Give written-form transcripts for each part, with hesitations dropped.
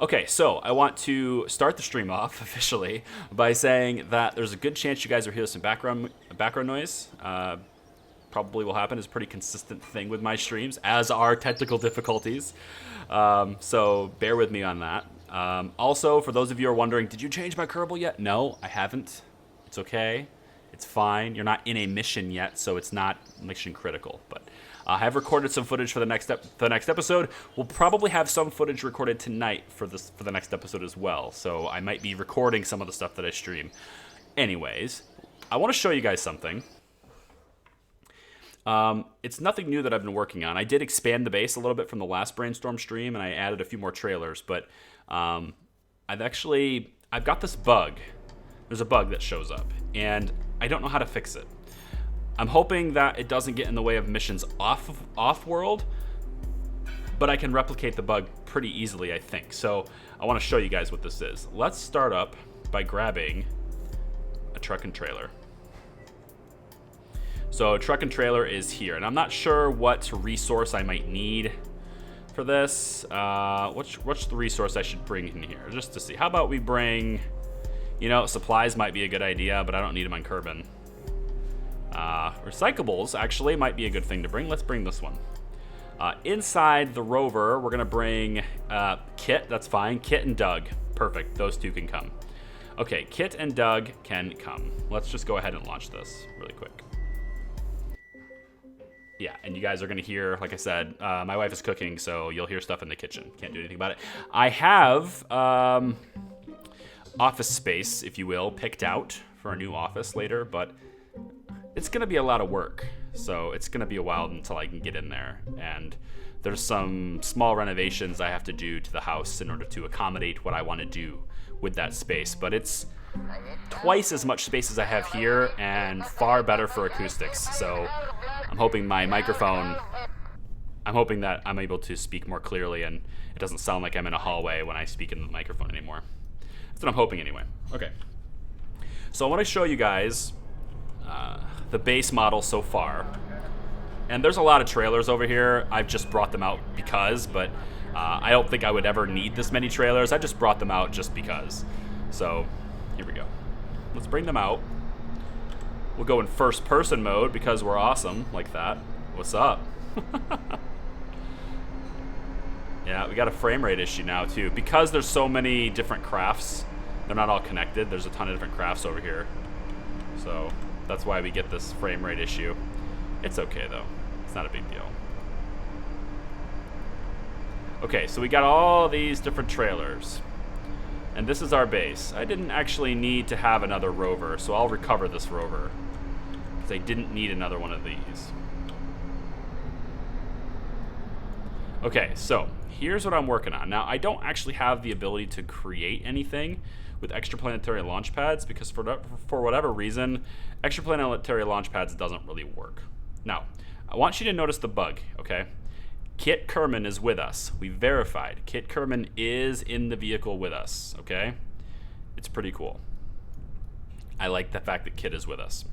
Okay, so I want to start the stream off officially by saying that there's a good chance you guys will hear some background noise. Probably will happen. It's a pretty consistent thing with my streams, as are technical difficulties. So bear with me on that. Also, for those of you who are wondering, did you change my Kerbal yet? No, I haven't. It's okay. It's fine. You're not in a mission yet, so it's not mission critical. But I have recorded some footage for the next episode. We'll probably have some footage recorded tonight for the next episode as well. So I might be recording some of the stuff that I stream. Anyways, I want to show you guys something. It's nothing new that I've been working on. I did expand the base a little bit from the last Brainstorm stream, and I added a few more trailers. But I've got this bug. There's a bug that shows up, and I don't know how to fix it. I'm hoping that it doesn't get in the way of missions off-world, but I can replicate the bug pretty easily, I think. So I want to show you guys what this is. Let's start up by grabbing a truck and trailer. So truck and trailer is here, and I'm not sure what resource I might need for this. What's the resource I should bring in here, just to see? How about we bring, supplies might be a good idea, but I don't need them on Kerbin. Recyclables actually might be a good thing to bring. Let's bring this one. Inside the rover, we're gonna bring Kit. That's fine. Kit and Doug. Perfect. Those two can come. Okay, Kit and Doug can come. Let's just go ahead and launch this really quick. Yeah, and you guys are gonna hear, like I said, my wife is cooking, so you'll hear stuff in the kitchen. Can't do anything about it. I have office space, if you will, picked out for a new office later, but it's gonna be a lot of work, so it's gonna be a while until I can get in there. And there's some small renovations I have to do to the house in order to accommodate what I want to do with that space. But it's twice as much space as I have here and far better for acoustics. So I'm hoping my microphone, I'm hoping that I'm able to speak more clearly and it doesn't sound like I'm in a hallway when I speak in the microphone anymore. That's what I'm hoping anyway. Okay. So I want to show you guys the base model so far. And there's a lot of trailers over here. I've just brought them out but I don't think I would ever need this many trailers. I just brought them out just because. So here we go. Let's bring them out. We'll go in first person mode because we're awesome like that. What's up? Yeah, we got a frame rate issue now too. Because there's so many different crafts, they're not all connected. There's a ton of different crafts over here. So that's why we get this frame rate issue. It's okay though. It's not a big deal. Okay, so we got all these different trailers. And this is our base. I didn't actually need to have another rover, so I'll recover this rover. Because I didn't need another one of these. Okay, so here's what I'm working on. Now, I don't actually have the ability to create anything with extraplanetary launch pads because for whatever reason, extraplanetary launch pads doesn't really work. Now, I want you to notice the bug, okay? Kit Kerman is with us. We verified. Kit Kerman is in the vehicle with us, okay? It's pretty cool. I like the fact that Kit is with us.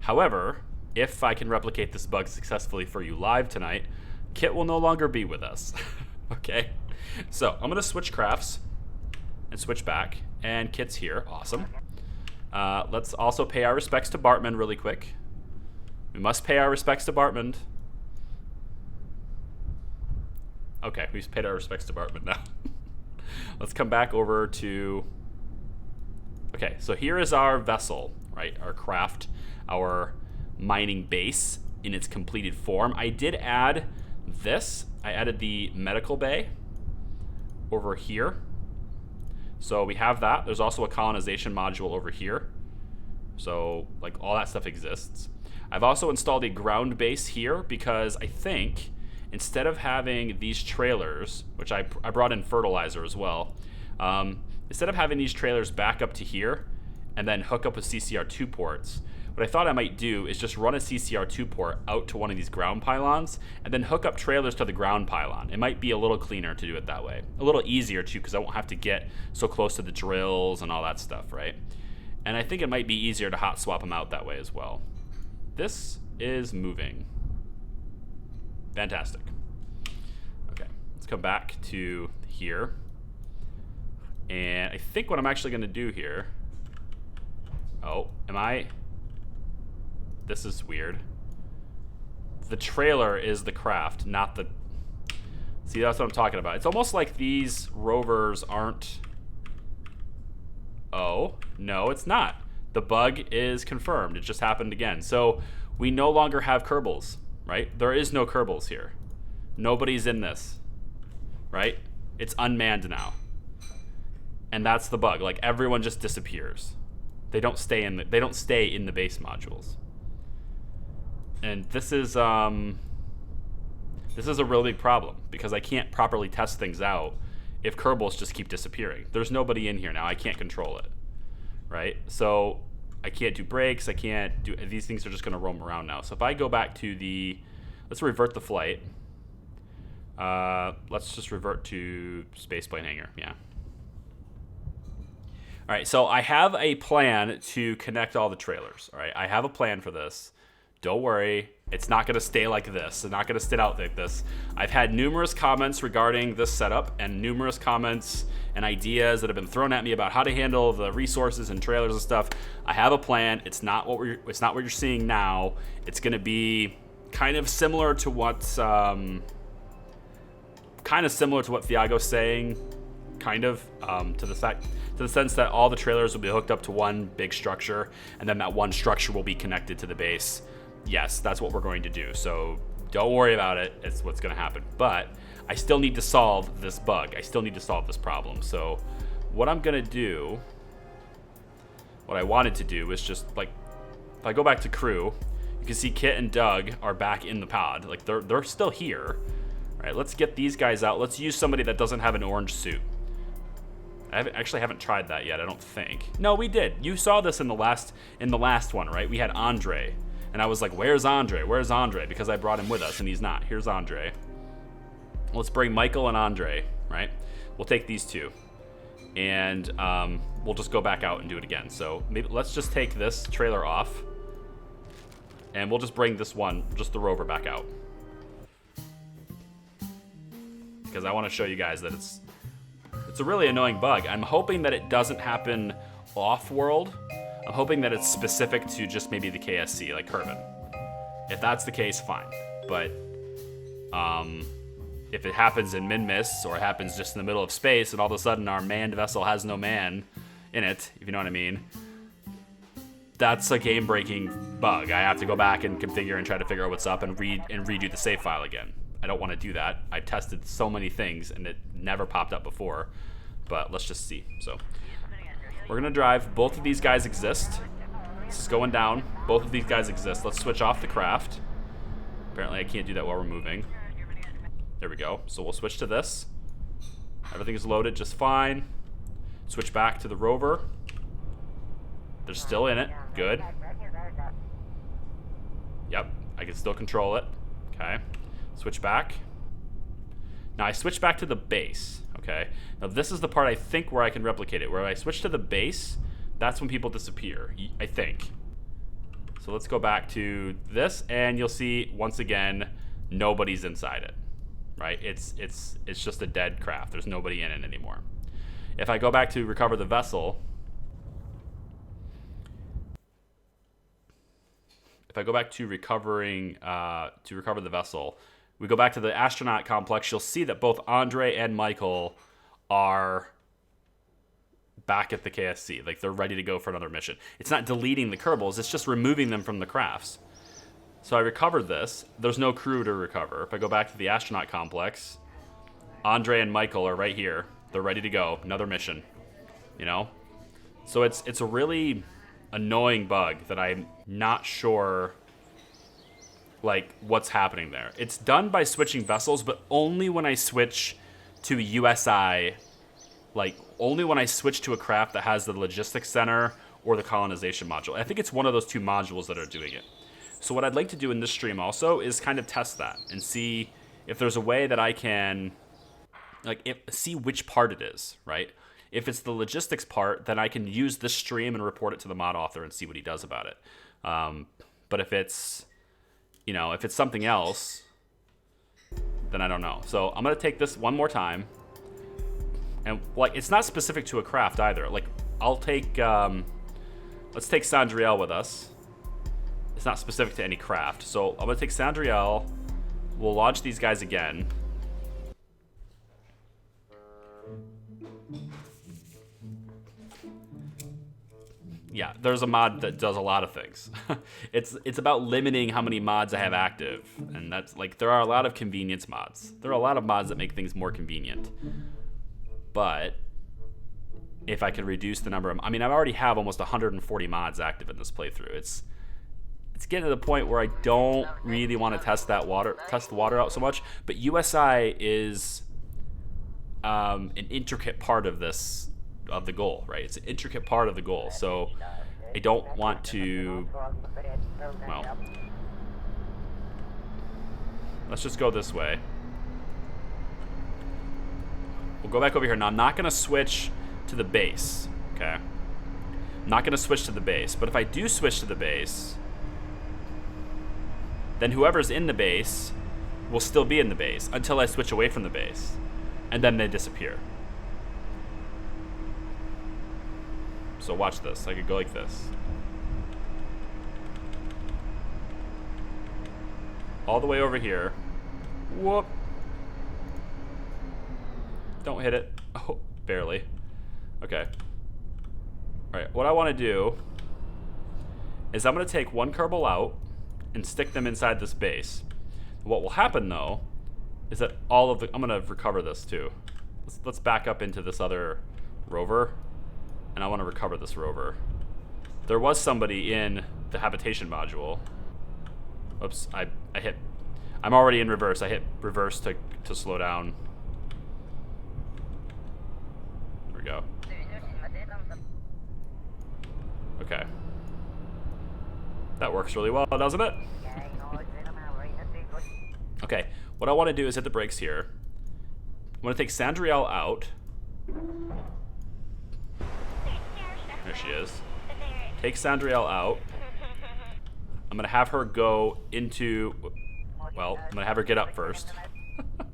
However, if I can replicate this bug successfully for you live tonight, Kit will no longer be with us, okay? So I'm gonna switch crafts and switch back, and Kit's here, awesome. Let's also pay our respects to Bartman really quick. We must pay our respects to Bartman. Okay, we've paid our respects to Bartman now. Let's come back over to... Okay, so here is our vessel, right? Our craft, our mining base in its completed form. I did add this. I added the medical bay over here. So we have that. There's also a colonization module over here. So, like, all that stuff exists. I've also installed a ground base here because I think... instead of having these trailers, which I brought in fertilizer as well, instead of having these trailers back up to here and then hook up with CCR2 ports, what I thought I might do is just run a CCR2 port out to one of these ground pylons and then hook up trailers to the ground pylon. It might be a little cleaner to do it that way. A little easier too, because I won't have to get so close to the drills and all that stuff, right? And I think it might be easier to hot swap them out that way as well. This is moving. Fantastic. Okay, let's come back to here. And I think what I'm actually going to do here... Oh, am I... This is weird. The trailer is the craft, not the... See, that's what I'm talking about. It's almost like these rovers aren't... Oh, no, it's not. The bug is confirmed. It just happened again. So we no longer have KERBALs, right? There is no KERBALs here. Nobody's in this, right? It's unmanned now. And that's the bug. Like, everyone just disappears. They don't stay in the base modules. And this is a really big problem because I can't properly test things out if KERBALs just keep disappearing. There's nobody in here now. I can't control it, right? So I can't do breaks. I can't do... These things are just going to roam around now. So if I go back to the... Let's revert the flight. Let's just revert to spaceplane hangar. Yeah. All right, so I have a plan to connect all the trailers. All right, I have a plan for this. Don't worry, it's not going to stay like this. It's not going to sit out like this. I've had numerous comments regarding this setup and numerous comments and ideas that have been thrown at me about how to handle the resources and trailers and stuff. I have a plan. It's not what you're seeing now. It's going to be kind of similar to what Thiago's saying, to the sense that all the trailers will be hooked up to one big structure, and then that one structure will be connected to the base. Yes, that's what we're going to do. So don't worry about it. It's what's going to happen. But I still need to solve this bug. I still need to solve this problem. So what I'm going to do, what I wanted to do is just, like, if I go back to crew, you can see Kit and Doug are back in the pod. Like, they're still here. All right, let's get these guys out. Let's use somebody that doesn't have an orange suit. I haven't tried that yet, I don't think. No, we did. You saw this in the last one, right? We had Andre. And I was like, where's Andre? Where's Andre? Because I brought him with us, and he's not. Here's Andre. Let's bring Michael and Andre, right? We'll take these two. And we'll just go back out and do it again. So maybe let's just take this trailer off. And we'll just bring this one, just the rover, back out. Because I want to show you guys that it's a really annoying bug. I'm hoping that it doesn't happen off-world. I'm hoping that it's specific to just maybe the KSC, like Kerbin. If that's the case, fine. But if it happens in min-miss, or it happens just in the middle of space, and all of a sudden our manned vessel has no man in it, if you know what I mean, that's a game-breaking bug. I have to go back and configure and try to figure out what's up and redo the save file again. I don't want to do that. I've tested so many things, and it never popped up before. But let's just see. So we're going to drive. Both of these guys exist. This is going down. Both of these guys exist. Let's switch off the craft. Apparently I can't do that while we're moving. There we go. So we'll switch to this. Everything is loaded just fine. Switch back to the rover. They're still in it. Good. Yep. I can still control it. Okay. Switch back. Now I switch back to the base. Okay. Now this is the part I think where I can replicate it. Where I switch to the base, that's when people disappear, I think. So let's go back to this, and you'll see once again nobody's inside it. Right? It's just a dead craft. There's nobody in it anymore. If I go back to recover the vessel, if I go back to recover the vessel, we go back to the astronaut complex, you'll see that both Andre and Michael are back at the KSC. Like, they're ready to go for another mission. It's not deleting the KERBALs, it's just removing them from the crafts. So I recovered this. There's no crew to recover. If I go back to the astronaut complex, Andre and Michael are right here. They're ready to go. Another mission. You know? So it's a really annoying bug that I'm not sure, like, what's happening there. It's done by switching vessels, but only when I switch to USI, like, only when I switch to a craft that has the logistics center or the colonization module. I think it's one of those two modules that are doing it. So what I'd like to do in this stream also is kind of test that and see if there's a way that I can, like, see which part it is, right? If it's the logistics part, then I can use this stream and report it to the mod author and see what he does about it. But if it's, you know, if it's something else, then I don't know. So I'm going to take this one more time, And like, it's not specific to a craft either. Like, I'll take, let's take Sandriel with us. It's not specific to any craft. So I'm gonna take Sandriel. We'll launch these guys again. Yeah, there's a mod that does a lot of things. It's about limiting how many mods I have active. And that's like, there are a lot of convenience mods. There are a lot of mods that make things more convenient. But if I can reduce the number of, I mean, I already have almost 140 mods active in this playthrough. It's getting to the point where I don't really want to test the water out so much. But USI is an intricate part of this, of the goal, right? It's an intricate part of the goal. So I don't want to, well, let's just go this way. We'll go back over here. Now, I'm not going to switch to the base, okay? I'm not going to switch to the base. But if I do switch to the base, then whoever's in the base will still be in the base until I switch away from the base. And then they disappear. So watch this. I could go like this. All the way over here. Whoop. Don't hit it. Oh, barely. Okay. Alright, what I want to do is I'm going to take one KERBAL out and stick them inside this base. What will happen, though, is that all of the... I'm going to recover this, too. Let's back up into this other rover. And I want to recover this rover. There was somebody in the habitation module. Oops, I hit... I'm already in reverse. I hit reverse to slow down. There we go. Okay. That works really well, doesn't it? Okay, what I want to do is hit the brakes here. I'm going to take Sandriel out. There she is. Take Sandriel out. I'm going to have her go into... Well, I'm going to have her get up first. I'm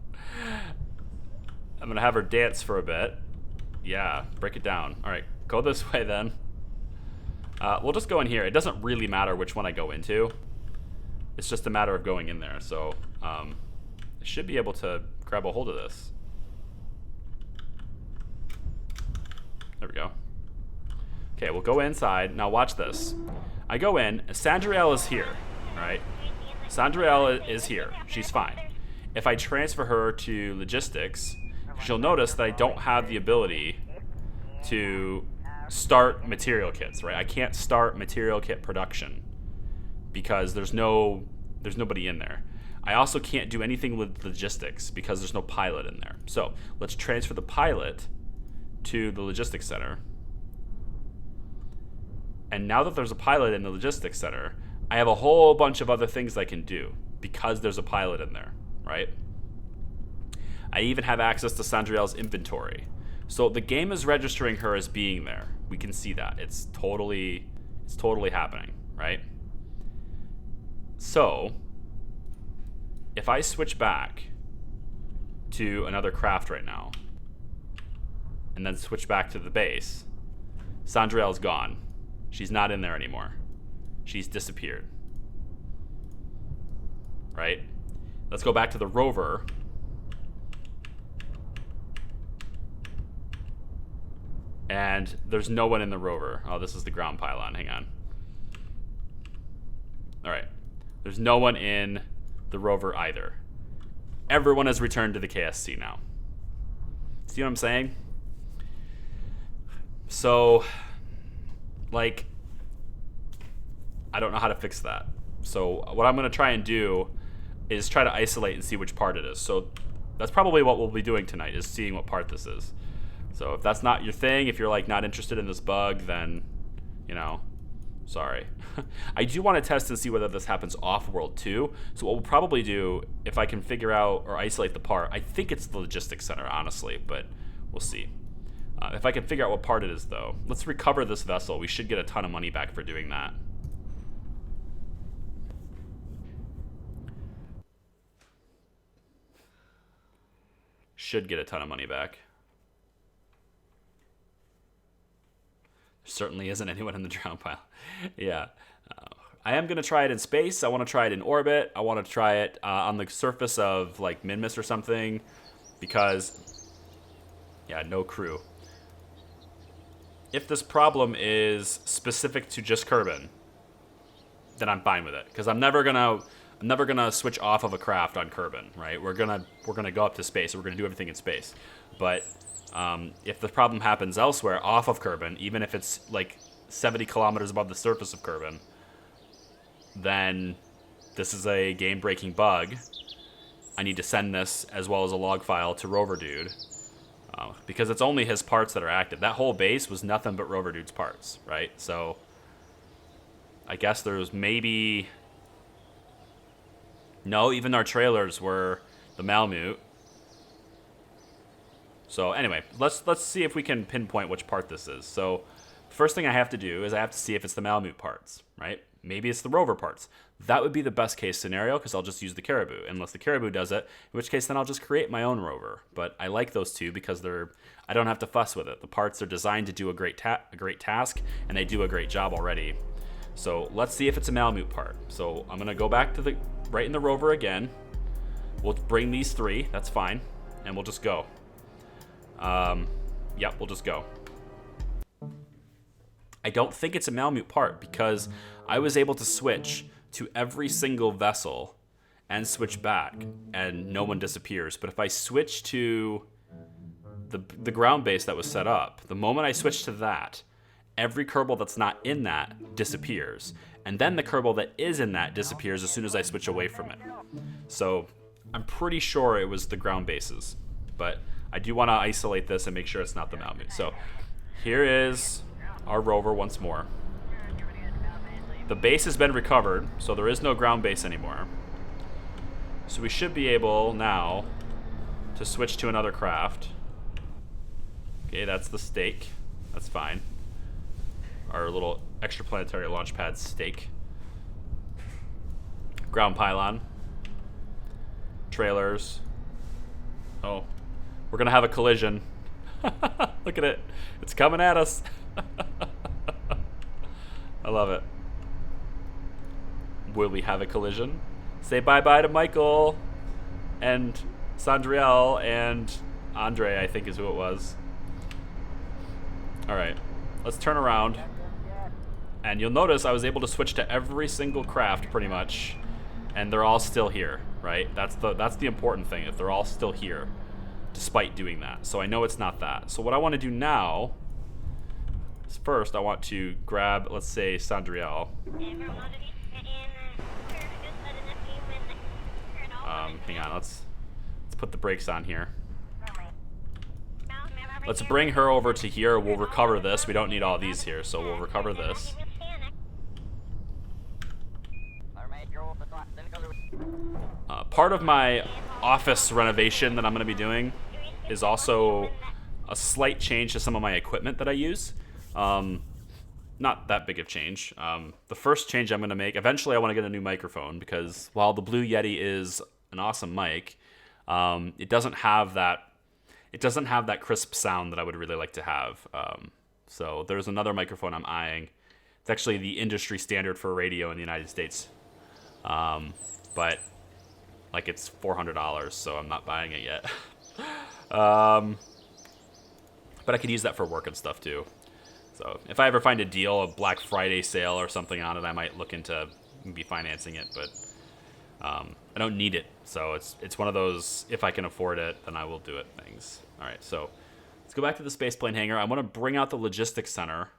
going to have her dance for a bit. Yeah, break it down. All right, go this way then. We'll just go in here. It doesn't really matter which one I go into. It's just a matter of going in there. So I should be able to grab a hold of this. There we go. Okay, we'll go inside. Now watch this. I go in. Sandriel is here, right? Sandriel is here. She's fine. If I transfer her to logistics, she'll notice that I don't have the ability to start material kits, right? I can't start material kit production because there's nobody in there. I also can't do anything with logistics because there's no pilot in there. So let's transfer the pilot to the logistics center. And now that there's a pilot in the logistics center, I have a whole bunch of other things I can do because there's a pilot in there, right? I even have access to Sandriel's inventory. So the game is registering her as being there. We can see that. It's totally happening, right? So if I switch back to another craft right now and then switch back to the base, Sandriel's gone. She's not in there anymore. She's disappeared. Right? Let's go back to the rover. And there's no one in the rover. Oh, this is the ground pylon. Hang on. All right. There's no one in the rover either. Everyone has returned to the KSC now. See what I'm saying? So, like, I don't know how to fix that. So what I'm going to try and do is try to isolate and see which part it is. So that's probably what we'll be doing tonight, is seeing what part this is. So if that's not your thing, if you're like not interested in this bug, then, you know, sorry. I do want to test and see whether this happens off-world too. So what we'll probably do, if I can figure out or isolate the part, I think it's the logistics center, honestly, but we'll see. If I can figure out what part it is, though. Let's recover this vessel. We should get a ton of money back for doing that. Should get a ton of money back. certainly isn't anyone in the drown pile. Yeah. I am going to try it in space. I want to try it in orbit. I want to try it on the surface of, like, Minmus or something. Because, yeah, no crew. If this problem is specific to just Kerbin, then I'm fine with it. Because I'm never gonna switch off of a craft on Kerbin, right? We're gonna go up to space. We're gonna do everything in space. But if the problem happens elsewhere, off of Kerbin, even if it's like 70 kilometers above the surface of Kerbin, then this is a game-breaking bug. I need to send this as well as a log file to Rover Dude. Because it's only his parts that are active. That whole base was nothing but Rover Dude's parts, right? So I guess there's maybe... No, even our trailers were the Malmute. So anyway, let's see if we can pinpoint which part this is. So first thing I have to do is I have to see if it's the Malmute parts, right? Maybe it's the rover parts. That would be the best case scenario because I'll just use the Caribou. Unless the Caribou does it, in which case then I'll just create my own rover. But I like those two because I don't have to fuss with it. The parts are designed to do a great task, and they do a great job already. So let's see if it's a Malmute part. So I'm gonna go back to right in the rover again. We'll bring these 3. That's fine, and we'll just go. Yep, we'll just go. I don't think it's a Malmute part because I was able to switch to every single vessel and switch back, and no one disappears. But if I switch to the ground base that was set up, the moment I switch to that, every Kerbal that's not in that disappears. And then the Kerbal that is in that disappears as soon as I switch away from it. So I'm pretty sure it was the ground bases. But I do want to isolate this and make sure it's not the Malmute. So here is our rover once more. The base has been recovered, so there is no ground base anymore. So we should be able now to switch to another craft. Okay, that's the stake. That's fine. Our little extraplanetary launch pad stake. Ground pylon. Trailers. Oh, we're gonna have a collision. Look at it. It's coming at us. I love it. Will we have a collision? Say bye-bye to Michael and Sandriel and Andre, I think is who it was. All right, let's turn around. And you'll notice I was able to switch to every single craft pretty much, and they're all still here, right? That's the important thing, if they're all still here, despite doing that. So I know it's not that. So what I want to do now is first I want to grab, let's say, Sandriel. Hang on, let's put the brakes on here. Let's bring her over to here. We'll recover this. We don't need all these here, so we'll recover this. Part of my office renovation that I'm going to be doing is also a slight change to some of my equipment that I use. Not that big of change. The first change I'm going to make, eventually I want to get a new microphone because while the Blue Yeti is an awesome mic, it doesn't have that crisp sound that I would really like to have. So there's another microphone I'm eyeing. It's actually the industry standard for radio in the United States. But like it's $400, so I'm not buying it yet. But I could use that for work and stuff too. So if I ever find a deal, a Black Friday sale or something on it, I might look into maybe financing it, but I don't need it. So it's one of those, if I can afford it, then I will do it things. All right, so let's go back to the spaceplane hangar. I want to bring out the logistics center,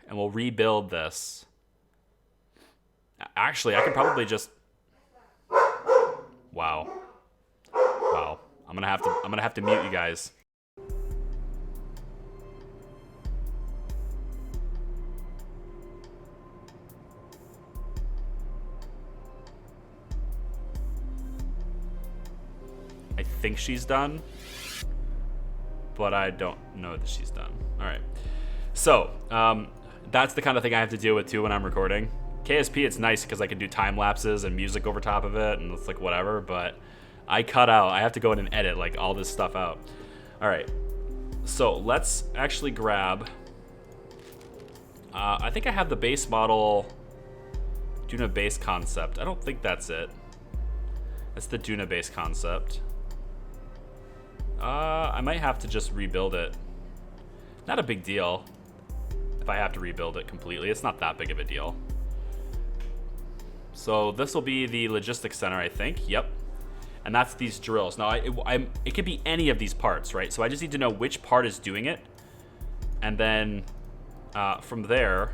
and we'll rebuild this. Actually, I could probably just... Wow. I'm gonna have to mute you guys. I think she's done, but I don't know that she's done. All right. So that's the kind of thing I have to deal with too when I'm recording. KSP, it's nice because I can do time lapses and music over top of it, and it's like whatever, but I have to go in and edit like all this stuff out. All right, so let's actually grab I think I have the base model, Duna base concept. I don't think that's it. That's the Duna base concept. I might have to just rebuild it. Not a big deal if I have to rebuild it completely. It's not that big of a deal. So this will be the logistics center, I think. Yep. And that's these drills. Now, it could be any of these parts, right? So I just need to know which part is doing it. And then from there,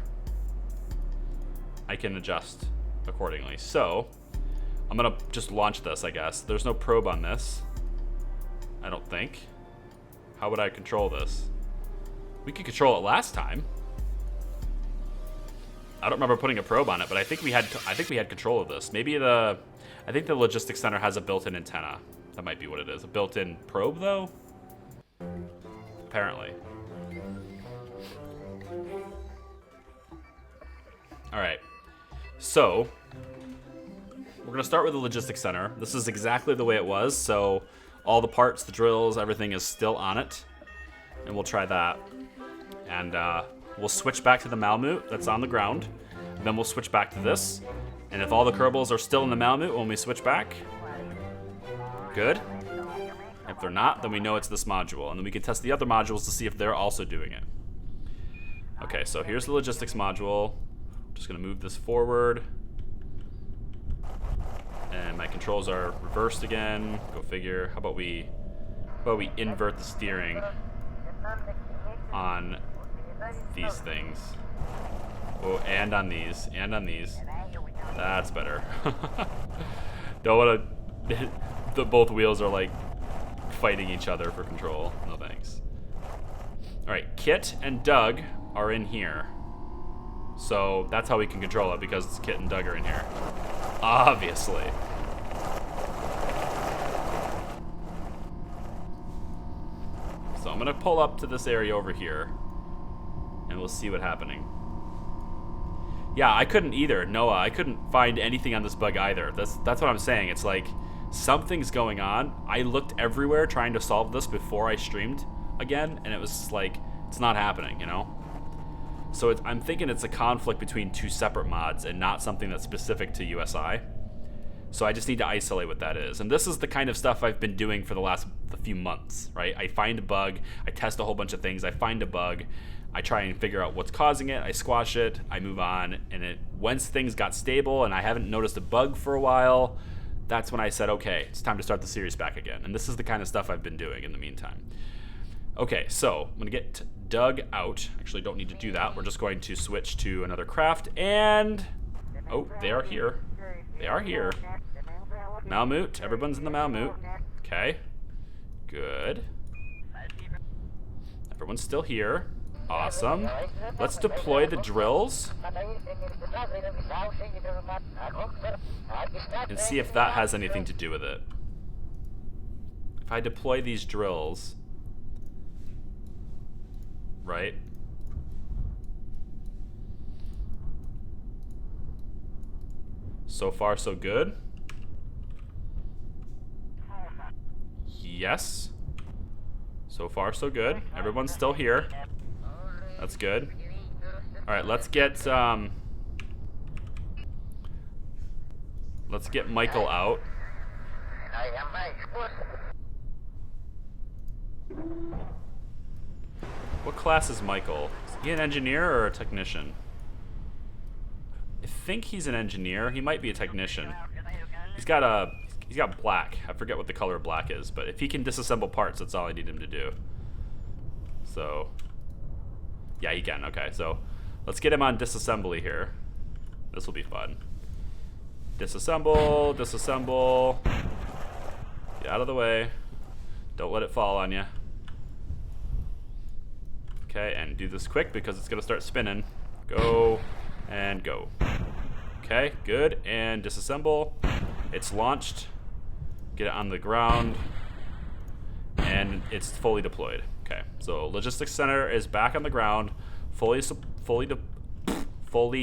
I can adjust accordingly. So I'm going to just launch this, I guess. There's no probe on this, I don't think. How would I control this? We could control it last time. I don't remember putting a probe on it, but I think we had control of this. Maybe I think the logistics center has a built-in antenna. That might be what it is. A built-in probe, though? Apparently. All right. So we're gonna start with the logistics center. This is exactly the way it was. So all the parts, the drills, everything is still on it, and we'll try that. And we'll switch back to the Malamute that's on the ground. Then we'll switch back to this. And if all the Kerbals are still in the Malamute when we switch back, good. If they're not, then we know it's this module. And then we can test the other modules to see if they're also doing it. Okay, so here's the logistics module. Just gonna move this forward. And my controls are reversed again. Go figure. How about we invert the steering on these things. Oh, and on these, and on these. That's better. Don't want to. Both wheels are like fighting each other for control. No thanks. All right, Kit and Doug are in here, so that's how we can control it, because Kit and Doug are in here. Obviously. So I'm gonna pull up to this area over here, and we'll see what's happening. Yeah, I couldn't either, Noah. I couldn't find anything on this bug either. That's what I'm saying. It's like something's going on. I looked everywhere trying to solve this before I streamed again, and it was like it's not happening, you know? So I'm thinking it's a conflict between two separate mods and not something that's specific to USI. So I just need to isolate what that is. And this is the kind of stuff I've been doing for the last few months, right? I find a bug, I test a whole bunch of things, I find a bug, I try and figure out what's causing it, I squash it, I move on, and once things got stable and I haven't noticed a bug for a while, that's when I said, okay, it's time to start the series back again. And this is the kind of stuff I've been doing in the meantime. Okay, so I'm gonna get Doug out. Actually, don't need to do that. We're just going to switch to another craft, and oh, they are here. They are here. Malamute, everyone's in the Malamute. Okay, good. Everyone's still here. Awesome. Let's deploy the drills and see if that has anything to do with it. If I deploy these drills, right? So far, so good. Yes. So far, so good. Everyone's still here. That's good. All right, let's get Michael out. What class is Michael? Is he an engineer or a technician? I think he's an engineer. He might be a technician. He's got black. I forget what the color of black is, but if he can disassemble parts, that's all I need him to do. So, yeah, he can. Okay, so let's get him on disassembly here. This will be fun. Disassemble, disassemble. Get out of the way. Don't let it fall on you. Okay, and do this quick because it's gonna start spinning. Go and go. Okay, good, and disassemble. It's launched. Get it on the ground, and it's fully deployed. Okay, so logistics center is back on the ground, fully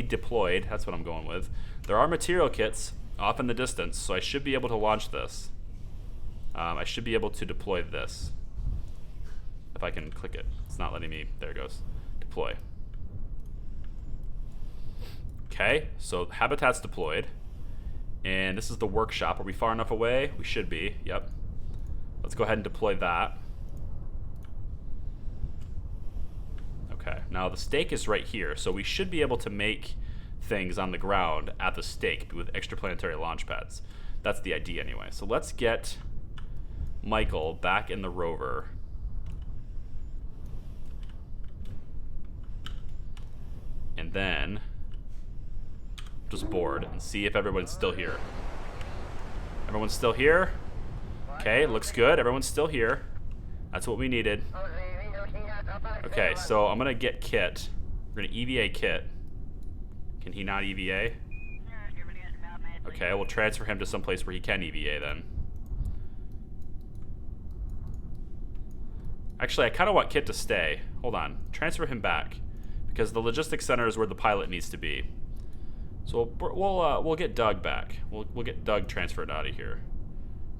deployed. That's what I'm going with. There are material kits off in the distance, so I should be able to launch this. I should be able to deploy this. If I can click it. It's not letting me. There it goes. Deploy. Okay, so habitat's deployed. And this is the workshop. Are we far enough away? We should be, yep. Let's go ahead and deploy that. Okay, now the stake is right here, so we should be able to make things on the ground at the stake with extraplanetary launch pads. That's the idea anyway. So let's get Michael back in the rover. And then just board and see if everyone's still here. Everyone's still here? Okay, looks good. Everyone's still here. That's what we needed. Okay, so I'm gonna get Kit. We're gonna EVA Kit. Can he not EVA? Okay, we'll transfer him to some place where he can EVA then. Actually, I kind of want Kit to stay. Hold on. Transfer him back. Because the logistics center is where the pilot needs to be. So we'll get Doug back. We'll get Doug transferred out of here.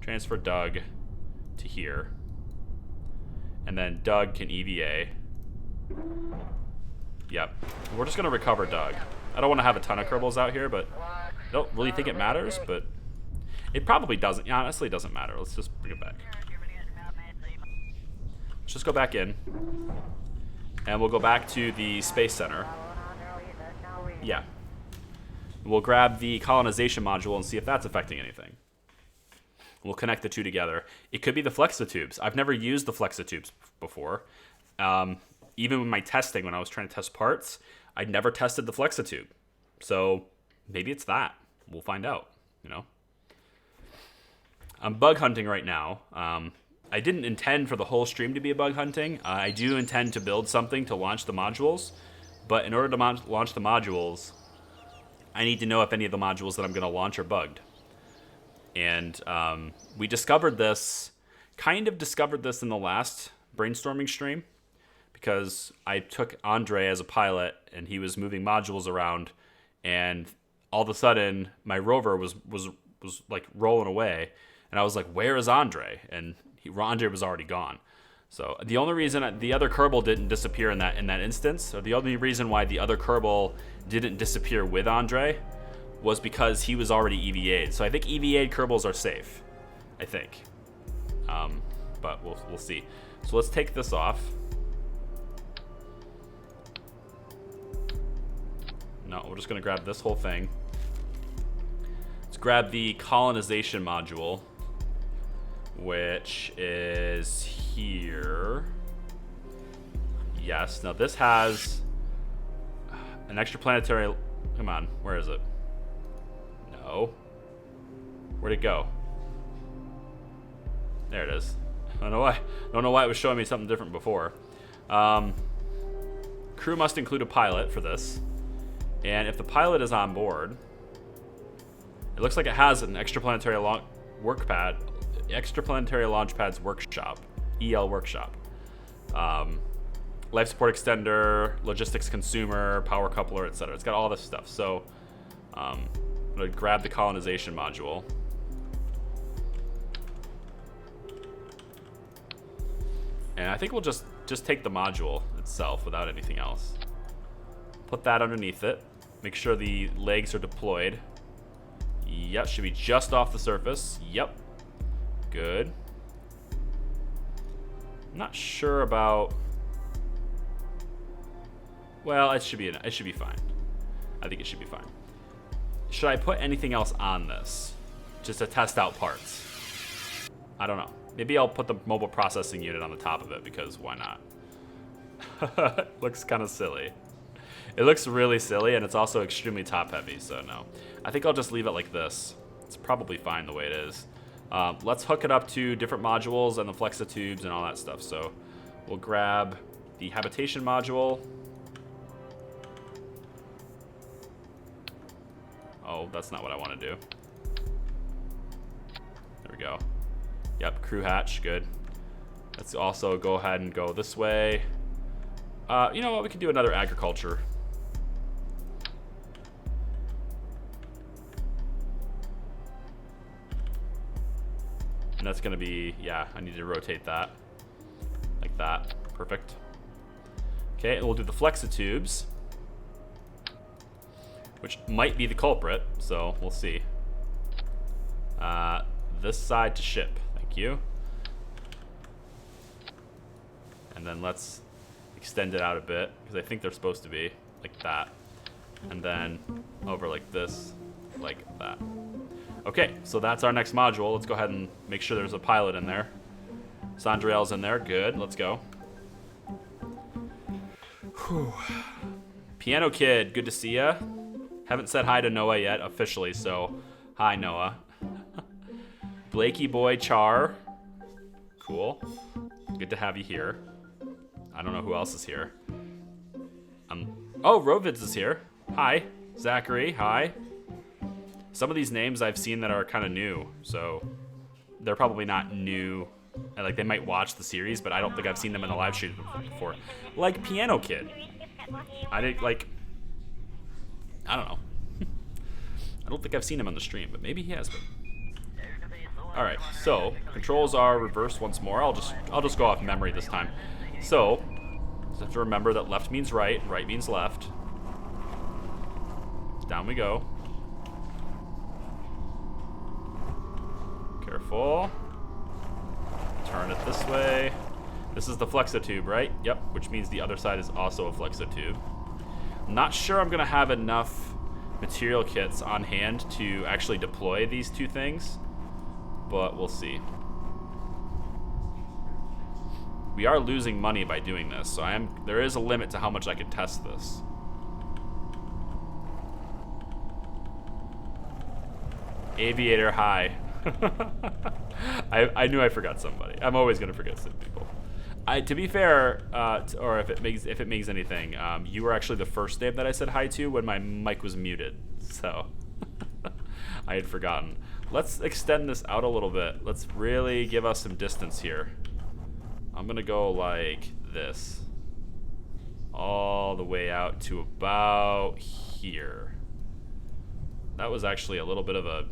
Transfer Doug to here. And then Doug can EVA. Yep. We're just going to recover Doug. I don't want to have a ton of Kerbals out here, but I don't really think it matters, but it probably doesn't. Yeah, honestly, it doesn't matter. Let's just bring it back. Let's just go back in. And we'll go back to the Space Center. Yeah. We'll grab the colonization module and see if that's affecting anything. We'll connect the two together. It could be the flexitubes. I've never used the flexitubes before. Even with my testing, when I was trying to test parts, I'd never tested the flexitube. So maybe it's that. We'll find out, you know. I'm bug hunting right now. I didn't intend for the whole stream to be a bug hunting. I do intend to build something to launch the modules. But in order to launch the modules, I need to know if any of the modules that I'm going to launch are bugged. And we discovered this in the last brainstorming stream, because I took Andre as a pilot and he was moving modules around, and all of a sudden my rover was like rolling away, and I was like, where is Andre? And Andre was already gone. So the only reason the other Kerbal didn't disappear in that instance, or the only reason why the other Kerbal didn't disappear with Andre, was because he was already EVA'd. So I think EVA'd Kerbals are safe. I think. But we'll see. So let's take this off. No, we're just gonna grab this whole thing. Let's grab the colonization module, which is here. Yes, now this has an extraplanetary, come on, where is it? No. Where'd it go? There it is. I don't know why it was showing me something different before. Crew must include a pilot for this. And if the pilot is on board, it looks like it has an extraplanetary launch pads workshop, EL workshop. Life support extender, logistics consumer, power coupler, etc. It's got all this stuff. So I'm gonna grab the colonization module. And I think we'll just take the module itself without anything else. Put that underneath it. Make sure the legs are deployed. Yep, should be just off the surface. Yep. Good. I'm not sure about... Well, it should be fine. I think it should be fine. Should I put anything else on this? Just to test out parts? I don't know. Maybe I'll put the mobile processing unit on the top of it, because why not? Looks kind of silly. It looks really silly, and it's also extremely top heavy, so no. I think I'll just leave it like this. It's probably fine the way it is. Let's hook it up to different modules and the flexitubes and all that stuff. So we'll grab the habitation module. Oh, that's not what I want to do. There we go. Yep, crew hatch, good. Let's also go ahead and go this way. You know what, we can do another agriculture. And that's gonna be, yeah, I need to rotate that. Like that, perfect. Okay, and we'll do the flexitubes. which might be the culprit, so we'll see. This side to ship, thank you. And then let's extend it out a bit, because I think they're supposed to be like that. And then over like this, like that. Okay, so that's our next module. Let's go ahead and make sure there's a pilot in there. Sandriel's in there, good, let's go. Whew. Piano Kid, good to see ya. Haven't said hi to Noah yet, officially, so hi, Noah. Blakey Boy Char. Cool. Good to have you here. I don't know who else is here. Oh, Rovids is here. Hi. Zachary, hi. Some of these names I've seen that are kind of new, so they're probably not new. Like, they might watch the series, but I don't think I've seen them in a live stream before. Like Piano Kid. I don't know. I don't think I've seen him on the stream, but maybe he has been. All right, so controls are reversed once more. I'll just go off memory this time. So, just have to remember that left means right, right means left. Down we go. Careful. Turn it this way. This is the flexotube, right? Yep, which means the other side is also a flexotube. I'm not sure I'm gonna have enough material kits on hand to actually deploy these two things, but we'll see. We are losing money by doing this, so there is a limit to how much I can test this. Aviator, hi. I knew I forgot somebody. I'm always gonna forget some people. To be fair, or if it means anything, you were actually the first name that I said hi to when my mic was muted, so I had forgotten. Let's extend this out a little bit. Let's really give us some distance here. I'm gonna go like this, all the way out to about here. That was actually a little bit of a.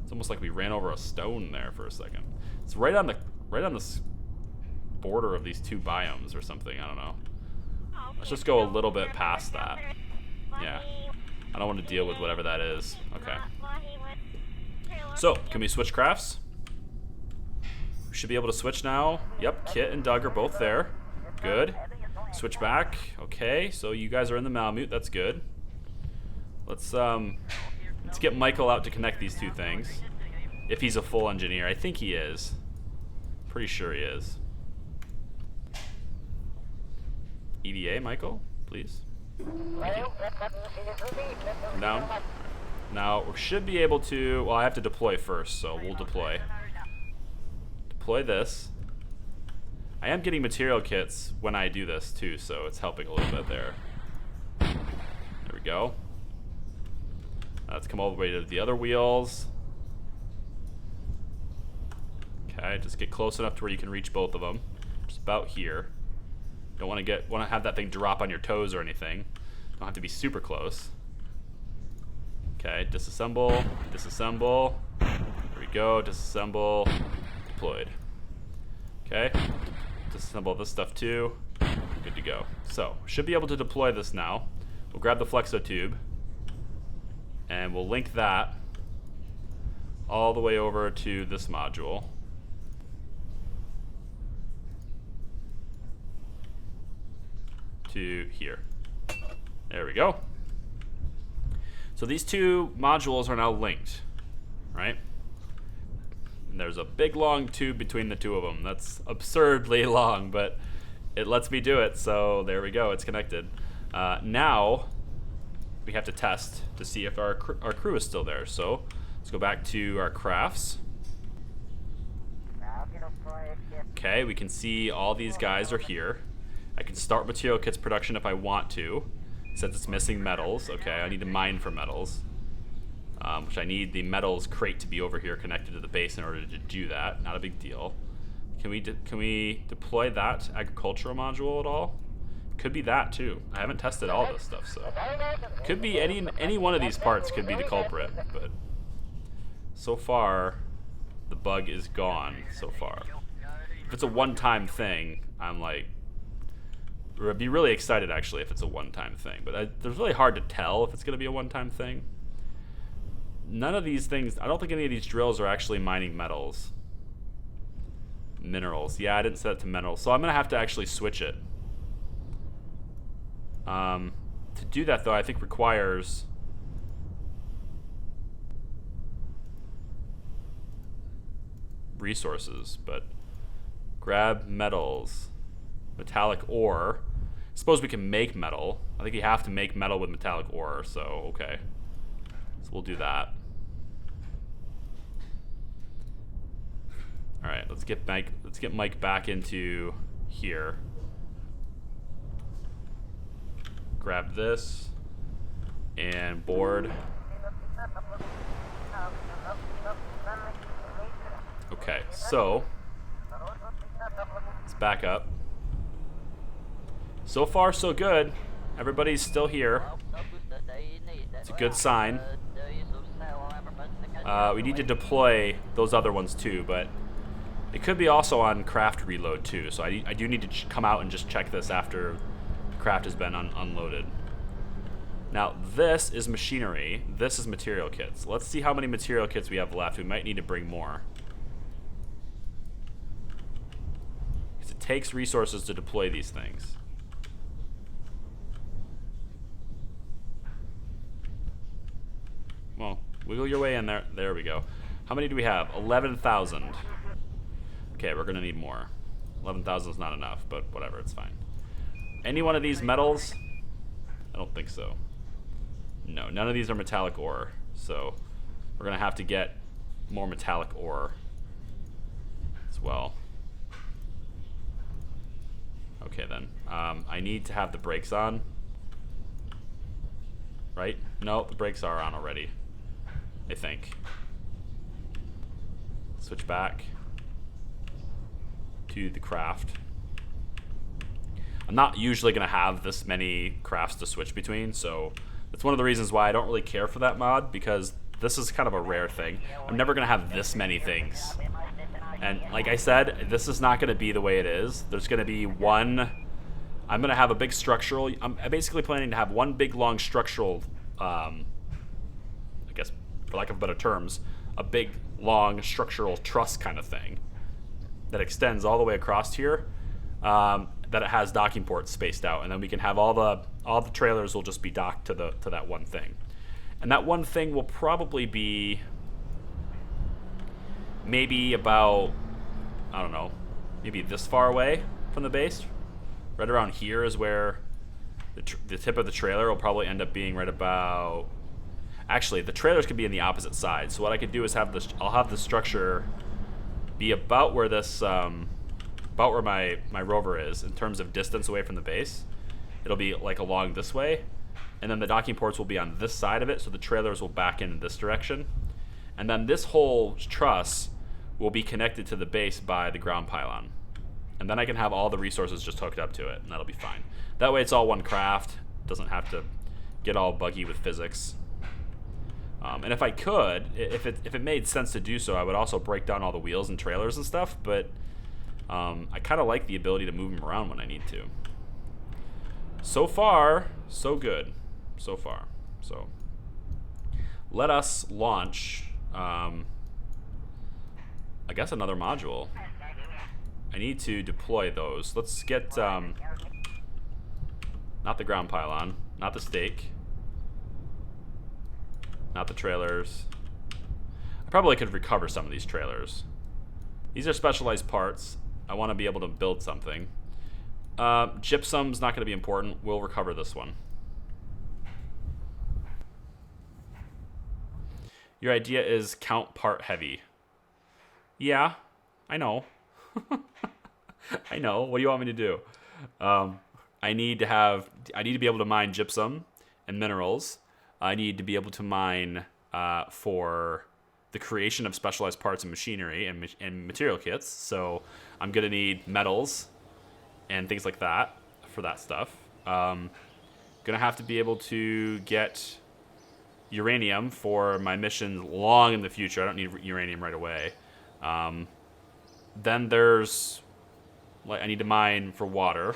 It's almost like we ran over a stone there for a second. It's right on this border of these two biomes or something. I don't know. Let's just go a little bit past that. Yeah, I don't want to deal with whatever that is. Okay. So, can we switch crafts? We should be able to switch now. Yep, Kit and Doug are both there. Good. Switch back. Okay, so you guys are in the Malamute. That's good. Let's get Michael out to connect these two things. If he's a full engineer. I think he is. Pretty sure he is. EDA, Michael, please. Thank you. Down. Now, we should be able to... Well, I have to deploy first, so we'll deploy. Deploy this. I am getting material kits when I do this, too, so it's helping a little bit there. There we go. Let's come all the way to the other wheels. Okay, just get close enough to where you can reach both of them. Just about here. Don't want to have that thing drop on your toes or anything. Don't have to be super close. Okay, disassemble, disassemble. There we go, disassemble, deployed. Okay, disassemble this stuff too. Good to go. So, should be able to deploy this now. We'll grab the flexo tube. And we'll link that all the way over to this module. To here. There we go. So these two modules are now linked, right? And there's a big long tube between the two of them. That's absurdly long, but it lets me do it, so there we go, it's connected. Now, we have to test to see if our crew is still there. So let's go back to our crafts. Okay, we can see all these guys are here. I can start material kits production if I want to, since it's missing metals. Okay, I need to mine for metals, which I need the metals crate to be over here connected to the base in order to do that. Not a big deal. Can we deploy that agricultural module at all? Could be that too. I haven't tested all this stuff, so could be any one of these parts could be the culprit, but so far the bug is gone so far. If it's a one-time thing, I'm like I'd be really excited actually if it's a one-time thing, but it's really hard to tell if it's going to be a one-time thing. None of these things, I don't think any of these drills are actually mining metals. Minerals. Yeah, I didn't set it to minerals, so I'm going to have to actually switch it. To do that, though, I think requires resources, but grab metals, metallic ore. Suppose we can make metal. I think you have to make metal with metallic ore, so okay. So we'll do that. All right, let's get Mike back into here. Grab this and board. Okay, so let's back up. So far, so good. Everybody's still here. It's a good sign. We need to deploy those other ones too, but it could be also on craft reload too. So I do need to come out and just check this after craft has been unloaded. Now this is machinery. This is material kits. Let's see how many material kits we have left. We might need to bring more. Because it takes resources to deploy these things. Well, wiggle your way in there. There we go. How many do we have? 11,000. Okay, we're gonna need more. 11,000 is not enough, but whatever, it's fine. Any one of these metals? I don't think so. No, none of these are metallic ore, so we're gonna have to get more metallic ore as well. Okay then, I need to have the brakes on, right? No, the brakes are on already, I think. Switch back to the craft. I'm not usually going to have this many crafts to switch between, so that's one of the reasons why I don't really care for that mod, because this is kind of a rare thing. I'm never going to have this many things. And like I said, this is not going to be the way it is. There's going to be one... I'm going to have a big structural... I'm basically planning to have one big, long structural... I guess, for lack of better terms, a big, long structural truss kind of thing that extends all the way across here. That it has docking ports spaced out, and then we can have all the trailers will just be docked to that one thing, and that one thing will probably be maybe about, I don't know, maybe this far away from the base. Right around here is where the tip of the trailer will probably end up being right about. Actually, the trailers could be in the opposite side. So what I could do is I'll have the structure be about where this. About where my rover is in terms of distance away from the base. It'll be like along this way, and then the docking ports will be on this side of it, so the trailers will back in this direction, and then this whole truss will be connected to the base by the ground pylon, and then I can have all the resources just hooked up to it, and that'll be fine. That way it's all one craft, doesn't have to get all buggy with physics. And if I could, if it made sense to do so, I would also break down all the wheels and trailers and stuff, but I kind of like the ability to move them around when I need to. So far, so good. So far. So let us launch, I guess, another module. I need to deploy those. Let's get, not the ground pylon, not the stake, not the trailers. I probably could recover some of these trailers. These are specialized parts. I want to be able to build something. Gypsum's not going to be important. We'll recover this one. Your idea is count part heavy. Yeah, I know. I know. What do you want me to do? I need to be able to mine gypsum and minerals. I need to be able to mine for the creation of specialized parts and machinery and material kits. So I'm going to need metals and things like that for that stuff. Going to have to be able to get uranium for my mission long in the future. I don't need uranium right away. Then there's, like, I need to mine for water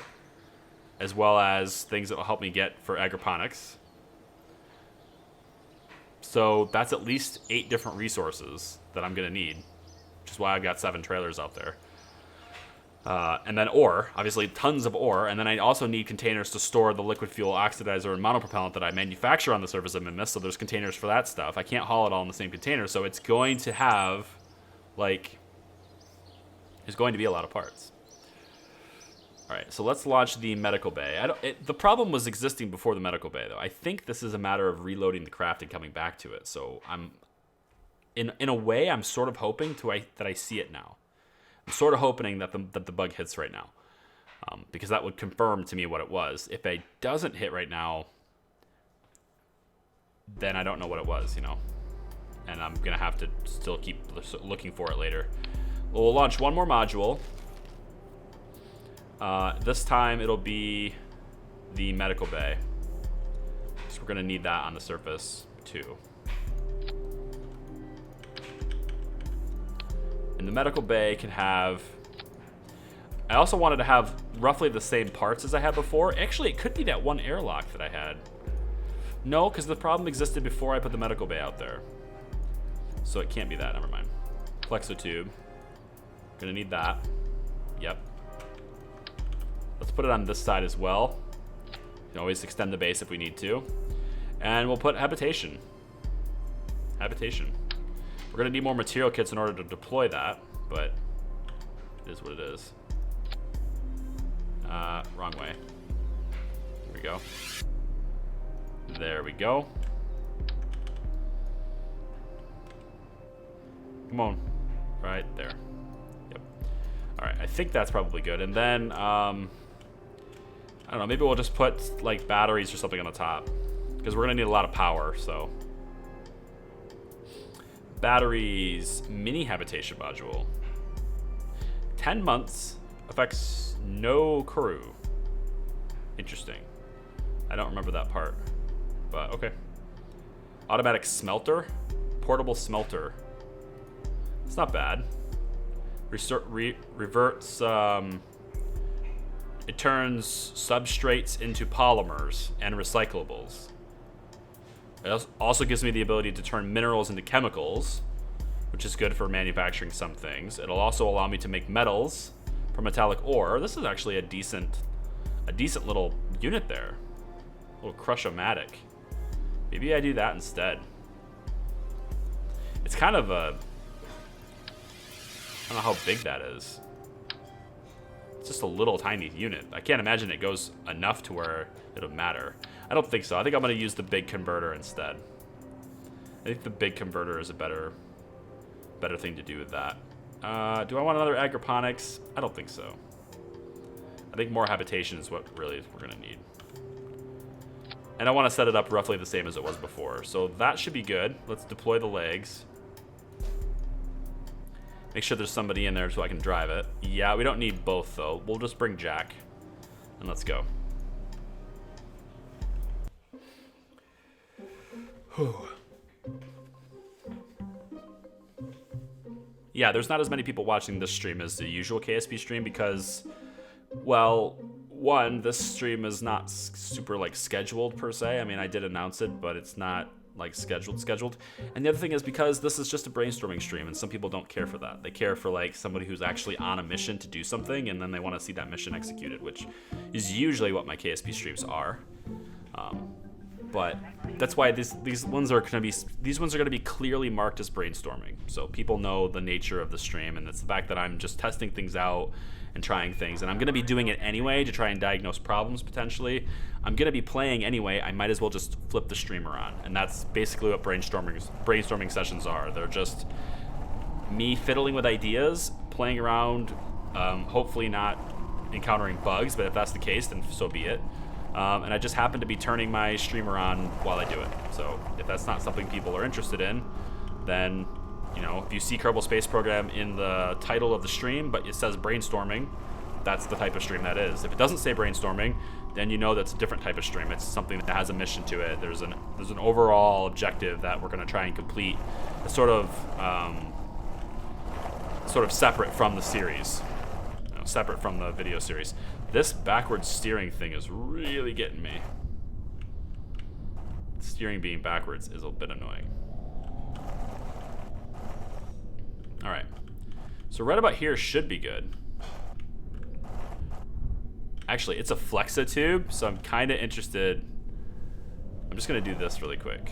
as well as things that will help me get for agroponics. So that's at least 8 different resources that I'm going to need, which is why I've got 7 trailers out there. And then ore, obviously tons of ore, and then I also need containers to store the liquid fuel oxidizer and monopropellant that I manufacture on the surface of Mimus, so there's containers for that stuff. I can't haul it all in the same container, so it's going to have, like, there's going to be a lot of parts. Alright, so let's launch the medical bay. The problem was existing before the medical bay, though. I think this is a matter of reloading the craft and coming back to it, so I'm, in a way, I'm sort of hoping that I see it now. I'm sort of hoping that the bug hits right now, because that would confirm to me what it was. If it doesn't hit right now, then I don't know what it was, you know, and I'm gonna have to still keep looking for it later. We'll launch one more module. This time it'll be the medical bay, so we're gonna need that on the surface too. And the medical bay can have... I also wanted to have roughly the same parts as I had before. Actually, it could be that one airlock that I had. No, because the problem existed before I put the medical bay out there. So it can't be that, never mind. Plexotube. Gonna need that. Yep. Let's put it on this side as well. You can always extend the base if we need to. And we'll put habitation. Habitation. We're going to need more material kits in order to deploy that, but it is what it is. Wrong way. Here we go. There we go. Come on. Right there. Yep. Alright, I think that's probably good. And then, I don't know, maybe we'll just put, like, batteries or something on the top. Because we're going to need a lot of power, so... Batteries, mini habitation module. 10 months, affects no crew. Interesting. I don't remember that part, but okay. Automatic smelter, portable smelter. It's not bad. Reverts, it turns substrates into polymers and recyclables. It also gives me the ability to turn minerals into chemicals, which is good for manufacturing some things. It'll also allow me to make metals from metallic ore. This is actually a decent little unit there. A little crush-o-matic. Maybe I do that instead. It's kind of a... I don't know how big that is. It's just a little tiny unit. I can't imagine it goes enough to where it'll matter. I don't think so. I think I'm going to use the big converter instead. I think the big converter is a better thing to do with that. Do I want another agroponics? I don't think so. I think more habitation is what really we're going to need. And I want to set it up roughly the same as it was before. So that should be good. Let's deploy the legs. Make sure there's somebody in there so I can drive it. Yeah, we don't need both, though. We'll just bring Jack. And let's go. Yeah, there's not as many people watching this stream as the usual KSP stream because, well, one, this stream is not super, like, scheduled per se. I mean, I did announce it, but it's not, like, scheduled. And the other thing is because this is just a brainstorming stream, and some people don't care for that. They care for, like, somebody who's actually on a mission to do something, and then they want to see that mission executed, which is usually what my KSP streams are. But that's why these ones are going to be clearly marked as brainstorming, so people know the nature of the stream, and it's the fact that I'm just testing things out and trying things, and I'm going to be doing it anyway to try and diagnose problems potentially. I'm going to be playing anyway. I might as well just flip the streamer on, and that's basically what brainstorming sessions are. They're just me fiddling with ideas, playing around, hopefully not encountering bugs, but if that's the case, then so be it. And I just happen to be turning my streamer on while I do it. So if that's not something people are interested in, then, you know, if you see Kerbal Space Program in the title of the stream, but it says brainstorming, that's the type of stream that is. If it doesn't say brainstorming, then you know that's a different type of stream. It's something that has a mission to it. There's an overall objective that we're going to try and complete. It's sort of separate from the series, separate from the video series. This backward steering thing is really getting me. Steering being backwards is a bit annoying. Alright. So right about here should be good. Actually, it's a flexa tube, so I'm kind of interested. I'm just going to do this really quick.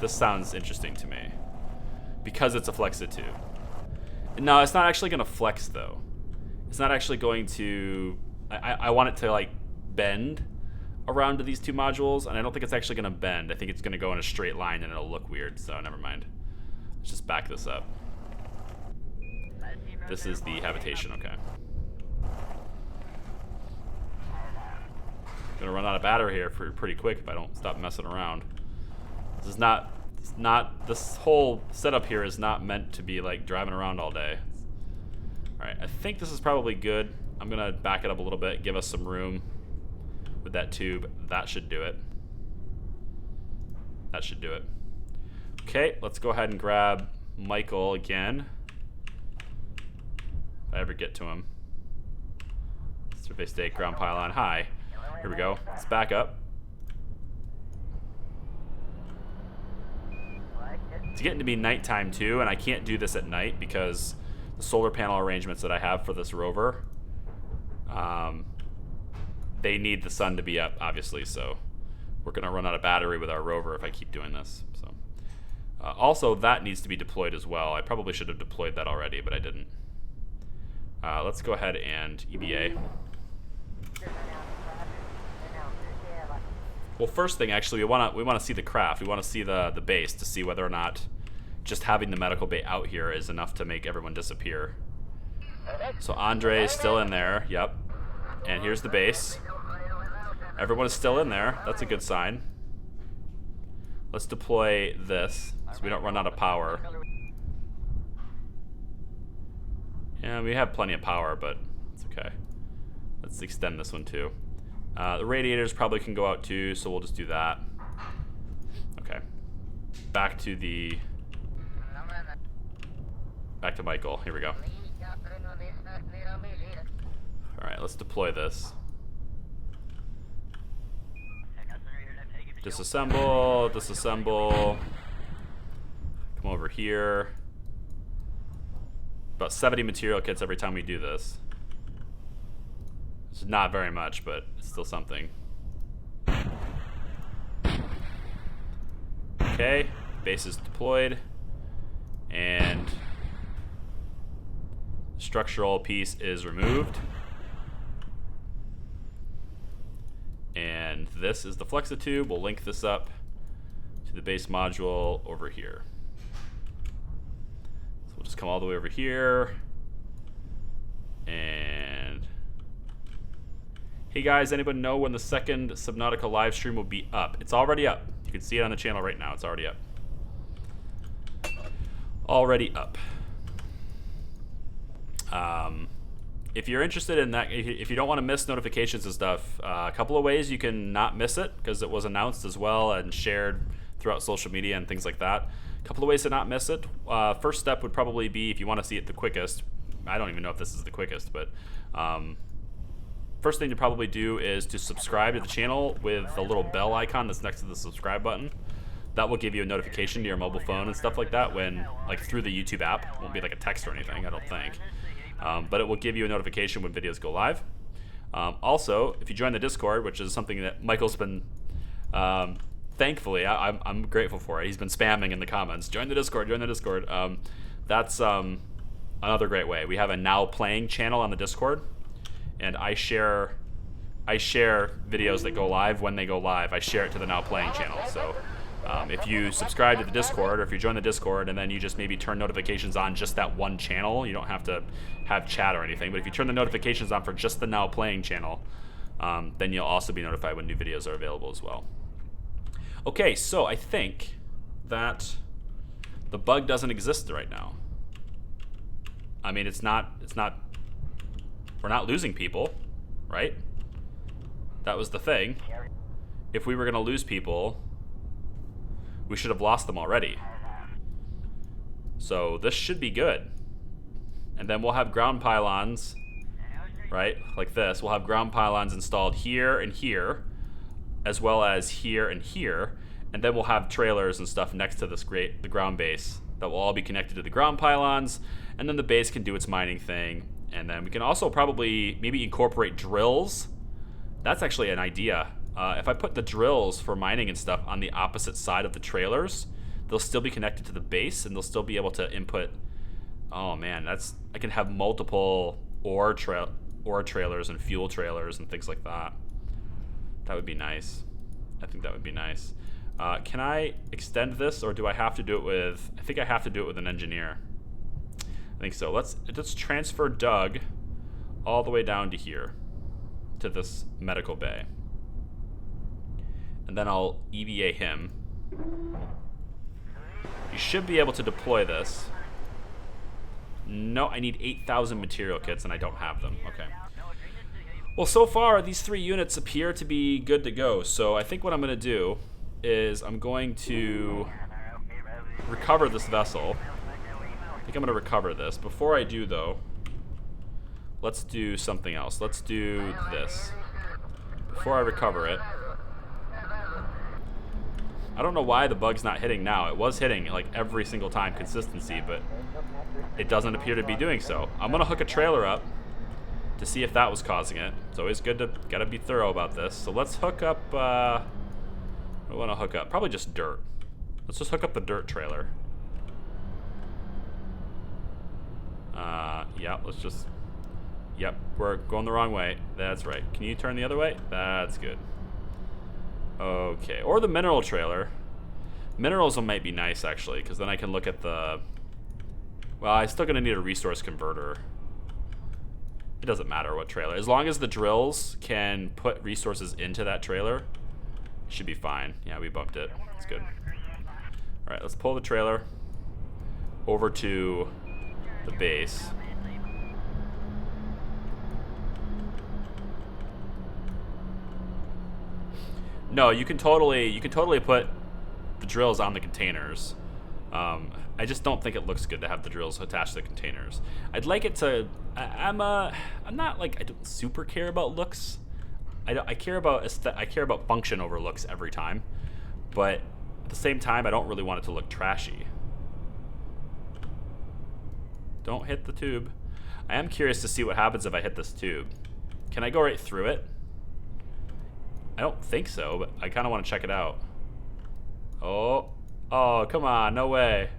This sounds interesting to me. Because it's a flexa tube. No, it's not actually going to flex, though. It's not actually going to... I want it to, like, bend around to these two modules, and I don't think it's actually going to bend. I think it's going to go in a straight line, and it'll look weird, so never mind. Let's just back this up. This is the habitation, okay. Gonna run out of battery here pretty quick if I don't stop messing around. This whole setup here is not meant to be like driving around all day. Alright, I think this is probably good. I'm gonna back it up a little bit, give us some room with that tube. That should do it. That should do it. Okay, let's go ahead and grab Michael again. If I ever get to him. Survey stake, ground pylon, hi. Here we go. Let's back up. It's getting to be nighttime too, and I can't do this at night because the solar panel arrangements that I have for this rover, they need the sun to be up, obviously, so we're going to run out of battery with our rover if I keep doing this. So, also, that needs to be deployed as well. I probably should have deployed that already, but I didn't. Let's go ahead and EVA. Well, first thing, actually, we want to see the craft. We want to see the base to see whether or not just having the medical bay out here is enough to make everyone disappear. So Andre is still in there. Yep. And here's the base. Everyone is still in there. That's a good sign. Let's deploy this so we don't run out of power. Yeah, we have plenty of power, but it's okay. Let's extend this one too. The radiators probably can go out too, so we'll just do that. Okay. Back to Michael. Here we go. Alright, let's deploy this. Disassemble, disassemble. Come over here. About 70 material kits every time we do this. It's not very much, but it's still something. Okay, base is deployed. And the structural piece is removed. And this is the flexa tube. We'll link this up to the base module over here. So we'll just come all the way over here. And hey guys, anybody know when the second Subnautica live stream will be up? It's already up. You can see it on the channel right now. It's already up. Already up. If you're interested in that, if you don't want to miss notifications and stuff, a couple of ways you can not miss it because it was announced as well and shared throughout social media and things like that. A couple of ways to not miss it. First step would probably be if you want to see it the quickest. I don't even know if this is the quickest, but first thing to probably do is to subscribe to the channel with the little bell icon that's next to the subscribe button. That will give you a notification to your mobile phone and stuff like that when, like, through the YouTube app. It won't be like a text or anything, I don't think. But it will give you a notification when videos go live. Also, if you join the Discord, which is something that Michael's been, thankfully, I'm grateful for it. He's been spamming in the comments. Join the Discord, join the Discord. That's another great way. We have a Now Playing channel on the Discord, and I share videos that go live when they go live. I share it to the Now Playing channel. So if you subscribe to the Discord, or if you join the Discord and then you just maybe turn notifications on just that one channel, you don't have to have chat or anything, but if you turn the notifications on for just the Now Playing channel, then you'll also be notified when new videos are available as well. Okay, so I think that the bug doesn't exist right now. I mean, it's not, we're not losing people, right? That was the thing. If we were gonna lose people, we should have lost them already. So this should be good. And then we'll have ground pylons right? Like this. We'll have ground pylons installed here and here, as well as here and here. And then we'll have trailers and stuff next to the ground base that will all be connected to the ground pylons. And then the base can do its mining thing. And then we can also probably maybe incorporate drills. That's actually an idea. If I put the drills for mining and stuff on the opposite side of the trailers, they'll still be connected to the base and they'll still be able to input. Oh man, I can have multiple ore trailers and fuel trailers and things like that. That would be nice. I think that would be nice. Can I extend this, or do I have to do it with? I think I have to do it with an engineer. I think so. Let's transfer Doug all the way down to here, to this medical bay, and then I'll EVA him. You should be able to deploy this. No, I need 8,000 material kits, and I don't have them. Okay. Well, so far, these 3 units appear to be good to go. So I think what I'm going to do is I'm going to recover this vessel. I think I'm going to recover this. Before I do, though, let's do something else. Let's do this. Before I recover it. I don't know why the bug's not hitting now. It was hitting like every single time, consistency, but it doesn't appear to be doing so. I'm going to hook a trailer up to see if that was causing it. It's always good to gotta be thorough about this. So let's hook up, what do I want to hook up? Probably just dirt. Let's just hook up the dirt trailer. Yeah, let's just, yep, we're going the wrong way. That's right. Can you turn the other way? That's good. Okay, or the mineral trailer. Minerals might be nice, actually, because then I can look at the, well, I'm still gonna need a resource converter. It doesn't matter what trailer. As long as the drills can put resources into that trailer, it should be fine. Yeah, we bumped it. It's good. All right, let's pull the trailer over to the base. No, you can totally put the drills on the containers. I just don't think it looks good to have the drills attached to the containers. I'd like it to. I'm not like, I don't super care about looks. I care about function over looks every time, but at the same time, I don't really want it to look trashy. Don't hit the tube. I am curious to see what happens if I hit this tube. Can I go right through it? I don't think so, but I kind of want to check it out. Oh, come on, no way.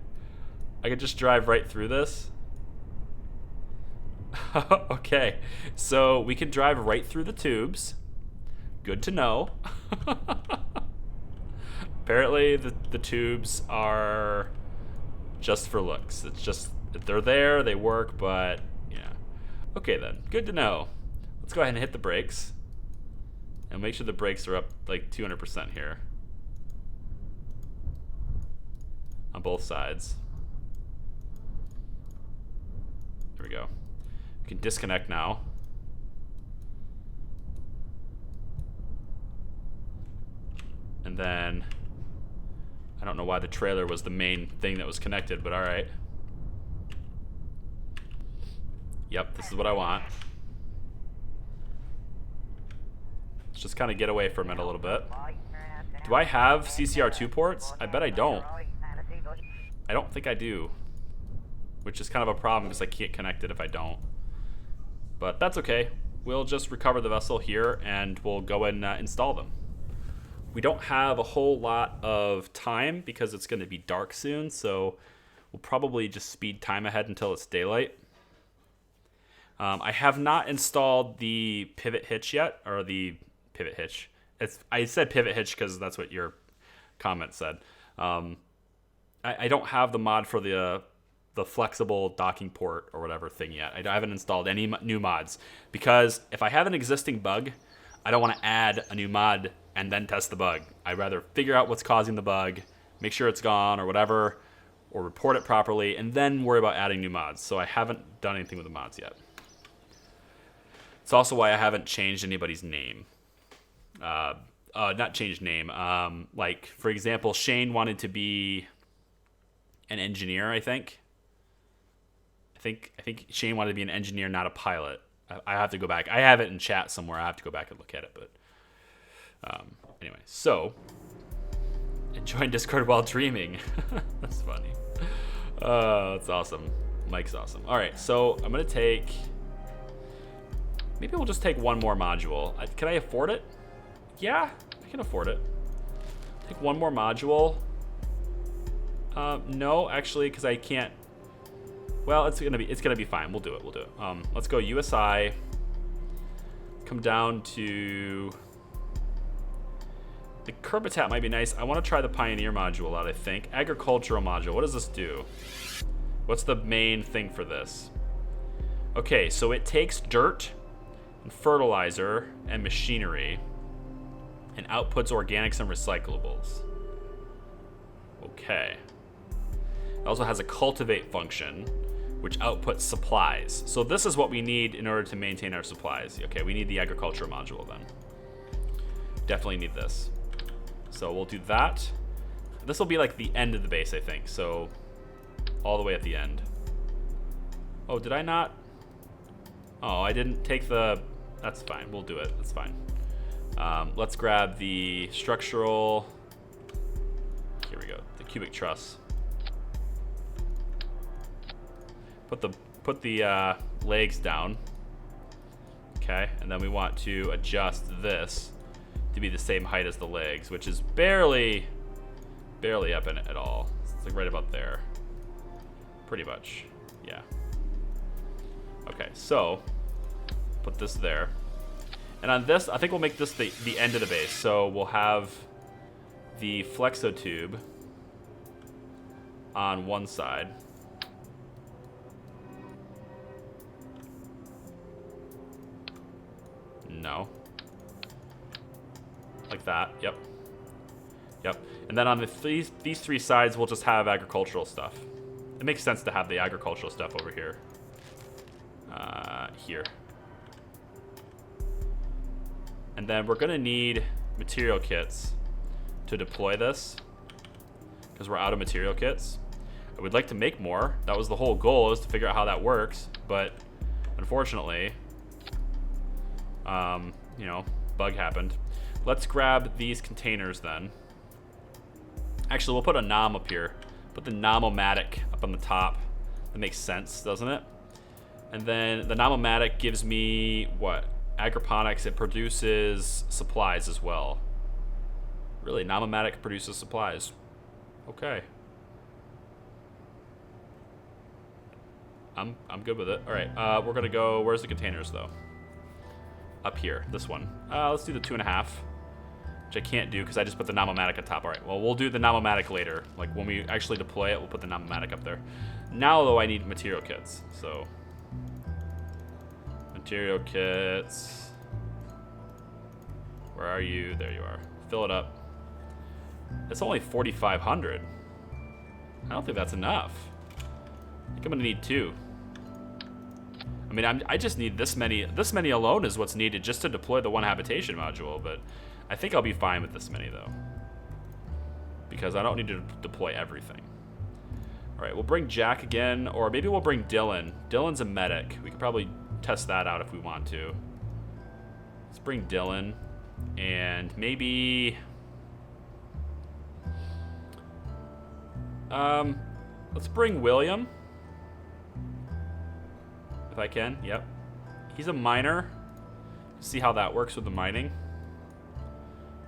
I could just drive right through this. Okay, so we can drive right through the tubes. Good to know. Apparently the tubes are just for looks. It's just, if they're there, they work, but yeah. Okay then, good to know. Let's go ahead and hit the brakes. And make sure the brakes are up like 200% here. On both sides. There we go. We can disconnect now. And then, I don't know why the trailer was the main thing that was connected, but alright. Yep, this is what I want. Let's just kind of get away from it a little bit. Do I have CCR2 ports? I bet I don't. I don't think I do. Which is kind of a problem because I can't connect it if I don't. But that's okay. We'll just recover the vessel here and we'll go and install them. We don't have a whole lot of time because it's going to be dark soon, so we'll probably just speed time ahead until it's daylight. I have not installed the pivot hitch yet, or the pivot hitch. I said pivot hitch because that's what your comment said. I don't have the mod for the flexible docking port or whatever thing yet. I haven't installed any new mods because if I have an existing bug, I don't want to add a new mod and then test the bug. I'd rather figure out what's causing the bug, make sure it's gone or whatever, or report it properly, and then worry about adding new mods. So I haven't done anything with the mods yet. It's also why I haven't changed anybody's name. Not changed name. Like, for example, Shane wanted to be an engineer, I think. I think Shane wanted to be an engineer, not a pilot. I have to go back. I have it in chat somewhere. I have to go back and look at it. But anyway, so enjoying Discord while dreaming. That's funny. That's awesome. Mike's awesome. All right, so I'm gonna take. Maybe we'll just take one more module. Can I afford it? Yeah, I can afford it. Take one more module. No, actually, because I can't. Well, it's gonna be fine. We'll do it. Let's go USI. Come down to the Kerbatat might be nice. I want to try the Pioneer module out. I think agricultural module. What does this do? What's the main thing for this? Okay, so it takes dirt and fertilizer and machinery and outputs organics and recyclables. Okay. It also has a cultivate function, which outputs supplies. So this is what we need in order to maintain our supplies. Okay, we need the agriculture module then. Definitely need this. So we'll do that. This will be like the end of the base, I think. So all the way at the end. Oh, did I not? Oh, I didn't take the... That's fine, we'll do it, that's fine. Let's grab the structural... Here we go, the cubic truss. Put the legs down. Okay, and then we want to adjust this to be the same height as the legs, which is barely up in it at all. It's like right about there. Pretty much, yeah. Okay, so put this there. And on this, I think we'll make this the end of the base. So we'll have the flexo tube on one side. No. Like that, yep. Yep, and then on these three sides, we'll just have agricultural stuff. It makes sense to have the agricultural stuff over here. Here. And then we're gonna need material kits to deploy this, because we're out of material kits. I would like to make more. That was the whole goal, is to figure out how that works, but unfortunately, you know, bug happened. Let's grab these containers then. Actually, we'll put a nom up here. Put the nom-o-matic up on the top. That makes sense, doesn't it? And then the nom-o-matic gives me, what? Agroponics. It produces supplies as well. Really, nom-o-matic produces supplies. Okay. I'm good with it. All right, we're gonna go, where's the containers though? Up here, this one. Let's do the 2.5, which I can't do because I just put the nom-o-matic on top. All right, well, we'll do the nom-o-matic later. Like when we actually deploy it, we'll put the nom-o-matic up there. Now though, I need material kits, so. Material kits. Where are you? There you are. Fill it up. It's only 4,500. I don't think that's enough. I think I'm gonna need 2. I mean, I just need this many. This many alone is what's needed just to deploy the one habitation module, but I think I'll be fine with this many though, because I don't need to deploy everything. All right, we'll bring Jack again, or maybe we'll bring Dylan. Dylan's a medic. We could probably test that out if we want to. Let's bring Dylan, and maybe let's bring William. If I can, yep. He's a miner. See how that works with the mining.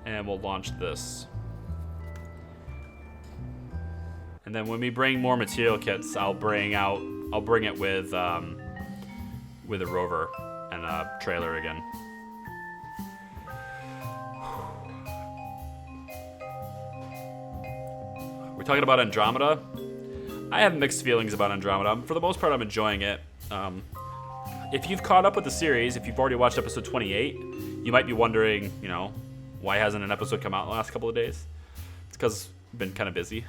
And we'll launch this. And then when we bring more material kits, I'll bring it with a rover and a trailer again. We're talking about Andromeda. I have mixed feelings about Andromeda. For the most part, I'm enjoying it. If you've caught up with the series, if you've already watched episode 28, you might be wondering, you know, why hasn't an episode come out in the last couple of days? It's because I've been kind of busy.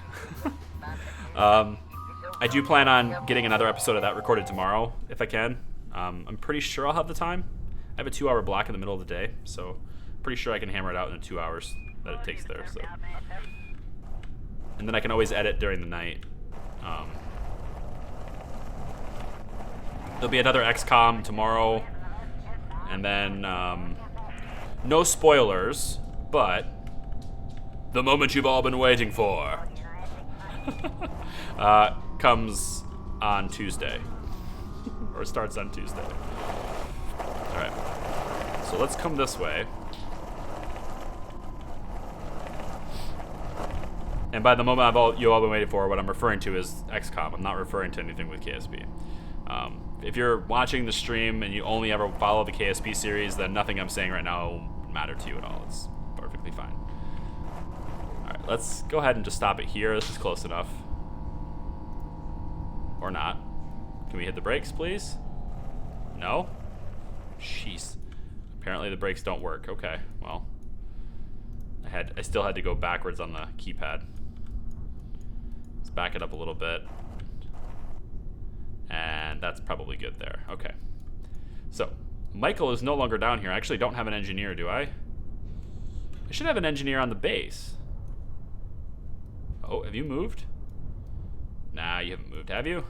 I do plan on getting another episode of that recorded tomorrow, if I can. I'm pretty sure I'll have the time. I have a 2-hour block in the middle of the day, so pretty sure I can hammer it out in the 2 hours that it takes there. So, and then I can always edit during the night. There'll be another XCOM tomorrow. And then, no spoilers, but the moment you've all been waiting for comes on Tuesday. Or starts on Tuesday. Alright. So let's come this way. And by the moment you all been waiting for, what I'm referring to is XCOM. I'm not referring to anything with KSP. If you're watching the stream and you only ever follow the KSP series, then nothing I'm saying right now will matter to you at all. It's perfectly fine. Alright, let's go ahead and just stop it here. This is close enough. Or not. Can we hit the brakes, please? No? Jeez. Apparently the brakes don't work. Okay, well. I still had to go backwards on the keypad. Let's back it up a little bit. And that's probably good there. Okay. So, Michael is no longer down here. I actually don't have an engineer, do I? I should have an engineer on the base. Oh, have you moved? Nah, you haven't moved, have you?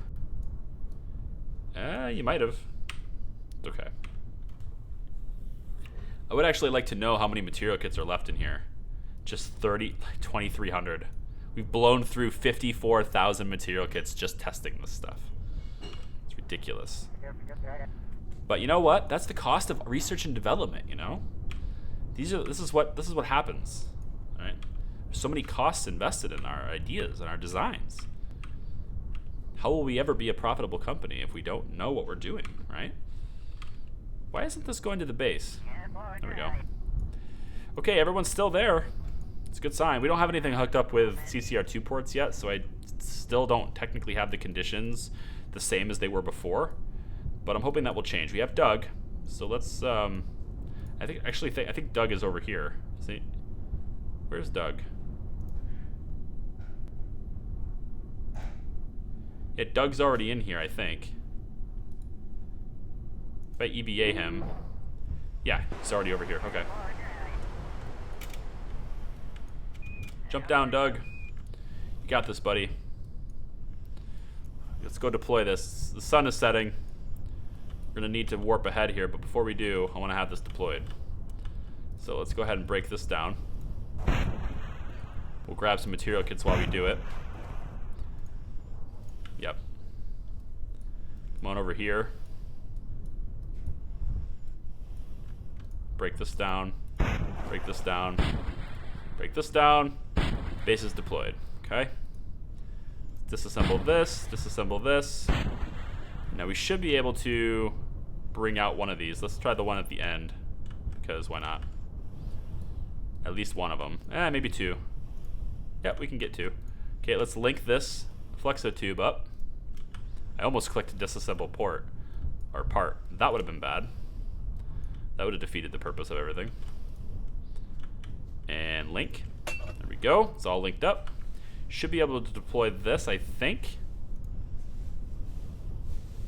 You might have. It's okay. I would actually like to know how many material kits are left in here. Just 2,300. We've blown through 54,000 material kits just testing this stuff. It's ridiculous. But you know what? That's the cost of research and development, you know? This is what happens. All right? There's so many costs invested in our ideas and our designs. How will we ever be a profitable company if we don't know what we're doing, right? Why isn't this going to the base? There we go. Okay, everyone's still there. It's a good sign. We don't have anything hooked up with CCR2 ports yet, so I still don't technically have the conditions the same as they were before. But I'm hoping that will change. We have Doug, so let's. I think Doug is over here. Is he? Where's Doug? Yeah, Doug's already in here, I think. If I EBA him. Yeah, he's already over here. Okay. Jump down, Doug. You got this, buddy. Let's go deploy this. The sun is setting. We're going to need to warp ahead here, but before we do, I want to have this deployed. So let's go ahead and break this down. We'll grab some material kits while we do it. Yep. Come on over here. Break this down. Break this down. Break this down. Base is deployed. Okay. Disassemble this. Disassemble this. Now we should be able to bring out one of these. Let's try the one at the end, because why not? At least one of them. Maybe two. Yep, we can get two. Okay, let's link this flexo tube up. I almost clicked disassemble port or part. That would have been bad. That would have defeated the purpose of everything. And link. There we go. It's all linked up. Should be able to deploy this, I think.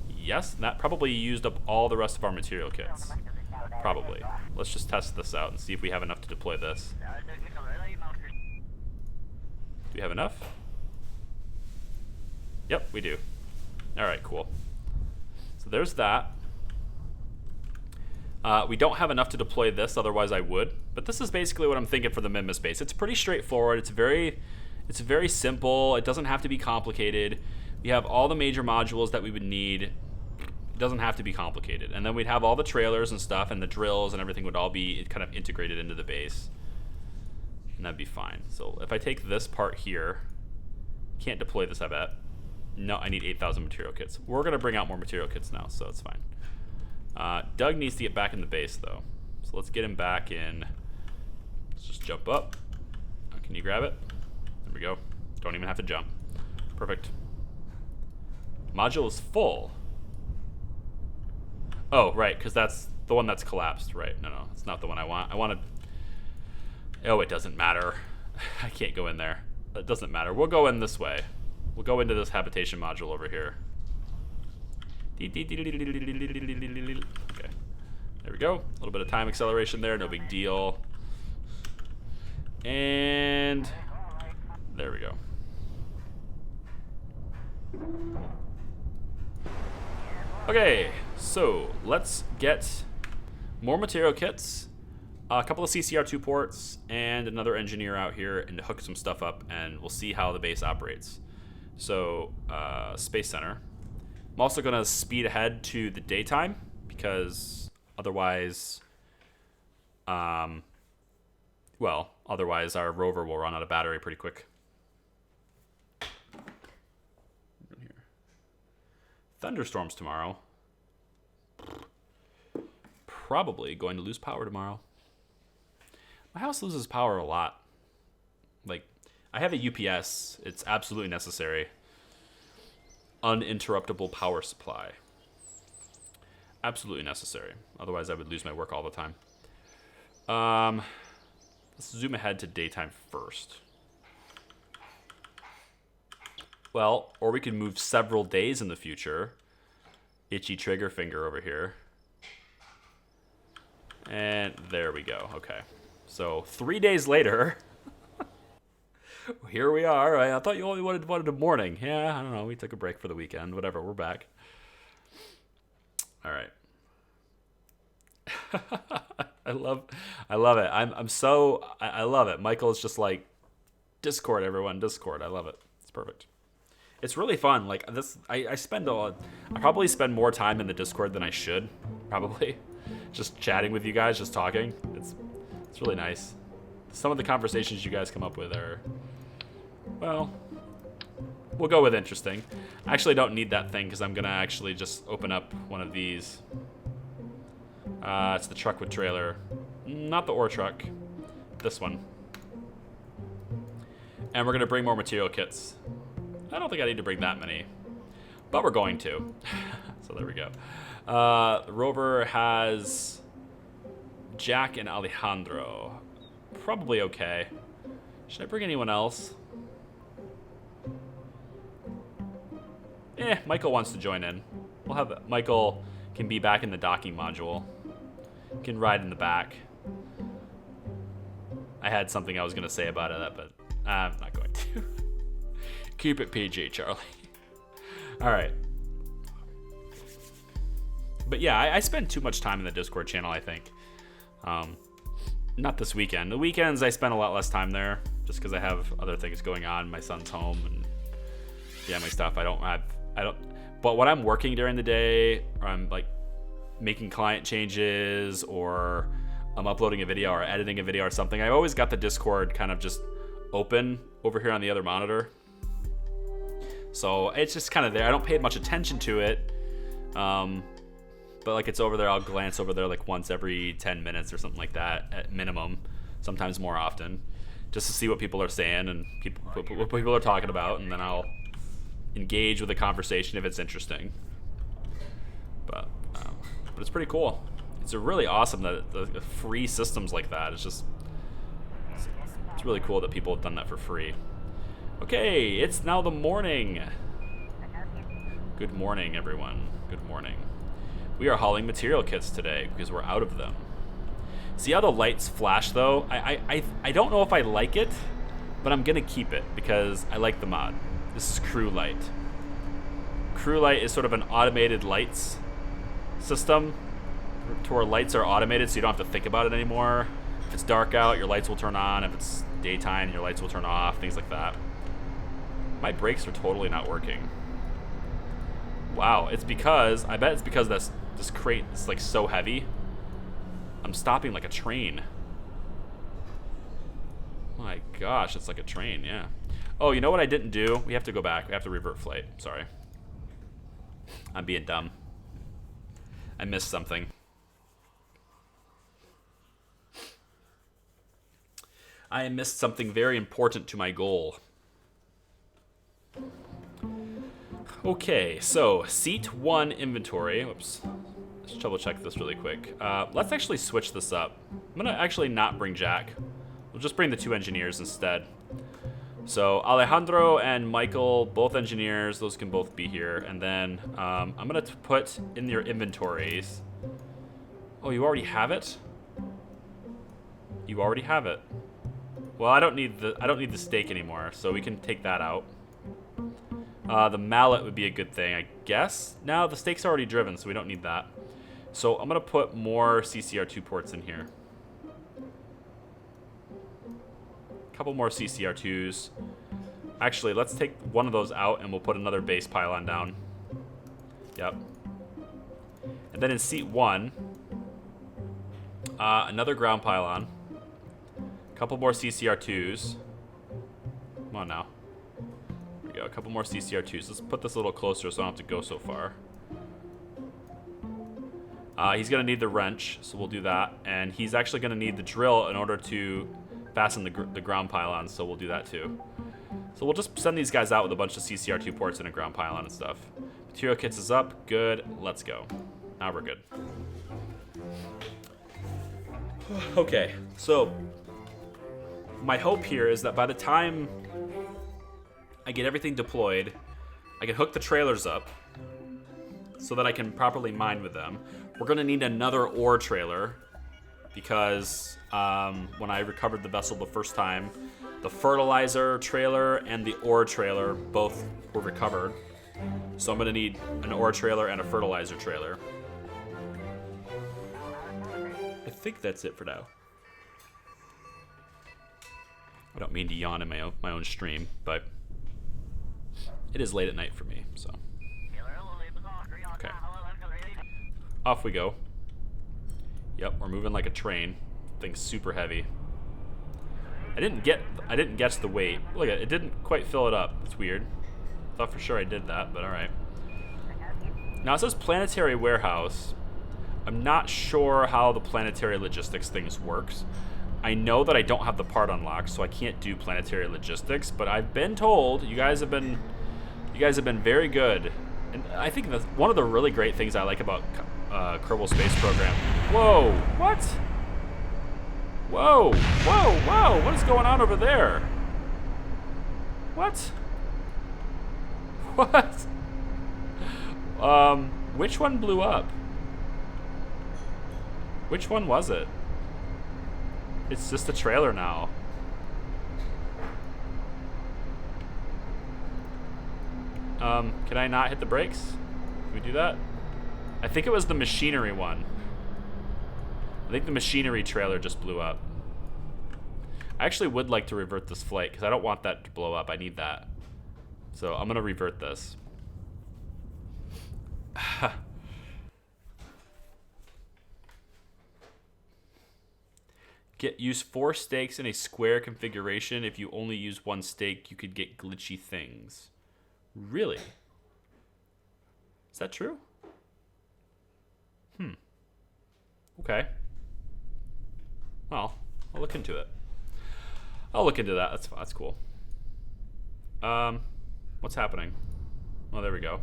Yes, and that probably used up all the rest of our material kits. Probably. Let's just test this out and see if we have enough to deploy this. Do we have enough? Yep, we do. Alright, cool. So there's that. We don't have enough to deploy this, otherwise I would. But this is basically what I'm thinking for the Minmus base. It's pretty straightforward. It's very simple. It doesn't have to be complicated. We have all the major modules that we would need. It doesn't have to be complicated. And then we'd have all the trailers and stuff, and the drills and everything would all be kind of integrated into the base. And that'd be fine. So if I take this part here, can't deploy this, I bet. No, I need 8,000 material kits. We're going to bring out more material kits now, so it's fine. Doug needs to get back in the base, though. So let's get him back in. Let's just jump up. Can you grab it? There we go. Don't even have to jump. Perfect. Module is full. Oh, right, because that's the one that's collapsed. Right, no, it's not the one I want. I want to... Oh, it doesn't matter. I can't go in there. It doesn't matter. We'll go in this way. We'll go into this habitation module over here. Okay, there we go. A little bit of time acceleration there, no big deal. And there we go. Okay, so let's get More material kits, a couple of CCR2 ports, and another engineer out here and to hook some stuff up, and we'll see how the base operates. So, Space Center. I'm also going to speed ahead to the daytime because otherwise, otherwise our rover will run out of battery pretty quick. Thunderstorms tomorrow. Probably going to lose power tomorrow. My house loses power a lot. Like, I have a UPS. It's absolutely necessary. Uninterruptible power supply. Absolutely necessary. Otherwise, I would lose my work all the time. Let's zoom ahead to daytime first. Well, or we could move several days in the future. Itchy trigger finger over here. And there we go. Okay. So 3 days later, here we are. I thought you only wanted a morning. Yeah, I don't know. We took a break for the weekend. Whatever. We're back. All right. I love it. I love it. Michael is just like, Discord, everyone. Discord. I love it. It's perfect. It's really fun. Like this, I probably spend more time in the Discord than I should. Probably. Just chatting with you guys, just talking. It's really nice. Some of the conversations you guys come up with are, well, we'll go with interesting. I actually don't need that thing because I'm going to actually just open up one of these. It's the truck with trailer. Not the ore truck. This one. And we're going to bring more material kits. I don't think I need to bring that many, but we're going to. So there we go. The rover has Jack and Alejandro. Probably okay. Should I bring anyone else? Michael wants to join in. We'll have Michael can be back in the docking module. Can ride in the back. I had something I was going to say about it, but I'm not going to. Keep it PG, Charlie. All right. But yeah, I spend too much time in the Discord channel, I think. Not this weekend. The weekends, I spend a lot less time there just because I have other things going on. My son's home and yeah, my stuff. I don't. But when I'm working during the day, or I'm like making client changes, or I'm uploading a video or editing a video or something, I've always got the Discord kind of just open over here on the other monitor. So it's just kind of there. I don't pay much attention to it. But like it's over there, I'll glance over there like once every 10 minutes or something like that at minimum, sometimes more often, just to see what people are saying and what people are talking about, and then I'll engage with the conversation if it's interesting. But it's pretty cool. It's really awesome that the free systems like that. It's really cool that people have done that for free. Okay, it's now the morning. Good morning, everyone. Good morning. We are hauling material kits today because we're out of them. See how the lights flash though? I don't know if I like it, but I'm gonna keep it because I like the mod. This is Crew Light. Crew Light is sort of an automated lights system to where lights are automated so you don't have to think about it anymore. If it's dark out, your lights will turn on. If it's daytime, your lights will turn off, things like that. My brakes are totally not working. Wow, I bet it's because this crate is like so heavy. I'm stopping like a train. My gosh, it's like a train, yeah. Oh, you know what I didn't do? We have to go back. We have to revert flight. Sorry. I'm being dumb. I missed something. I missed something very important to my goal. Okay, so seat 1 inventory. Oops. Let's double check this really quick. Let's actually switch this up. I'm gonna actually not bring Jack. We'll just bring the 2 engineers instead. So Alejandro and Michael, both engineers, those can both be here. And then I'm gonna put in your inventories. Oh, you already have it? You already have it. Well, I don't need the steak anymore, so we can take that out. The mallet would be a good thing, I guess. No, the steak's already driven, so we don't need that. So I'm gonna put more CCR2 ports in here. A couple more CCR2s. Actually, let's take one of those out and we'll put another base pylon down. Yep. And then in seat 1, another ground pylon. A couple more CCR2s. Come on now. There we go, a couple more CCR2s. Let's put this a little closer so I don't have to go so far. He's going to need the wrench, so we'll do that. And he's actually going to need the drill in order to fasten the ground pylons, so we'll do that too. So we'll just send these guys out with a bunch of CCR2 ports and a ground pylon and stuff. Material kits is up. Good. Let's go. Now we're good. Okay, so my hope here is that by the time I get everything deployed, I can hook the trailers up so that I can properly mine with them. We're going to need another ore trailer because when I recovered the vessel the first time, the fertilizer trailer and the ore trailer both were recovered. So I'm going to need an ore trailer and a fertilizer trailer. I think that's it for now. I don't mean to yawn in my own stream, but it is late at night for me, so. Okay. Off we go. Yep, we're moving like a train. Thing's super heavy. I didn't guess the weight. Look at it, it didn't quite fill it up. It's weird. Thought for sure I did that, but alright. Now it says planetary warehouse. I'm not sure how the planetary logistics things works. I know that I don't have the part unlocked, so I can't do planetary logistics, but I've been told you guys have been very good. And I think that's one of the really great things I like about Kerbal Space Program. Whoa, what? Whoa, whoa, whoa, what is going on over there? What? What? Which one blew up? Which one was it? It's just a trailer now. Can I not hit the brakes? Can we do that? I think it was the machinery one. I think the machinery trailer just blew up. I actually would like to revert this flight because I don't want that to blow up. I need that. So I'm gonna revert this. Use 4 stakes in a square configuration. If you only use 1 stake, you could get glitchy things. Really? Is that true? Okay. Well, I'll look into it. I'll look into that. That's cool. What's happening? Oh, there we go.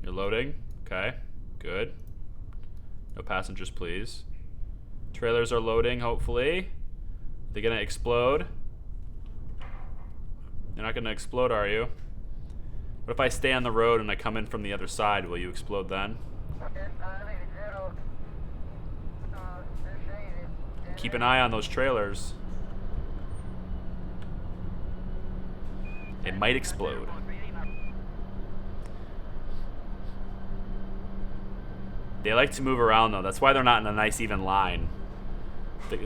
You're loading. Okay. Good. No passengers, please. Trailers are loading, hopefully. They're gonna explode. They're not gonna explode, are you? What if I stay on the road and I come in from the other side? Will you explode then? Keep an eye on those trailers. It might explode. They like to move around though. That's why they're not in a nice even line.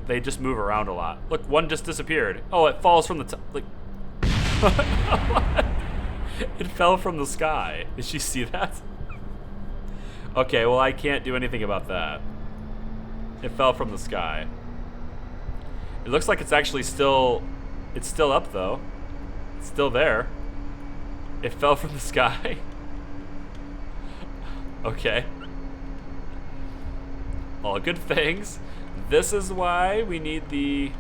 They just move around a lot. Look, one just disappeared. Oh, it falls from the top. Like, it fell from the sky. Did you see that? Okay, well I can't do anything about that. It fell from the sky. It looks like it's actually still, it's still up though. It's still there. It fell from the sky. Okay. All good things. This is why we need the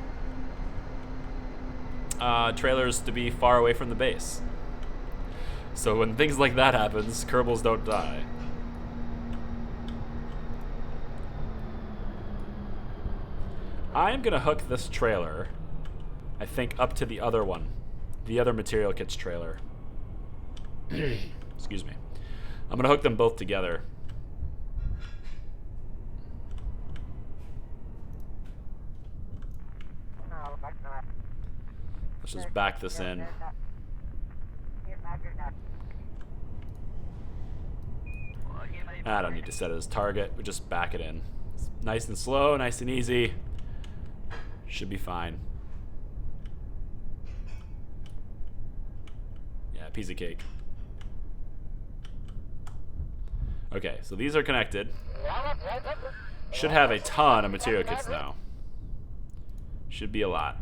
trailers to be far away from the base. So when things like that happens, Kerbals don't die. I'm gonna hook this trailer, I think, up to the other one. The other material kits trailer. Excuse me. I'm gonna hook them both together. Let's just back this in. I don't need to set it as target. We just back it in. It's nice and slow, nice and easy. Should be fine. Yeah, piece of cake. Okay, so these are connected. Should have a ton of material kits now. Should be a lot.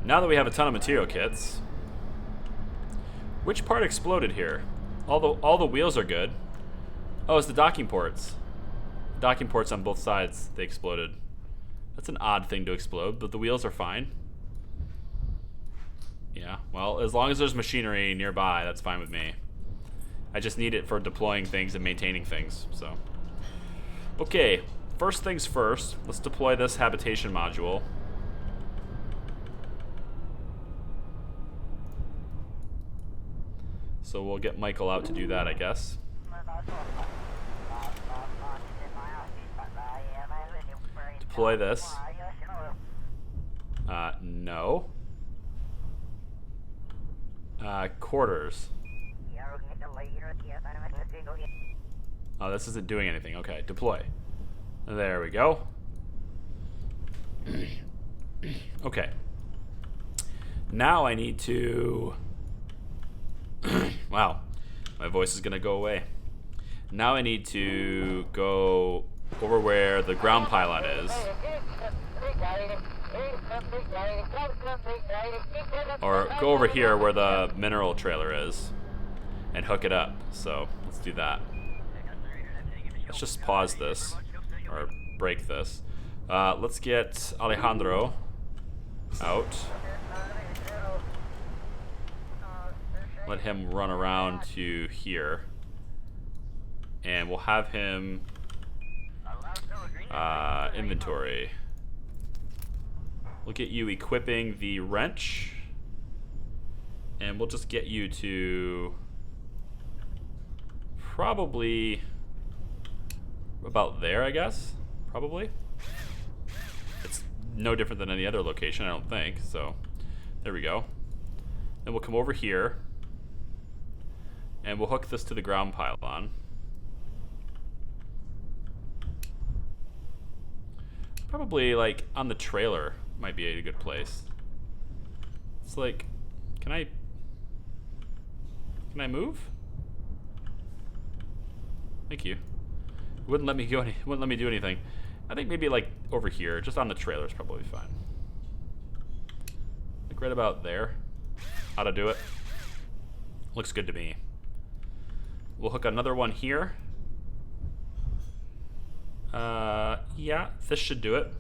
Now that we have a ton of material kits, which part exploded here? All the wheels are good. Oh, it's the docking ports. The docking ports on both sides, they exploded. That's an odd thing to explode, but the wheels are fine. Yeah, well, as long as there's machinery nearby, that's fine with me. I just need it for deploying things and maintaining things, so. Okay, first things first, let's deploy this habitation module. So we'll get Michael out to do that, I guess. Deploy this. No. Quarters. Oh, this isn't doing anything. Okay, deploy. There we go. Okay. Now I need to... Wow, my voice is gonna go away. Now I need to go over where the ground pylon is. Or go over here where the mineral trailer is and hook it up. So let's do that. Let's just pause this or break this. Let's get Alejandro out. Let him run around to here. And we'll have him inventory. We'll get you equipping the wrench. And we'll just get you to probably about there, I guess. Probably. It's no different than any other location, I don't think. So there we go. Then we'll come over here. And we'll hook this to the ground pylon. Probably like on the trailer might be a good place. It's like, can I move? Thank you. It wouldn't let me go wouldn't let me do anything. I think maybe like over here, just on the trailer is probably fine. Like right about there. How to do it. Looks good to me. We'll hook another one here. Yeah, this should do it.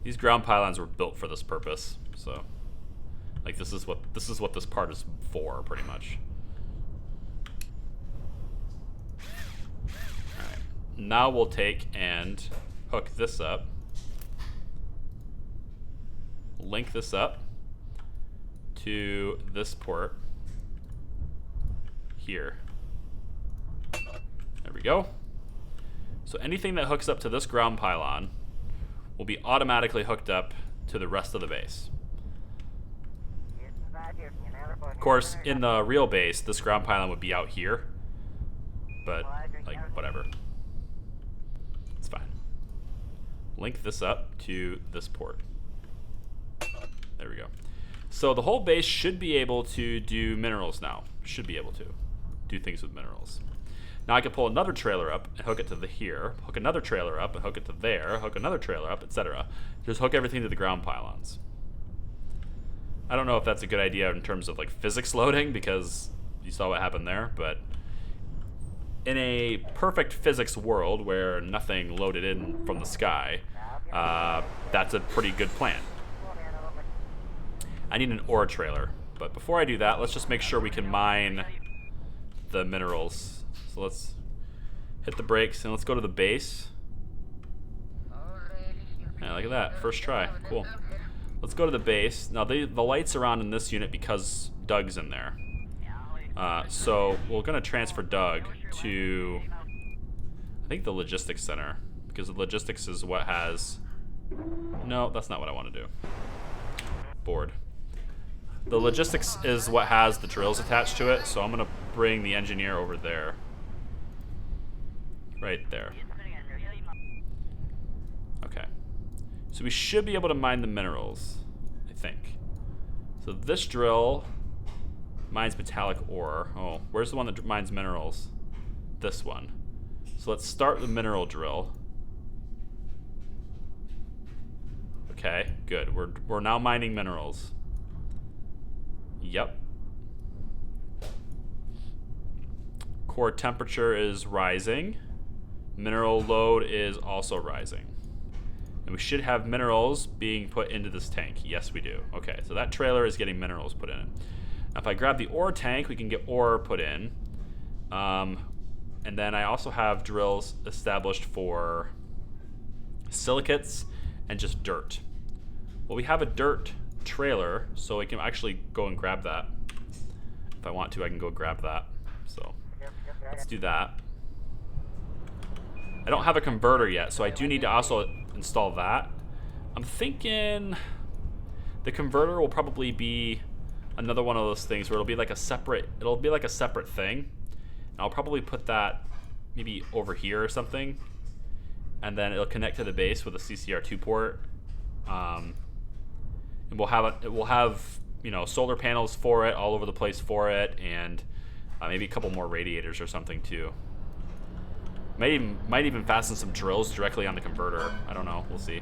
These ground pylons were built for this purpose, so like this is what this part is for, pretty much. All right, now we'll take and hook this up, link this up to this port here. There we go. So anything that hooks up to this ground pylon will be automatically hooked up to the rest of the base. Of course, in the real base, this ground pylon would be out here, but like whatever. It's fine. Link this up to this port. There we go. So the whole base should be able to do minerals now. Should be able to do things with minerals. Now I can pull another trailer up and hook it to the here, hook another trailer up and hook it to there, hook another trailer up, etc. Just hook everything to the ground pylons. I don't know if that's a good idea in terms of like physics loading, because you saw what happened there, but in a perfect physics world where nothing loaded in from the sky, that's a pretty good plan. I need an ore trailer, but before I do that, let's just make sure we can mine the minerals. So let's hit the brakes and let's go to the base. Yeah, look at that, first try, cool. Let's go to the base. Now the lights are on in this unit because Doug's in there. So we're gonna transfer Doug to, I think, the logistics center, because the logistics is what has, no, that's not what I want to do. board. The logistics is what has the drills attached to it, so I'm gonna bring the engineer over there. Right there. Okay. So we should be able to mine the minerals, I think. So this drill mines metallic ore. Oh, where's the one that mines minerals? This one. So let's start the mineral drill. Okay, good. We're now mining minerals. Yep. Core temperature is rising. Mineral load is also rising. And we should have minerals being put into this tank. Yes, we do. Okay, so that trailer is getting minerals put in it. Now, if I grab the ore tank, we can get ore put in. And then I also have drills established for silicates and just dirt. Well, we have a dirt trailer, so I can actually go and grab that. If I want to, I can go grab that. So let's do that. I don't have a converter yet, so I do need to also install that. I'm thinking the converter will probably be another one of those things where it'll be like a separate thing. And I'll probably put that maybe over here or something, and then it'll connect to the base with a CCR2 port. And we'll have you know, solar panels for it all over the place for it, and maybe a couple more radiators or something too. Might even fasten some drills directly on the converter. I don't know. We'll see.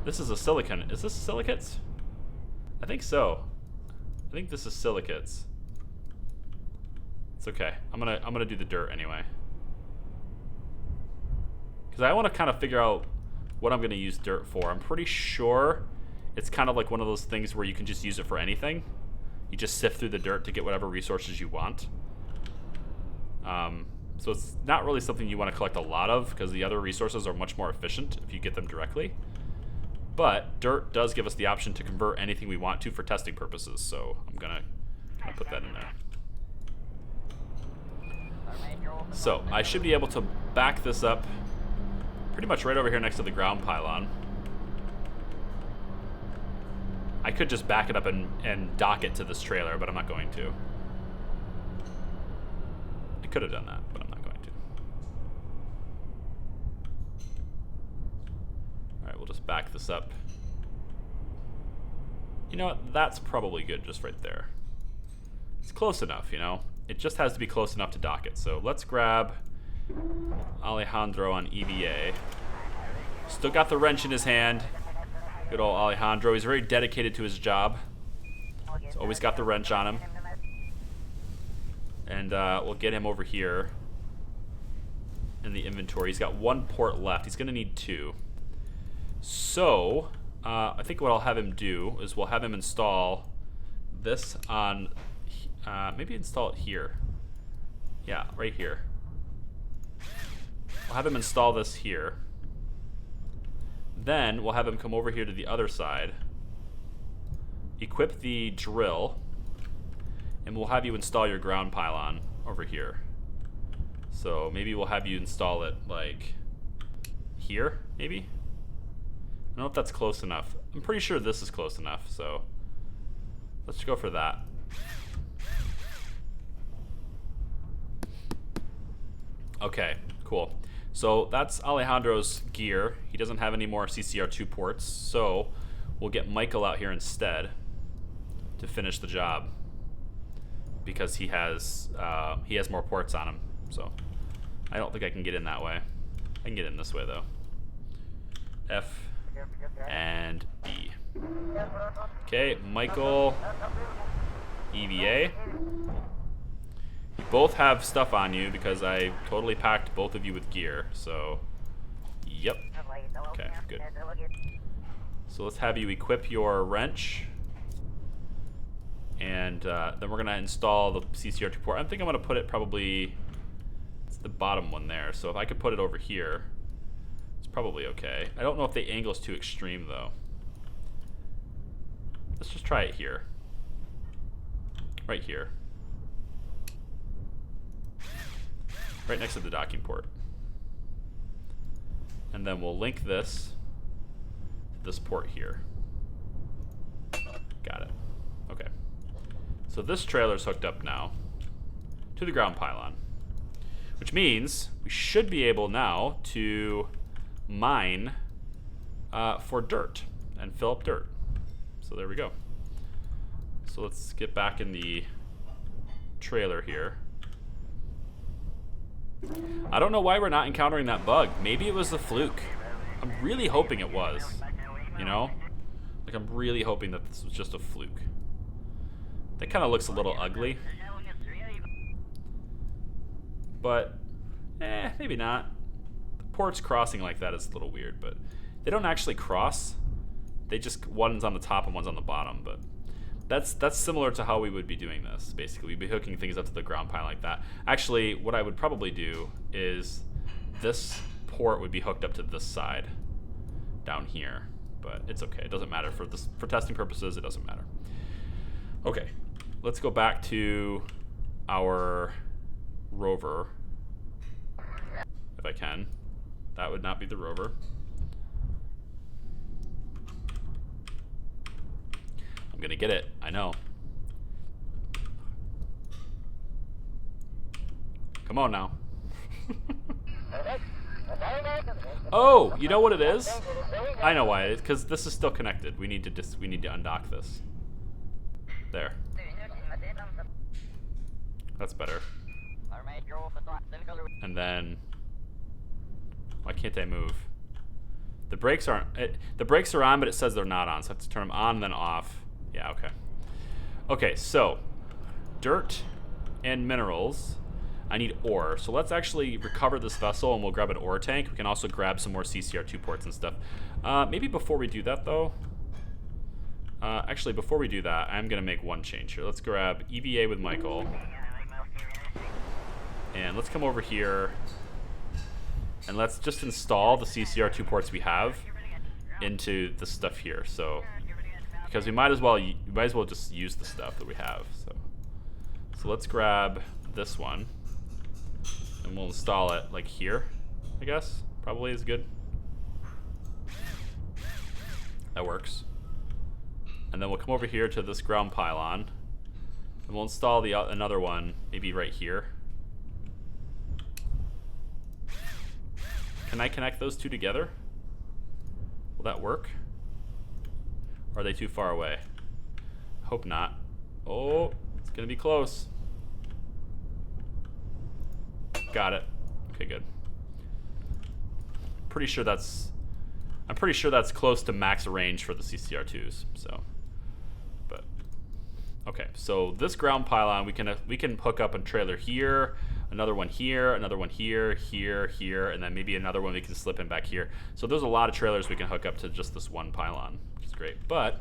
This is a silicon. Is this silicates? I think so. I think this is silicates. It's okay. I'm gonna do the dirt anyway, because I want to kind of figure out what I'm gonna use dirt for. I'm pretty sure it's kind of like one of those things where you can just use it for anything. You just sift through the dirt to get whatever resources you want. So it's not really something you want to collect a lot of, because the other resources are much more efficient if you get them directly. But dirt does give us the option to convert anything we want to for testing purposes, so I'm gonna put that in there. So I should be able to back this up pretty much right over here next to the ground pylon. I could just back it up and dock it to this trailer, but I'm not going to. I could have done that, but I'm not going to. Alright, we'll just back this up. You know what? That's probably good just right there. It's close enough, you know? It just has to be close enough to dock it. So let's grab Alejandro on EVA. Still got the wrench in his hand. Good old Alejandro. He's very dedicated to his job. He's always got the wrench on him. And we'll get him over here in the inventory. He's got one port left. He's going to need two. So I think what I'll have him do is we'll have him install this on... maybe install it here. Yeah, right here. We'll have him install this here. Then we'll have him come over here to the other side, equip the drill, and we'll have you install your ground pylon over here. So maybe we'll have you install it like here, maybe? I don't know if that's close enough. I'm pretty sure this is close enough, so let's go for that. Okay, cool. So that's Alejandro's gear. He doesn't have any more CCR2 ports, so we'll get Michael out here instead to finish the job, because he has more ports on him. So I don't think I can get in that way. I can get in this way though. F and B. Okay, Michael, EVA. You both have stuff on you because I totally packed both of you with gear, so yep. Okay, good. So let's have you equip your wrench, and then we're gonna install the CCR2 port. I think I'm gonna put it probably, it's the bottom one there, so if I could put it over here, it's probably okay. I don't know if the angle's too extreme though. Let's just try it here. Right here. Right next to the docking port. And then we'll link this to this port here. Got it. Okay. So this trailer's hooked up now to the ground pylon, which means we should be able now to mine for dirt and fill up dirt. So there we go. So let's get back in the trailer here. I don't know why we're not encountering that bug. Maybe it was a fluke. I'm really hoping it was, you know? Like, I'm really hoping that this was just a fluke. That kind of looks a little ugly. But, maybe not. The ports crossing like that is a little weird, but they don't actually cross. They just, one's on the top and one's on the bottom, but that's similar to how we would be doing this, basically. We'd be hooking things up to the ground pylon like that. Actually, what I would probably do is this port would be hooked up to this side down here, but it's okay. It doesn't matter. For testing purposes, it doesn't matter. Okay, let's go back to our rover, if I can. That would not be the rover. I'm gonna get it, I know. Come on now. Oh, you know what it is? I know why it is, because this is still connected. We need to undock this. There. That's better. And then, why can't I move? The brakes aren't. The brakes are on, but it says they're not on, so I have to turn them on and then off. Yeah, okay. Okay, so dirt and minerals. I need ore, so let's actually recover this vessel and we'll grab an ore tank. We can also grab some more CCR2 ports and stuff. Maybe before we do that though, actually before we do that, I'm gonna make one change here. Let's grab EVA with Michael. And let's come over here and let's just install the CCR2 ports we have into the stuff here. So, because we might as well just use the stuff that we have. So let's grab this one. And we'll install it like here, I guess. Probably is good. That works. And then we'll come over here to this ground pylon. And we'll install another one, maybe right here. Can I connect those two together? Will that work? Or are they too far away? Hope not. Oh, it's gonna be close. Got it. Okay, good. I'm pretty sure that's close to max range for the CCR2s. So, but okay. So this ground pylon, we can hook up a trailer here, another one here, another one here, here, and then maybe another one we can slip in back here. So there's a lot of trailers we can hook up to just this one pylon, which is great. But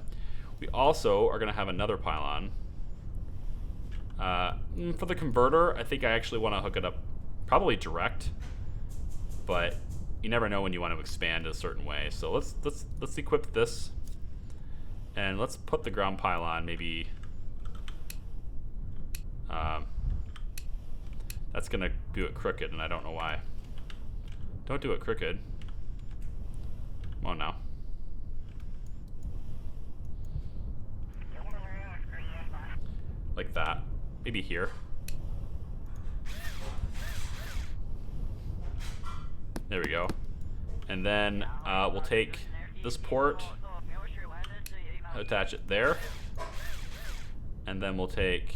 we also are going to have another pylon. For the converter, I think I actually want to hook it up. Probably direct, but you never know when you want to expand a certain way. So let's equip this, and let's put the ground pylon maybe. That's gonna do it crooked, and I don't know why. Don't do it crooked. Come on now. Like that. Maybe here. There we go. And then we'll take this port, attach it there, and then we'll equip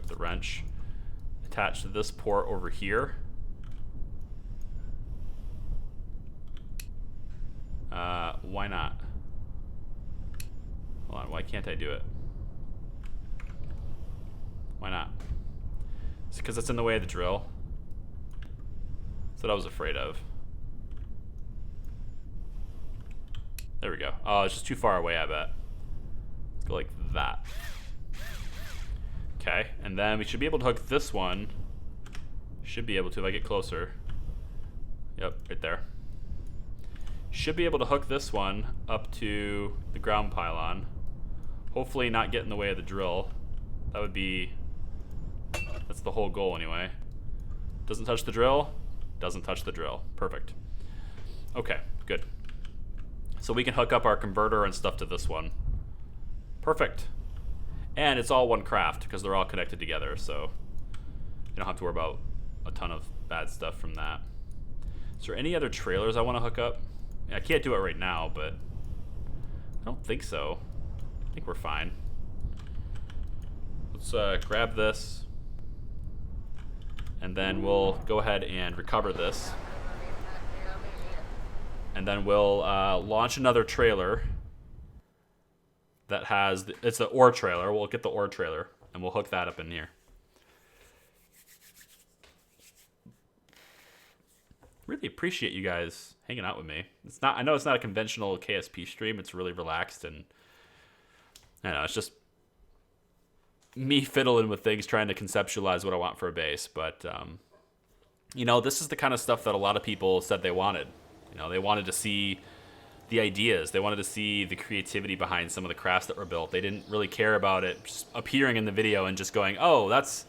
the wrench, attach this port over here. Why not? Hold on, why can't I do it? Why not? It's because it's in the way of the drill. That's what I was afraid of. There we go. Oh, it's just too far away, I bet. Let's go like that. Okay, and then we should be able to hook this one. Should be able to if I get closer. Yep, right there. Should be able to hook this one up to the ground pylon. Hopefully not get in the way of the drill. That would be... That's the whole goal anyway. Doesn't touch the drill. Doesn't touch the drill. Perfect. Okay, good. So we can hook up our converter and stuff to this one. Perfect. And it's all one craft because they're all connected together, so you don't have to worry about a ton of bad stuff from that. Is there any other trailers I want to hook up? I can't do it right now, but I don't think so. I think we're fine. Let's grab this, and then we'll go ahead and recover this. And then we'll launch another trailer that has, it's the ore trailer. We'll get the ore trailer, and we'll hook that up in here. Really appreciate you guys hanging out with me. It's not, I know it's not a conventional KSP stream. It's really relaxed, and I don't know, it's just me fiddling with things, trying to conceptualize what I want for a base. But you know, this is the kind of stuff that a lot of people said they wanted. You know, they wanted to see the ideas. They wanted to see the creativity behind some of the crafts that were built. They didn't really care about it just appearing in the video and just going, "Oh, that's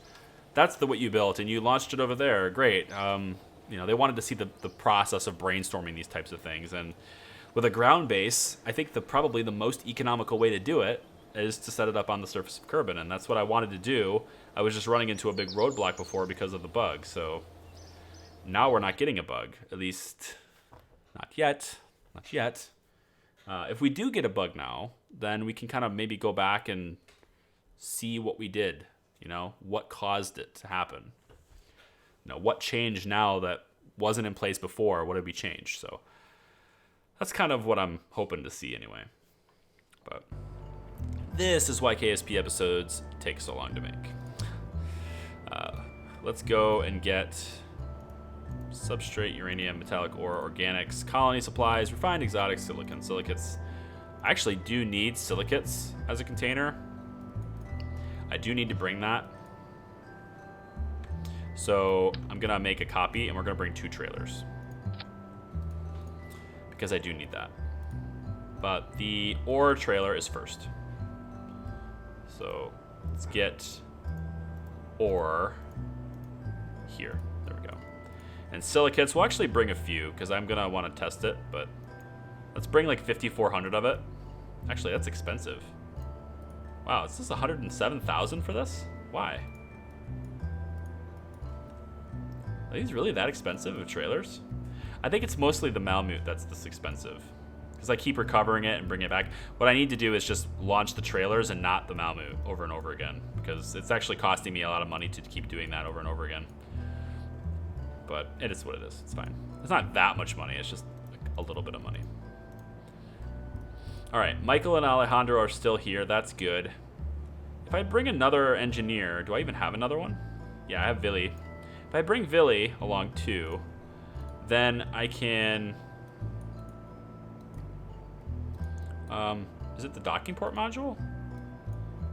what you built, and you launched it over there. Great." You know, they wanted to see the process of brainstorming these types of things. And with a ground base, I think probably the most economical way to do it is to set it up on the surface of Kerbin, and that's what I wanted to do. I was just running into a big roadblock before because of the bug. So now we're not getting a bug, at least not yet. Not yet. If we do get a bug now, then we can kind of maybe go back and see what we did. You know, what caused it to happen. You know, what changed now that wasn't in place before? What did we change? So that's kind of what I'm hoping to see anyway. But this is why KSP episodes take so long to make. Let's go and get substrate, uranium, metallic ore, organics, colony supplies, refined exotic silicon, silicates. I actually do need silicates as a container. I do need to bring that. So I'm gonna make a copy, and we're gonna bring 2 trailers because I do need that. But the ore trailer is first. So let's get ore here. There we go. And silicates, we'll actually bring a few because I'm gonna want to test it, but let's bring like 5,400 of it. Actually, that's expensive. Wow, is this 107,000 for this? Why? Are these really that expensive of trailers? I think it's mostly the Malmute that's this expensive, because I keep recovering it and bringing it back. What I need to do is just launch the trailers and not the Malmute over and over again, because it's actually costing me a lot of money to keep doing that over and over again. But it is what it is. It's fine. It's not that much money. It's just a little bit of money. All right, Michael and Alejandro are still here. That's good. If I bring another engineer, do I even have another one? Yeah, I have Villy. If I bring Villy along too, then I can... is it the docking port module?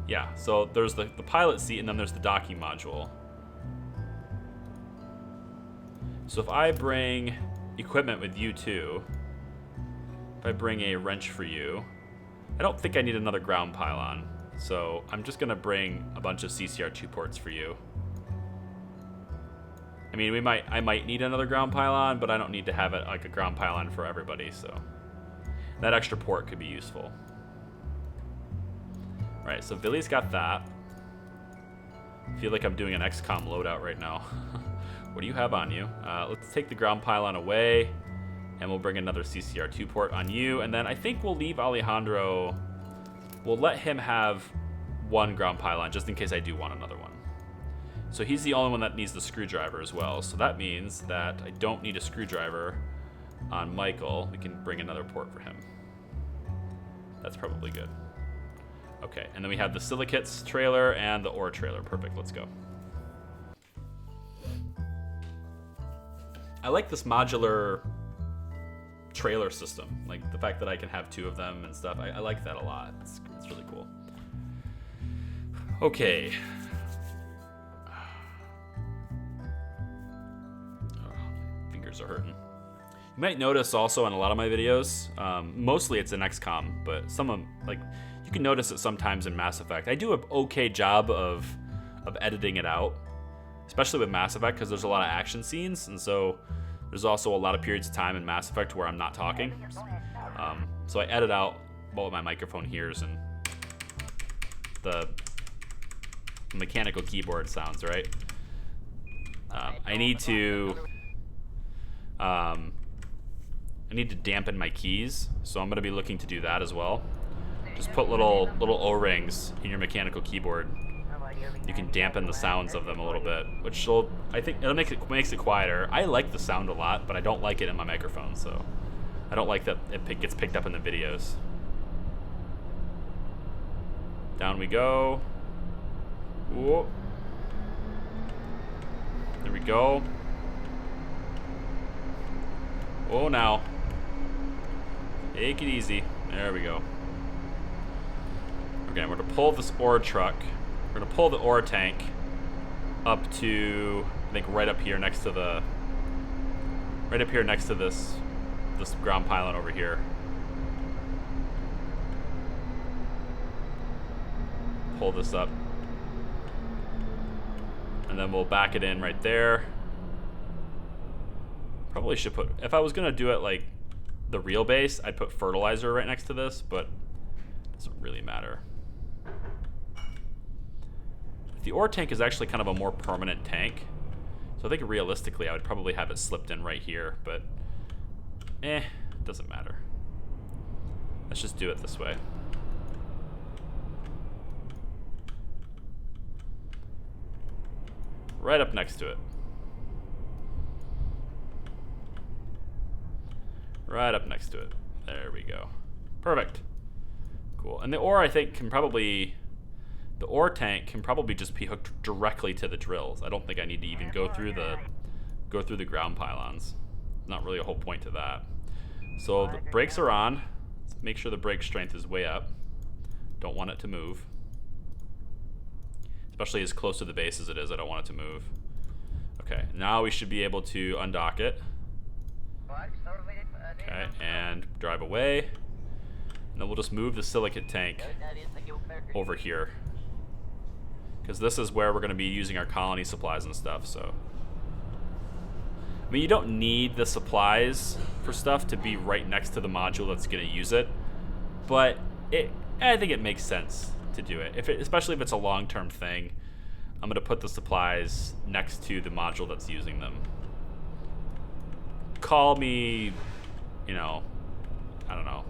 Yeah, so there's the pilot seat, and then there's the docking module. So if I bring equipment with you too, if I bring a wrench for you, I don't think I need another ground pylon. So I'm just gonna bring a bunch of CCR2 ports for you. I mean, I might need another ground pylon, but I don't need to have it like a ground pylon for everybody, so that extra port could be useful. All right, so Villy's got that. I feel like I'm doing an XCOM loadout right now. What do you have on you? Let's take the ground pylon away, and we'll bring another CCR2 port on you, and then I think we'll leave Alejandro. We'll let him have one ground pylon just in case I do want another one. So he's the only one that needs the screwdriver as well. So that means that I don't need a screwdriver on Michael. We can bring another port for him. That's probably good. Okay, and then we have the silicates trailer and the ore trailer. Perfect, let's go. I like this modular trailer system. Like the fact that I can have 2 of them and stuff. I like that a lot. It's really cool. Okay. Are hurting. You might notice also in a lot of my videos, mostly it's in XCOM, but some of like you can notice it sometimes in Mass Effect. I do an okay job of editing it out, especially with Mass Effect because there's a lot of action scenes, and so there's also a lot of periods of time in Mass Effect where I'm not talking. So I edit out what my microphone hears, and the mechanical keyboard sounds, right? I need to dampen my keys, so I'm going to be looking to do that as well. Just put little O-rings in your mechanical keyboard. You can dampen the sounds of them a little bit, which will, I think, makes it quieter. I like the sound a lot, but I don't like it in my microphone, so I don't like that it gets picked up in the videos. Down we go. Whoa. There we go. Oh, now. Take it easy. There we go. Okay, we're gonna pull this ore truck. We're gonna pull the ore tank up to, I think, right up here next to the, this ground pylon over here. Pull this up. And then we'll back it in right there. Probably should put, if I was gonna do it like the real base, I'd put fertilizer right next to this, but it doesn't really matter. The ore tank is actually kind of a more permanent tank, so I think realistically I would probably have it slipped in right here, but it doesn't matter. Let's just do it this way. Right up next to it. Right up next to it. There we go. Perfect. Cool. And the ore, I think, can probably, the ore tank can probably just be hooked directly to the drills. I don't think I need to even go through the ground pylons. Not really a whole point to that. So the brakes are on. Let's make sure the brake strength is way up. Don't want it to move. Especially as close to the base as it is, I don't want it to move. Okay, now we should be able to undock it. Okay, and drive away. And then we'll just move the silicate tank over here, because this is where we're going to be using our colony supplies and stuff. So, I mean, you don't need the supplies for stuff to be right next to the module that's going to use it, but I think it makes sense to do it. Especially if it's a long-term thing, I'm going to put the supplies next to the module that's using them. Call me, you know, I don't know.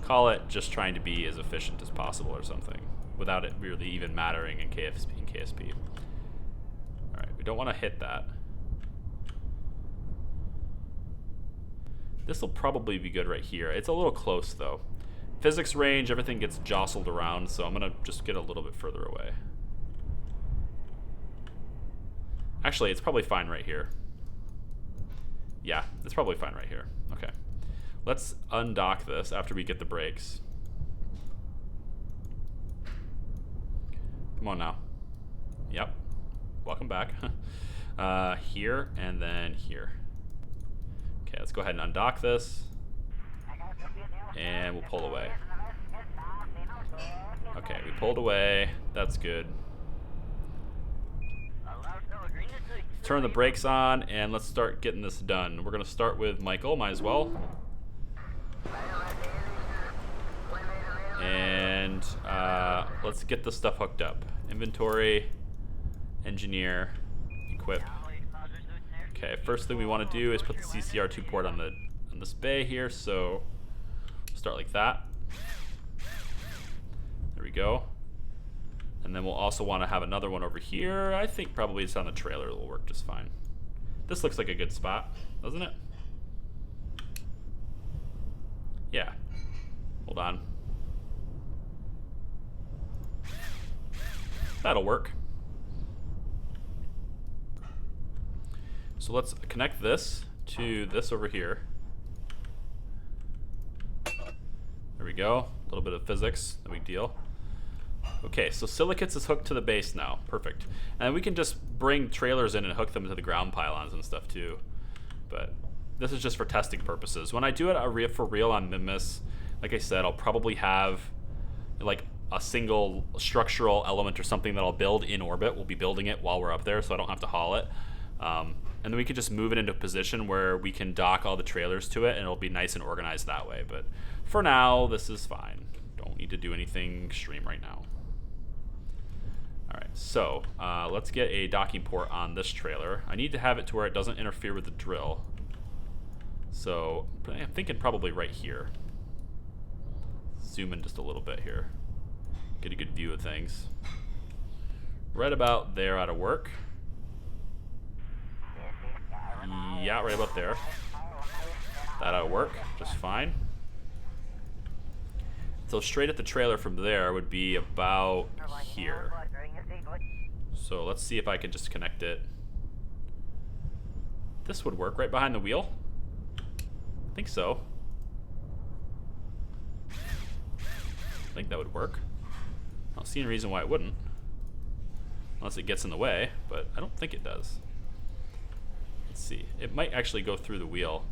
Call it just trying to be as efficient as possible or something, without it really even mattering in KSP. All right, we don't want to hit that. This will probably be good right here. It's a little close though. Physics range, everything gets jostled around, so I'm gonna just get a little bit further away. Actually, it's probably fine right here. Yeah, it's probably fine right here. Okay. Let's undock this after we get the brakes. Come on now. Yep. Welcome back. Here and then here. Okay, let's go ahead and undock this. And we'll pull away. Okay, we pulled away. That's good. Turn the brakes on, and let's start getting this done. We're going to start with Michael, might as well. And let's get this stuff hooked up. Inventory, engineer, equip. Okay, first thing we want to do is put the CCR2 port on this bay here, so start like that. There we go. And then we'll also want to have another one over here. I think probably it's on the trailer. It'll work just fine. This looks like a good spot, doesn't it? Yeah. Hold on. That'll work. So let's connect this to this over here. There we go. A little bit of physics, no big deal. Okay, so silicates is hooked to the base now. Perfect. And we can just bring trailers in and hook them to the ground pylons and stuff too. But this is just for testing purposes. When I do it for real on Mimus, like I said, I'll probably have like a single structural element or something that I'll build in orbit. We'll be building it while we're up there, so I don't have to haul it. And then we can just move it into a position where we can dock all the trailers to it, and it'll be nice and organized that way. But for now, this is fine. Don't need to do anything extreme right now. Alright, so let's get a docking port on this trailer. I need to have it to where it doesn't interfere with the drill. So I'm thinking probably right here. Zoom in just a little bit here. Get a good view of things. Right about there ought to work. Yeah, right about there. That ought to work just fine. So straight at the trailer from there would be about here. So let's see if I can just connect it. This would work right behind the wheel. I think so. I think that would work. I don't see any reason why it wouldn't. Unless it gets in the way, but I don't think it does. Let's see. It might actually go through the wheel.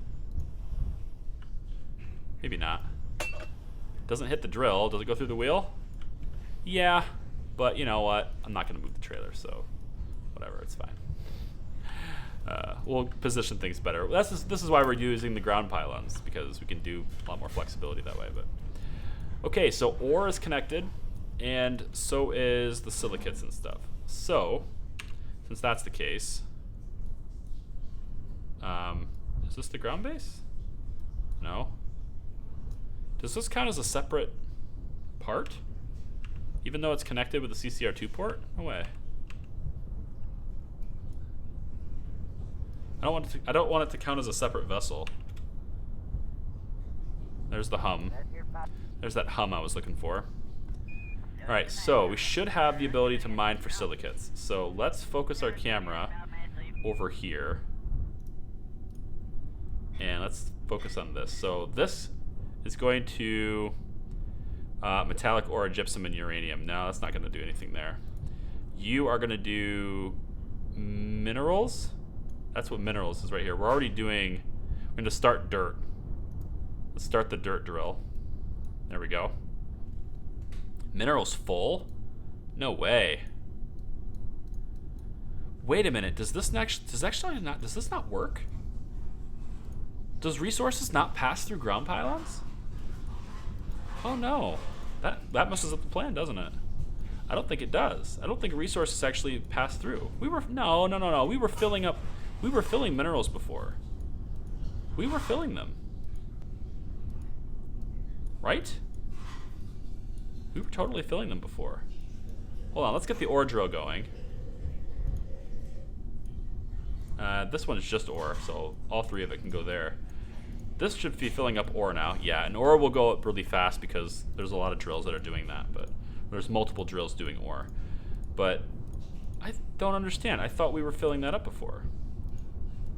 Maybe not. Doesn't hit the drill. Does it go through the wheel? Yeah, but you know what? I'm not going to move the trailer, so whatever, it's fine. We'll position things better. This is why we're using the ground pylons, because we can do a lot more flexibility that way. But okay, so ore is connected, and so is the silicates and stuff. So, since that's the case, is this the ground base? No. Does this count as a separate part? Even though it's connected with the CCR2 port? No way. I don't want it to count as a separate vessel. There's the hum. There's that hum I was looking for. Alright, so we should have the ability to mine for silicates. So let's focus our camera over here. And let's focus on this. So this is going to metallic ore, gypsum, and uranium. No, that's not going to do anything there. You are going to do minerals. That's what minerals is right here. We're already doing, we're going to start dirt. Let's start the dirt drill. There we go. Minerals full? No way. Wait a minute. Does this not work? Does resources not pass through ground pylons? Oh no. That messes up the plan, doesn't it? I don't think it does. I don't think resources actually pass through. We were filling minerals before. We were filling them. Right? We were totally filling them before. Hold on, let's get the ore drill going. This one is just ore, so all three of it can go there. This should be filling up ore now. Yeah, and ore will go up really fast because there's a lot of drills that are doing that, but there's multiple drills doing ore. But I don't understand. I thought we were filling that up before.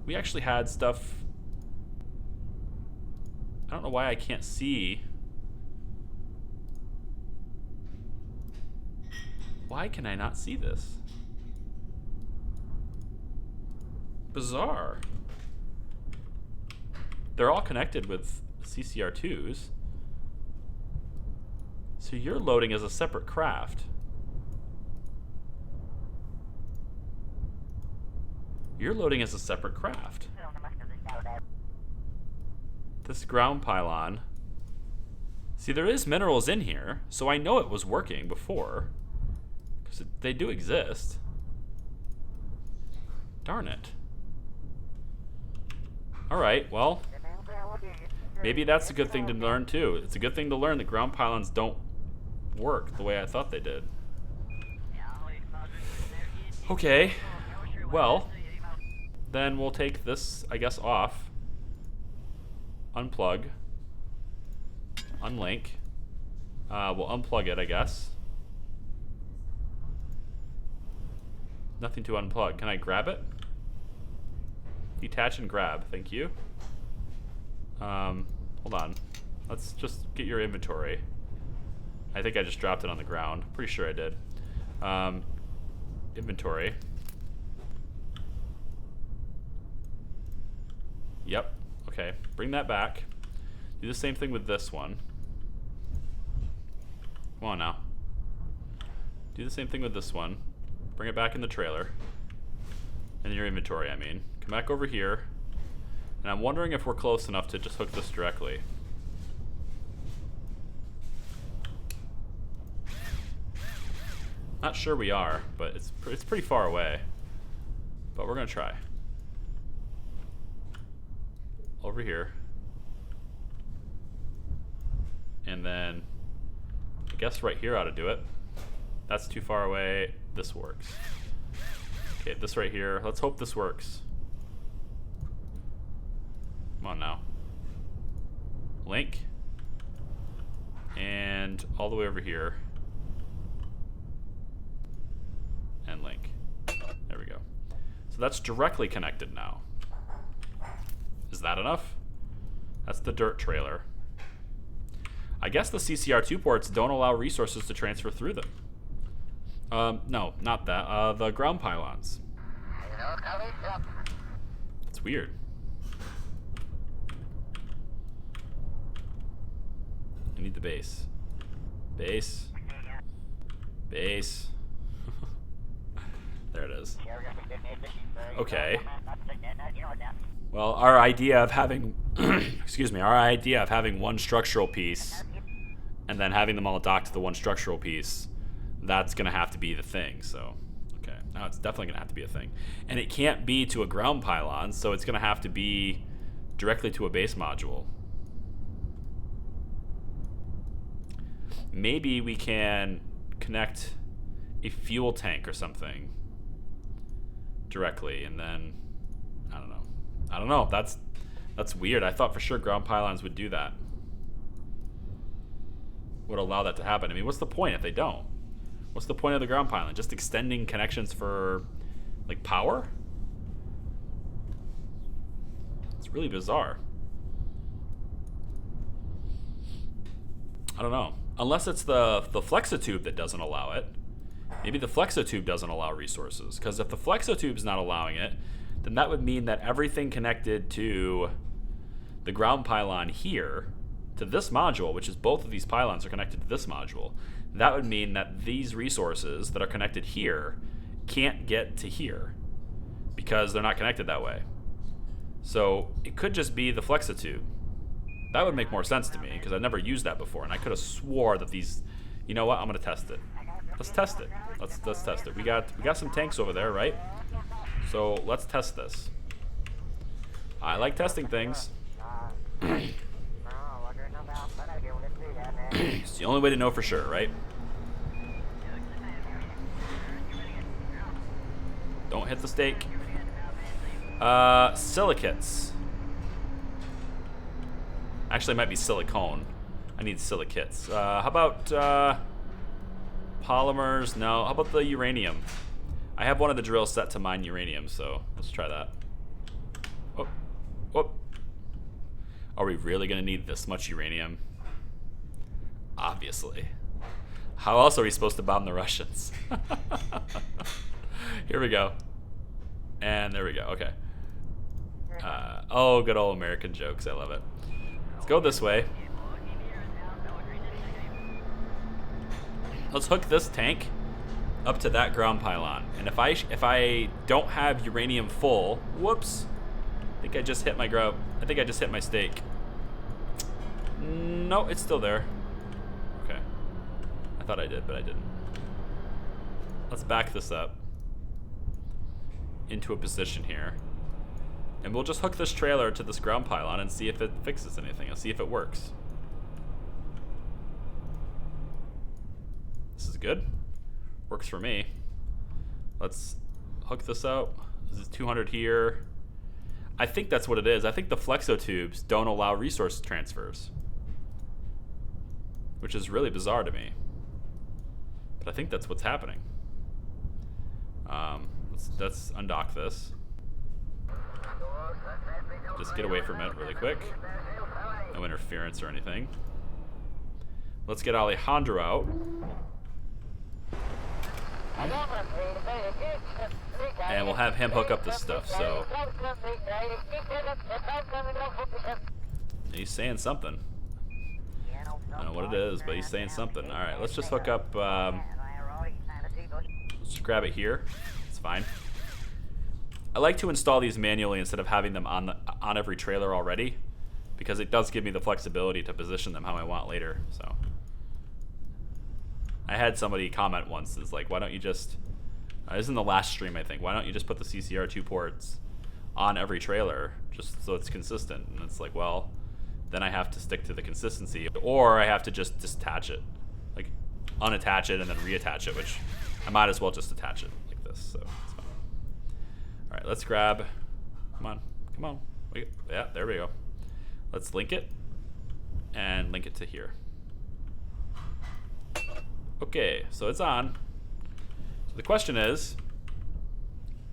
We actually had stuff. I don't know why I can't see. Why can I not see this? Bizarre. They're all connected with CCR2s. So you're loading as a separate craft. You're loading as a separate craft. This ground pylon. See, there is minerals in here, so I know it was working before. Because they do exist. Darn it. Alright, well, maybe that's a good thing to learn too. It's a good thing to learn that ground pylons don't work the way I thought they did. Okay, well, then we'll take this, I guess, off. Unplug. Unlink. We'll unplug it, I guess. Nothing to unplug. Can I grab it? Detach and grab. Thank you. Hold on. Let's just get your inventory. I think I just dropped it on the ground. Pretty sure I did. Inventory. Yep. Okay. Bring that back. Do the same thing with this one. Come on now. Do the same thing with this one. Bring it back in the trailer. In your inventory, I mean. Come back over here. And I'm wondering if we're close enough to just hook this directly. Not sure we are, but it's pretty far away. But we're gonna try. Over here. And then I guess right here ought to do it. That's too far away. This works. Okay, this right here. Let's hope this works. Come on now. Link. And all the way over here. And link. There we go. So that's directly connected now. Is that enough? That's the dirt trailer. I guess the CCR2 ports don't allow resources to transfer through them. No, not that. The ground pylons. It's weird. I need the base. Base. Base. There it is. Okay. Well, our idea of having, excuse me, our idea of having one structural piece and then having them all docked to the one structural piece, that's going to have to be the thing. So, okay. Now it's definitely going to have to be a thing. And it can't be to a ground pylon, so it's going to have to be directly to a base module. Maybe we can connect a fuel tank or something directly, and then I don't know. I don't know. That's weird. I thought for sure ground pylons would do that. Would allow that to happen. I mean, what's the point if they don't? What's the point of the ground pylon? Just extending connections for like power? It's really bizarre. I don't know. Unless it's the flexotube that doesn't allow it. Maybe the flexotube doesn't allow resources. Because if the flexotube's not allowing it, then that would mean that everything connected to the ground pylon here, to this module, which is both of these pylons are connected to this module, that would mean that these resources that are connected here can't get to here because they're not connected that way. So it could just be the flexotube. That would make more sense to me because I've never used that before, and I could have swore that these. You know what? I'm gonna test it. Let's test it. Let's test it. We got some tanks over there, right? So let's test this. I like testing things. It's the only way to know for sure, right? Don't hit the stake. Silicates. Actually, it might be silicone. I need silicates. How about polymers? No. How about the uranium? I have one of the drills set to mine uranium, so let's try that. Oh. Oh. Are we really going to need this much uranium? Obviously. How else are we supposed to bomb the Russians? Here we go. And there we go. Okay. Oh, good old American jokes. I love it. Let's go this way. Let's hook this tank up to that ground pylon. And if I don't have uranium full, whoops. I think I just hit my I think I just hit my stake. No, it's still there. Okay. I thought I did, but I didn't. Let's back this up into a position here. And we'll just hook this trailer to this ground pylon and see if it fixes anything. I'll see if it works. This is good. Works for me. Let's hook this out. This is 200 here. I think that's what it is. I think the flexotubes don't allow resource transfers, which is really bizarre to me. But I think that's what's happening. Let's undock this. Just get away from it really quick. No interference or anything. Let's get Alejandro out. And we'll have him hook up this stuff, so. He's saying something. I don't know what it is, but he's saying something. Alright, let's just hook up. Let's just grab it here. It's fine. I like to install these manually instead of having them on every trailer already, because it does give me the flexibility to position them how I want later. So I had somebody comment once, is like, why don't you just, this is in the last stream, I think, why don't you just put the CCR2 ports on every trailer just so it's consistent? And it's like, well, then I have to stick to the consistency, or I have to just detach it, like unattach it and then reattach it, which I might as well just attach it like this, so it's fine. All right, let's grab, come on. Wait, yeah, there we go. Let's link it and link it to here. Okay, so it's on. So the question is,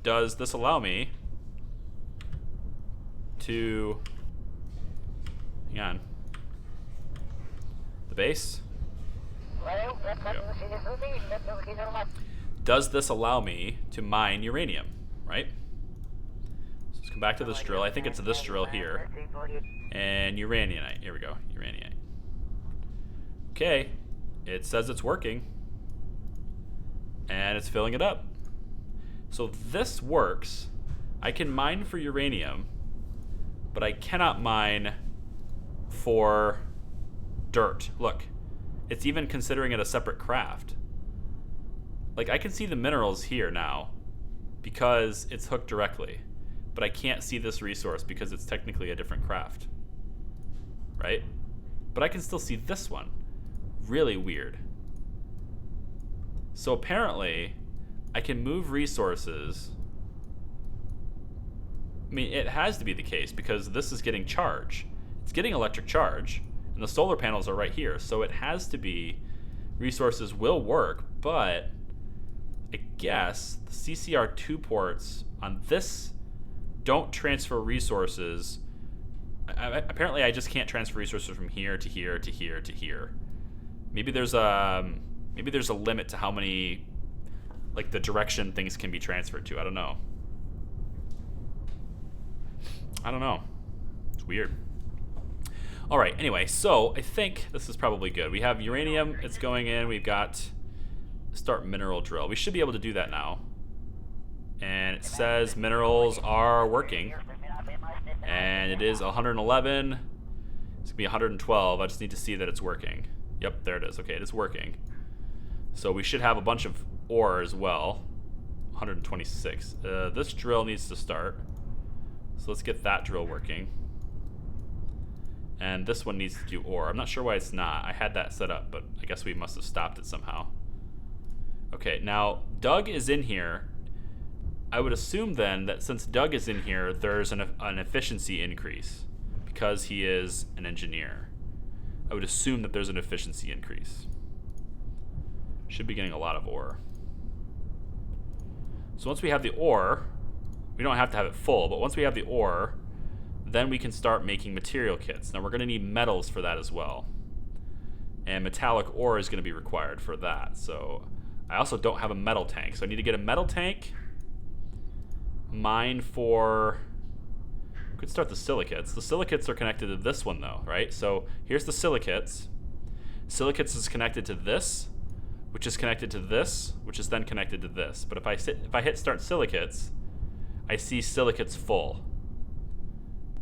does this allow me to, hang on, the base? Does this allow me to mine uranium, right? So let's come back to this drill. I think it's this drill here. And uraninite, here we go, uraninite. Okay, it says it's working. And it's filling it up. So this works. I can mine for uranium, but I cannot mine for dirt. Look, it's even considering it a separate craft. Like, I can see the minerals here now because it's hooked directly, but I can't see this resource because it's technically a different craft, right? But I can still see this one. Really weird. So apparently, I can move resources. I mean, it has to be the case because this is getting charge. It's getting electric charge, and the solar panels are right here. So it has to be resources will work, but I guess the CCR2 ports on this don't transfer resources. Apparently, I just can't transfer resources from here to here to here to here. Maybe there's a limit to how many, like, the direction things can be transferred to. I don't know. It's weird. All right, anyway, so I think this is probably good. We have uranium, it's going in. We've got start mineral drill. We should be able to do that now. And it says minerals are working. And it is 111. It's gonna be 112. I just need to see that it's working. Yep, there it is. Okay, it is working. So we should have a bunch of ore as well. 126. This drill needs to start. So let's get that drill working. And this one needs to do ore. I'm not sure why it's not. I had that set up, but I guess we must have stopped it somehow. Okay, now Doug is in here. I would assume then that since Doug is in here, there's an efficiency increase because he is an engineer. I would assume that there's an efficiency increase. Should be getting a lot of ore. So once we have the ore, we don't have to have it full, but once we have the ore, then we can start making material kits. Now we're going to need metals for that as well. And metallic ore is going to be required for that. So I also don't have a metal tank. So I need to get a metal tank, mine for, we could start the silicates. The silicates are connected to this one though, right? So here's the silicates. Silicates is connected to this, which is connected to this, which is then connected to this. But if I hit start silicates, I see silicates full.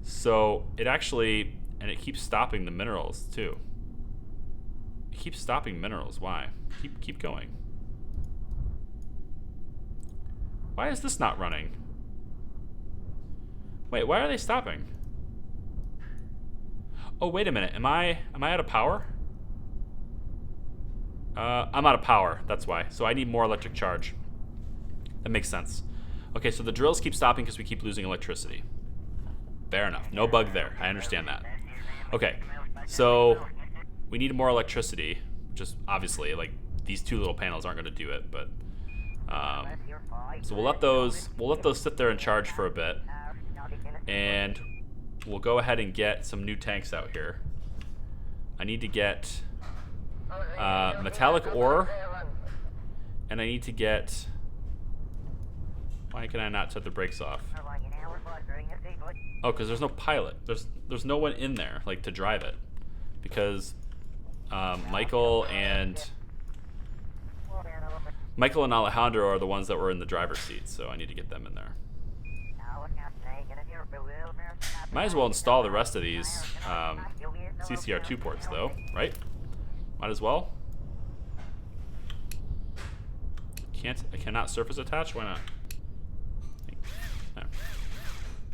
So it actually, and it keeps stopping the minerals too. It keeps stopping minerals. Why? Keep going. Why is this not running? Wait, why are they stopping? Oh, wait a minute. Am I out of power? I'm out of power. That's why. So I need more electric charge. That makes sense. Okay, so the drills keep stopping because we keep losing electricity. Fair enough. No bug there. I understand that. Okay, so we need more electricity, which is obviously, like, these two little panels aren't going to do it, but so we'll let those sit there and charge for a bit, and we'll go ahead and get some new tanks out here. I need to get metallic ore, and I need to get. Why can I not set the brakes off? Oh, because there's no pilot. There's no one in there, like, to drive it, because Michael and Alejandro are the ones that were in the driver's seat, so I need to get them in there. Might as well install the rest of these CCR2 ports, though, right? Might as well. I cannot surface attach? Why not?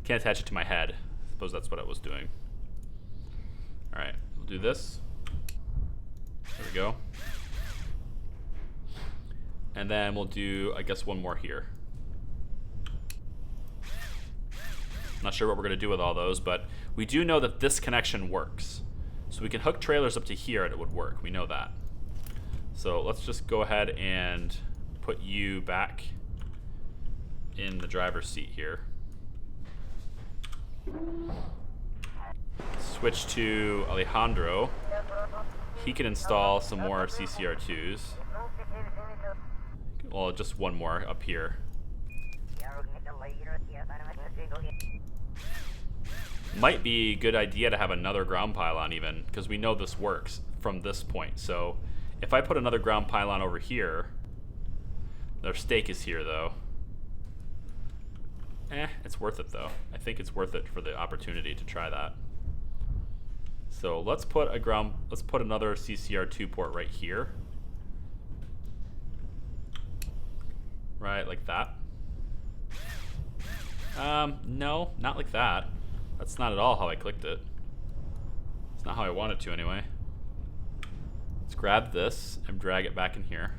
Can't attach it to my head. I suppose that's what I was doing. Alright, we'll do this. There we go. And then we'll do, I guess, one more here. Not sure what we're going to do with all those, but we do know that this connection works. So we can hook trailers up to here and it would work. We know that. So let's just go ahead and put you back in the driver's seat here. Switch to Alejandro. He can install some more CCR2s. Well, just one more up here. Might be a good idea to have another ground pylon even, because we know this works from this point. So if I put another ground pylon over here, their stake is here though. It's worth it though. I think it's worth it for the opportunity to try that. So let's put another CCR2 port right here. Right, like that. No, not like that. That's not at all how I clicked it. It's not how I want it to anyway. Let's grab this and drag it back in here.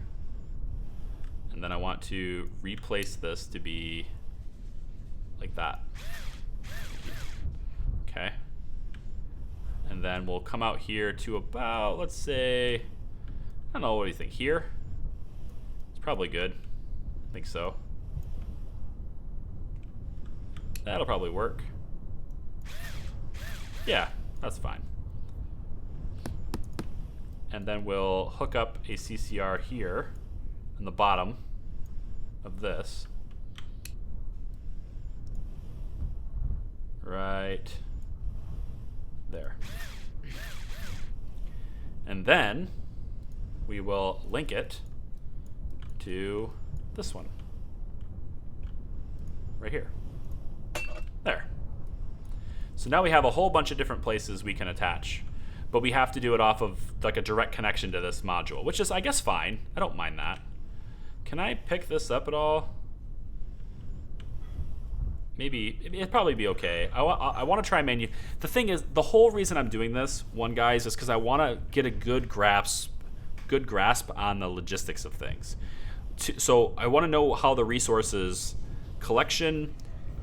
And then I want to replace this to be like that. Okay. And then we'll come out here to about, let's say, I don't know, what do you think? Here? It's probably good. I think so. That'll probably work. Yeah, that's fine. And then we'll hook up a CCR here on the bottom of this. Right there. And then we will link it to this one right here. There. So now we have a whole bunch of different places we can attach, but we have to do it off of like a direct connection to this module, which is, I guess, fine. I don't mind that. Can I pick this up at all? Maybe. It'd probably be okay. I want to try the thing is, the whole reason I'm doing this, guys, is because I want to get a good grasp on the logistics of things. So I want to know how the resources collection,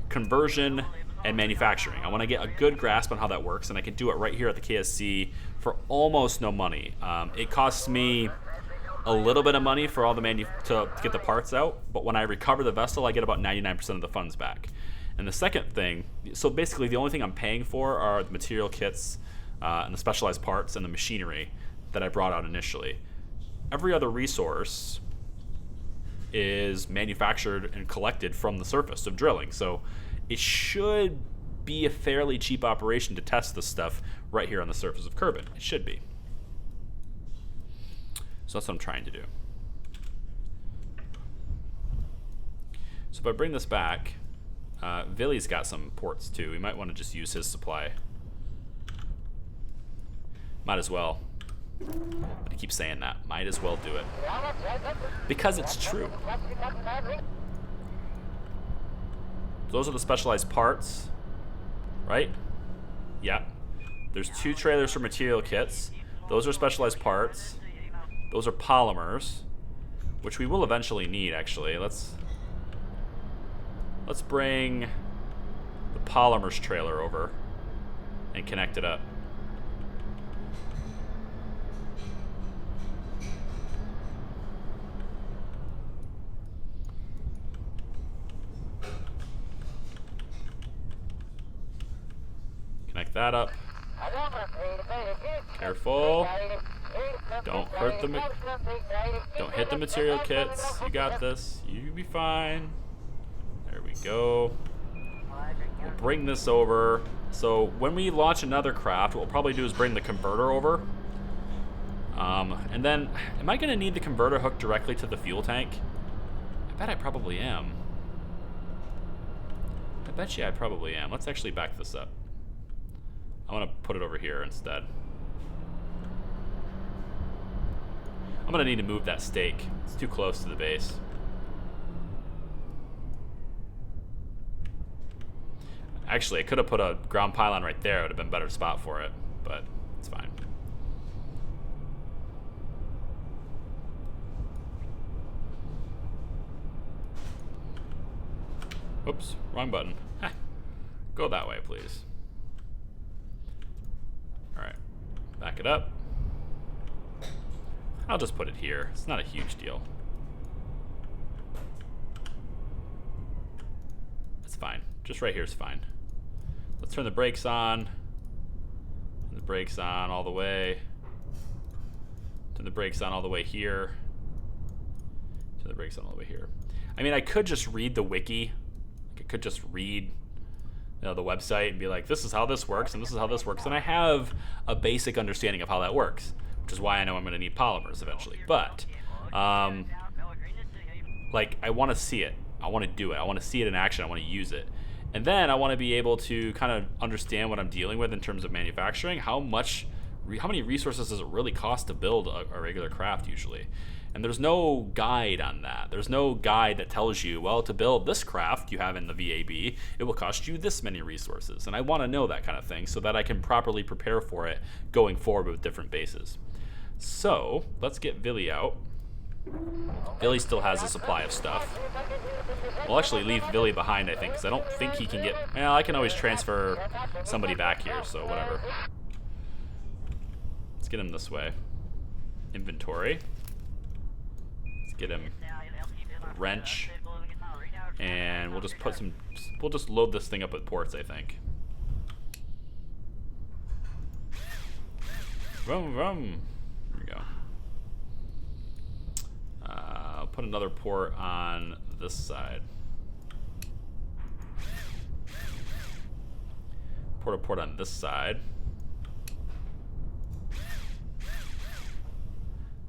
conversion, and manufacturing. I want to get a good grasp on how that works, and I can do it right here at the KSC for almost no money. It costs me a little bit of money for all the to get the parts out, but when I recover the vessel, I get about 99% of the funds back. And the second thing, so basically the only thing I'm paying for are the material kits and the specialized parts and the machinery that I brought out initially. Every other resource is manufactured and collected from the surface of drilling. So it should be a fairly cheap operation to test this stuff right here on the surface of Kerbin. It should be. So that's what I'm trying to do. So if I bring this back, Villy's got some ports too. We might want to just use his supply. Might as well. I keep saying that. Might as well do it. Because it's true. Those are the specialized parts, right? Yeah. There's 2 trailers for material kits. Those are specialized parts. Those are polymers, which we will eventually need, actually. Let's bring the polymers trailer over and connect it up. Connect that up. Careful. Don't hurt don't hit the material kits. You got this. You'll be fine. There we go. We'll bring this over. So when we launch another craft, what we'll probably do is bring the converter over. And then, am I going to need the converter hooked directly to the fuel tank? I bet I probably am. I bet you I probably am. Let's actually back this up. I want to put it over here instead. I'm going to need to move that stake. It's too close to the base. Actually, I could have put a ground pylon right there. It would have been a better spot for it, but it's fine. Oops, wrong button. Go that way, please. All right, back it up. I'll just put it here. It's not a huge deal. It's fine. Just right here is fine. Let's turn the brakes on. Turn the brakes on all the way. Turn the brakes on all the way here. Turn the brakes on all the way here. I mean, I could just read the wiki. I could just read, the website and be like, this is how this works, and this is how this works. And I have a basic understanding of how that works, which is why I know I'm going to need polymers eventually. But, like, I want to see it. I want to do it. I want to see it in action. I want to use it. And then I want to be able to kind of understand what I'm dealing with in terms of manufacturing. How many resources does it really cost to build a regular craft usually? And there's no guide on that. There's no guide that tells you, well, to build this craft you have in the VAB, it will cost you this many resources. And I want to know that kind of thing so that I can properly prepare for it going forward with different bases. So let's get Billy out. Billy still has a supply of stuff. We'll actually leave Billy behind, I think, because I don't think he can get... Well, I can always transfer somebody back here, so whatever. Let's get him this way. Inventory. Let's get him a wrench. And we'll just put some... We'll just load this thing up with ports, I think. Vroom, vroom. There we go. I'll put another port on this side. Put a port on this side.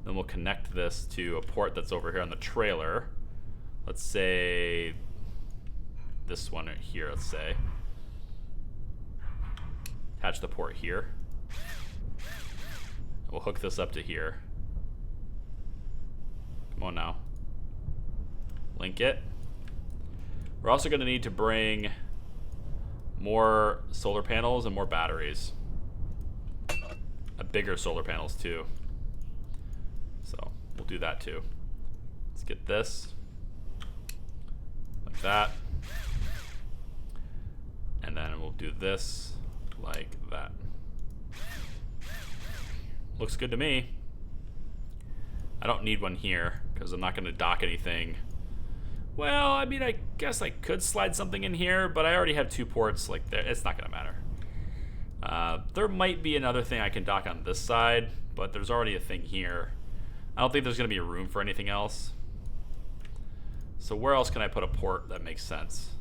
Then we'll connect this to a port that's over here on the trailer. Let's say this one right here, let's say. Attach the port here. We'll hook this up to here. Come on now. Link it. We're also going to need to bring more solar panels and more batteries. Bigger solar panels too. So we'll do that too. Let's get this. Like that. And then we'll do this like that. Looks good to me. I don't need one here because I'm not going to dock anything. Well, I mean, I guess I could slide something in here, but I already have 2 ports like there. It's not going to matter. There might be another thing I can dock on this side, but there's already a thing here. I don't think there's going to be room for anything else. So where else can I put a port that makes sense?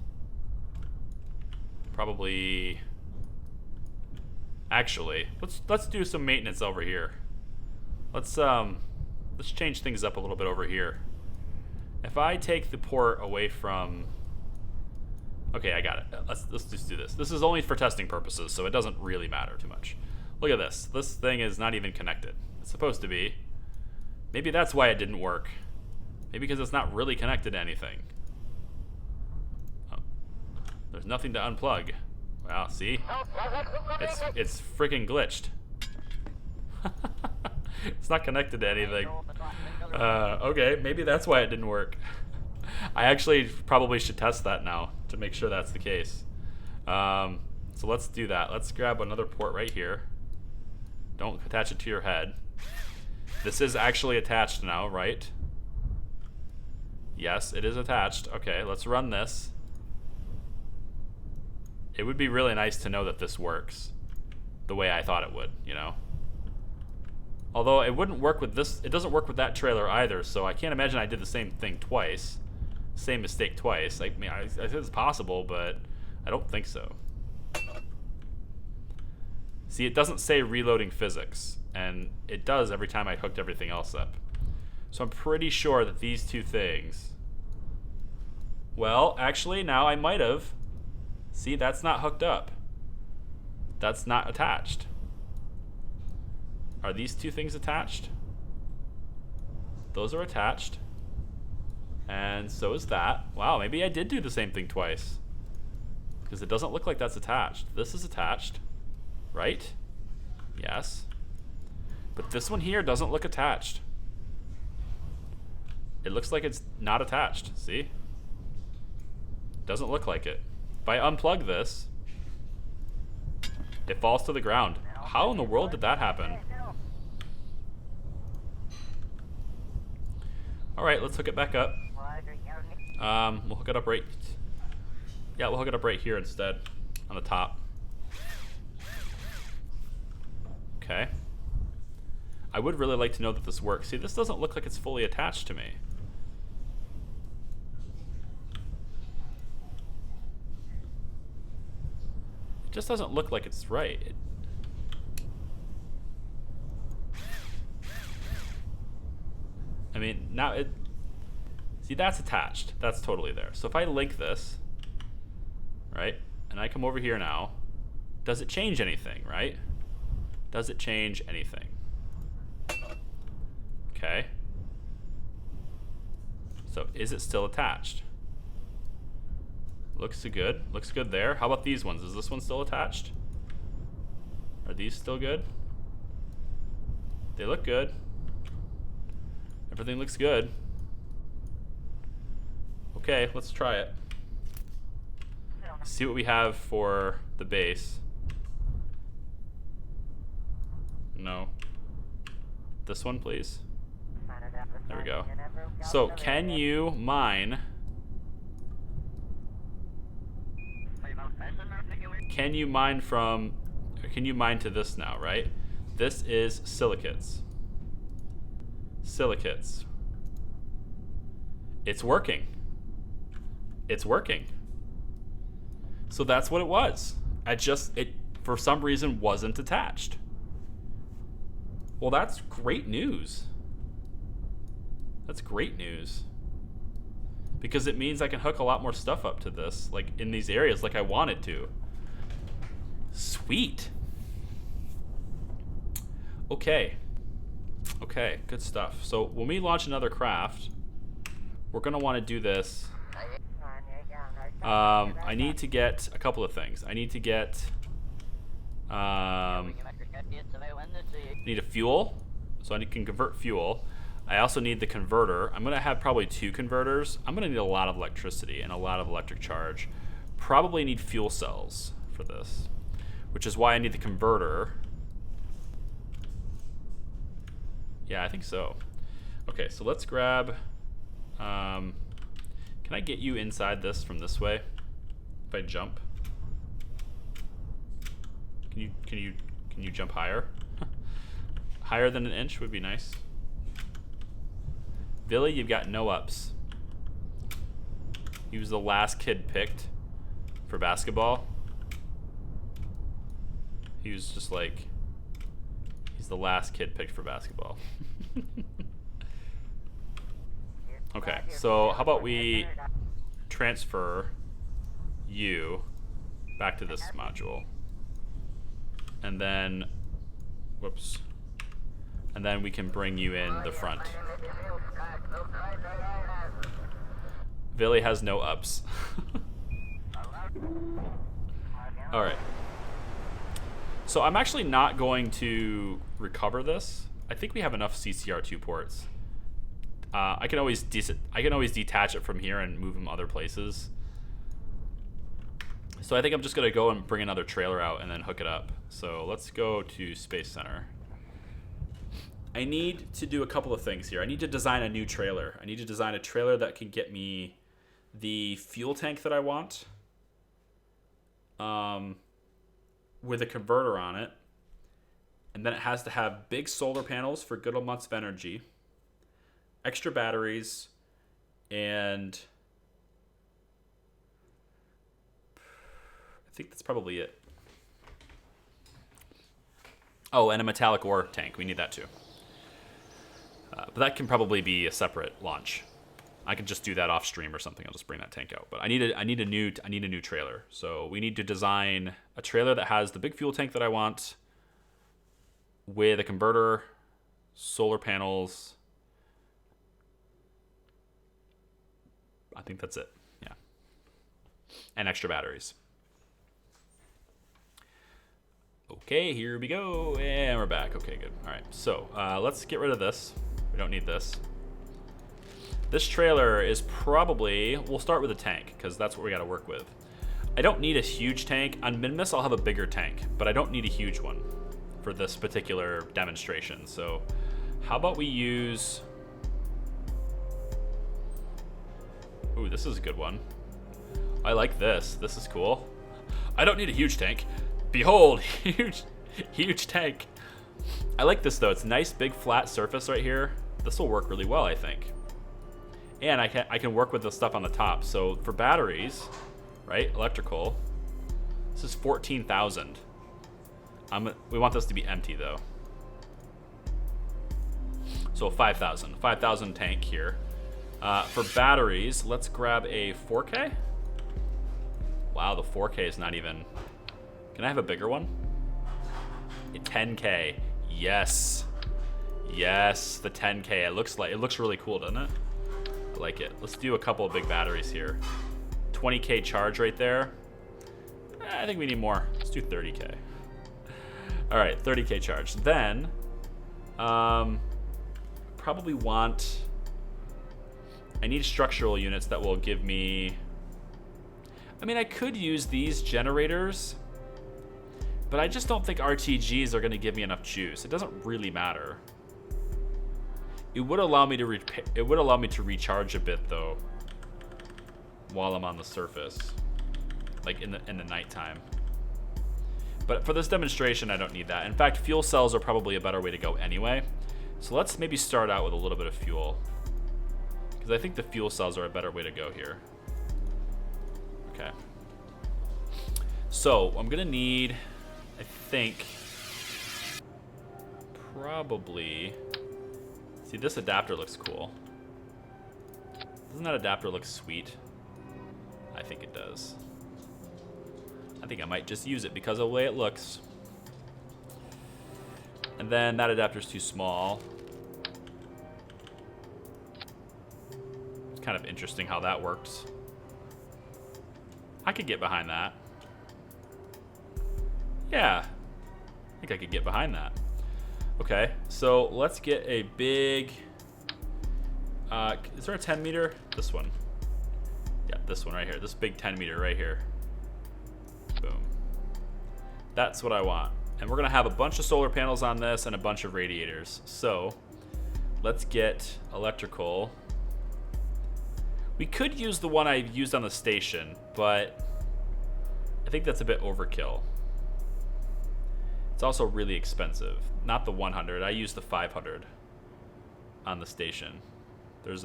Probably... Actually, let's do some maintenance over here. Let's change things up a little bit over here. If I take the port away from... Okay, I got it. Let's just do this. This is only for testing purposes, so it doesn't really matter too much. Look at this. This thing is not even connected. It's supposed to be. Maybe that's why it didn't work. Maybe because it's not really connected to anything. Oh. There's nothing to unplug. Well, see? It's freaking glitched. It's not connected to anything. Okay, maybe that's why it didn't work. I actually probably should test that now to make sure that's the case. So let's do that. Let's grab another port right here. Don't attach it to your head. This is actually attached now, right? Yes, it is attached. Okay, let's run this. It would be really nice to know that this works the way I thought it would, you know? Although it wouldn't work with this, it doesn't work with that trailer either, so I can't imagine I did the same thing twice. Same mistake twice. I mean, I think it's possible, but I don't think so. See, it doesn't say reloading physics, and it does every time I hooked everything else up. So I'm pretty sure that these 2 things... Well, actually, now I might have. See, that's not hooked up. That's not attached. Are these 2 things attached? Those are attached. And so is that. Wow, maybe I did do the same thing twice. Because it doesn't look like that's attached. This is attached, right? Yes. But this one here doesn't look attached. It looks like it's not attached, see? Doesn't look like it. If I unplug this, it falls to the ground. How in the world did that happen? All right, let's hook it back up. We'll hook it up right... Yeah, we'll hook it up right here instead, on the top. Okay. I would really like to know that this works. See, this doesn't look like it's fully attached to me. It just doesn't look like it's right. I mean, now it... See, that's attached. That's totally there. So if I link this, right, and I come over here now, does it change anything, right? Does it change anything? Okay. So is it still attached? Looks good. Looks good there. How about these ones? Is this one still attached? Are these still good? They look good. Everything looks good. Okay, let's try it. See what we have for the base. No. This one, please. There we go. So, can you mine... Can you mine from... Can you mine to this now, right? This is silicates. Silicates. It's working. It's working. So that's what it was. It for some reason wasn't attached. Well, that's great news. That's great news. Because it means I can hook a lot more stuff up to this, like in these areas like I wanted to. Sweet. Okay. Okay, good stuff. So when we launch another craft, we're gonna want to do this. I need to get a couple of things. I need to get need a fuel, so I can convert fuel. I also need the converter. I'm gonna have probably 2 converters. I'm gonna need a lot of electricity and a lot of electric charge. Probably need fuel cells for this, which is why I need the converter. Yeah, I think so. Okay, so let's grab... can I get you inside this from this way? If I jump? Can you jump higher? Higher than an inch would be nice. Billy, you've got no ups. He was the last kid picked for basketball. He was just like... He's the last kid picked for basketball. Okay, so how about we transfer you back to this module. And then, whoops. And then we can bring you in the front. Billy has no ups. All right. So I'm actually not going to recover this. I think we have enough CCR2 ports. I can always detach it from here and move them other places. So I think I'm just gonna go and bring another trailer out and then hook it up. So let's go to Space Center. I need to do a couple of things here. I need to design a new trailer. I need to design a trailer that can get me the fuel tank that I want, with a converter on it. And then it has to have big solar panels for good months of energy, extra batteries, and I think that's probably it. Oh, and a metallic ore tank. We need that too. But that can probably be a separate launch. I could just do that off stream or something. I'll just bring that tank out. But I need a new trailer. So we need to design a trailer that has the big fuel tank that I want, with a converter, solar panels. I think that's it. Yeah. And extra batteries. Okay, here we go, and we're back. Okay, good. All right, so let's get rid of this. We don't need this. This trailer is probably, we'll start with a tank, because that's what we gotta work with. I don't need a huge tank. On Minmus, I'll have a bigger tank, but I don't need a huge one for this particular demonstration. So how about we use, ooh, this is a good one. I like this. This is cool. I don't need a huge tank. Behold, huge tank. I like this though. It's a nice big flat surface right here. This will work really well, I think. And I can work with the stuff on the top. So for batteries, right, electrical, this is 14,000. We want this to be empty though. So 5,000. 5,000 tank here. For batteries, let's grab a 4K. Wow, the 4K is not even... Can I have a bigger one? A 10K. Yes. Yes, the 10K. It looks really cool, doesn't it? I like it. Let's do a couple of big batteries here. 20K charge right there. I think we need more. Let's do 30K. All right, 30K charge. Then, probably want... I need structural units that will give me... I mean, I could use these generators, but I just don't think RTGs are going to give me enough juice. It doesn't really matter. It would allow me to recharge a bit though, while I'm on the surface, like in the nighttime. But for this demonstration, I don't need that. In fact, fuel cells are probably a better way to go anyway. So let's maybe start out with a little bit of fuel, because I think the fuel cells are a better way to go here. Okay. So I'm gonna need, I think, probably, see, this adapter looks cool. Doesn't that adapter look sweet? I think it does. I think I might just use it because of the way it looks. And then that adapter's too small. It's kind of interesting how that works. I could get behind that. Yeah, I think I could get behind that. Okay, so let's get a big, is there a 10 meter? This one. Yeah, this one right here. This big 10 meter right here. Boom. That's what I want. And we're gonna have a bunch of solar panels on this and a bunch of radiators. So let's get electrical. We could use the one I used on the station, but I think that's a bit overkill. It's also really expensive. Not the 100. I used the 500 on the station. There's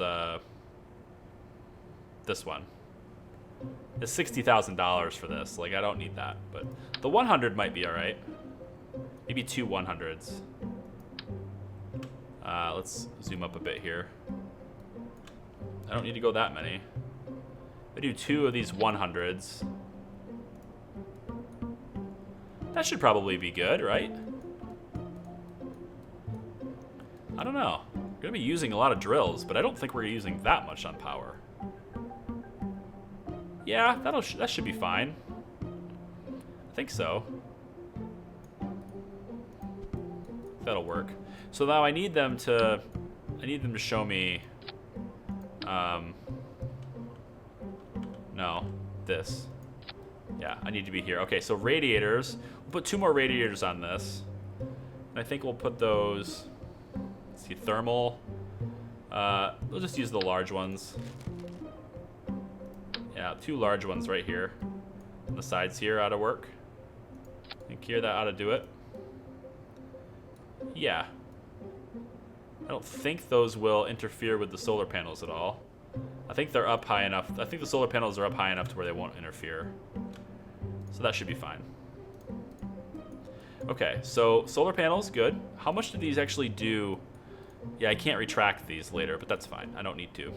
this one. It's $60,000 for this. Like, I don't need that, but the 100 might be all right. Maybe two 100s. Let's zoom up a bit here. I don't need to go that many. I do two of these 100s. That should probably be good, right? I don't know. We're gonna be using a lot of drills, but I don't think we're using that much on power. Yeah, that should be fine. I think so. That'll work. So now I need them to show me. No, this. Yeah, I need to be here. Okay, so radiators. We'll put two more radiators on this. And I think we'll put those. Let's see, thermal. We'll just use the large ones. Yeah, two large ones right here. On the sides here ought to work. I think here that ought to do it. Yeah. I don't think those will interfere with the solar panels at all. I think they're up high enough. I think the solar panels are up high enough to where they won't interfere. So that should be fine. Okay, so solar panels, good. How much do these actually do? Yeah, I can't retract these later, but that's fine. I don't need to.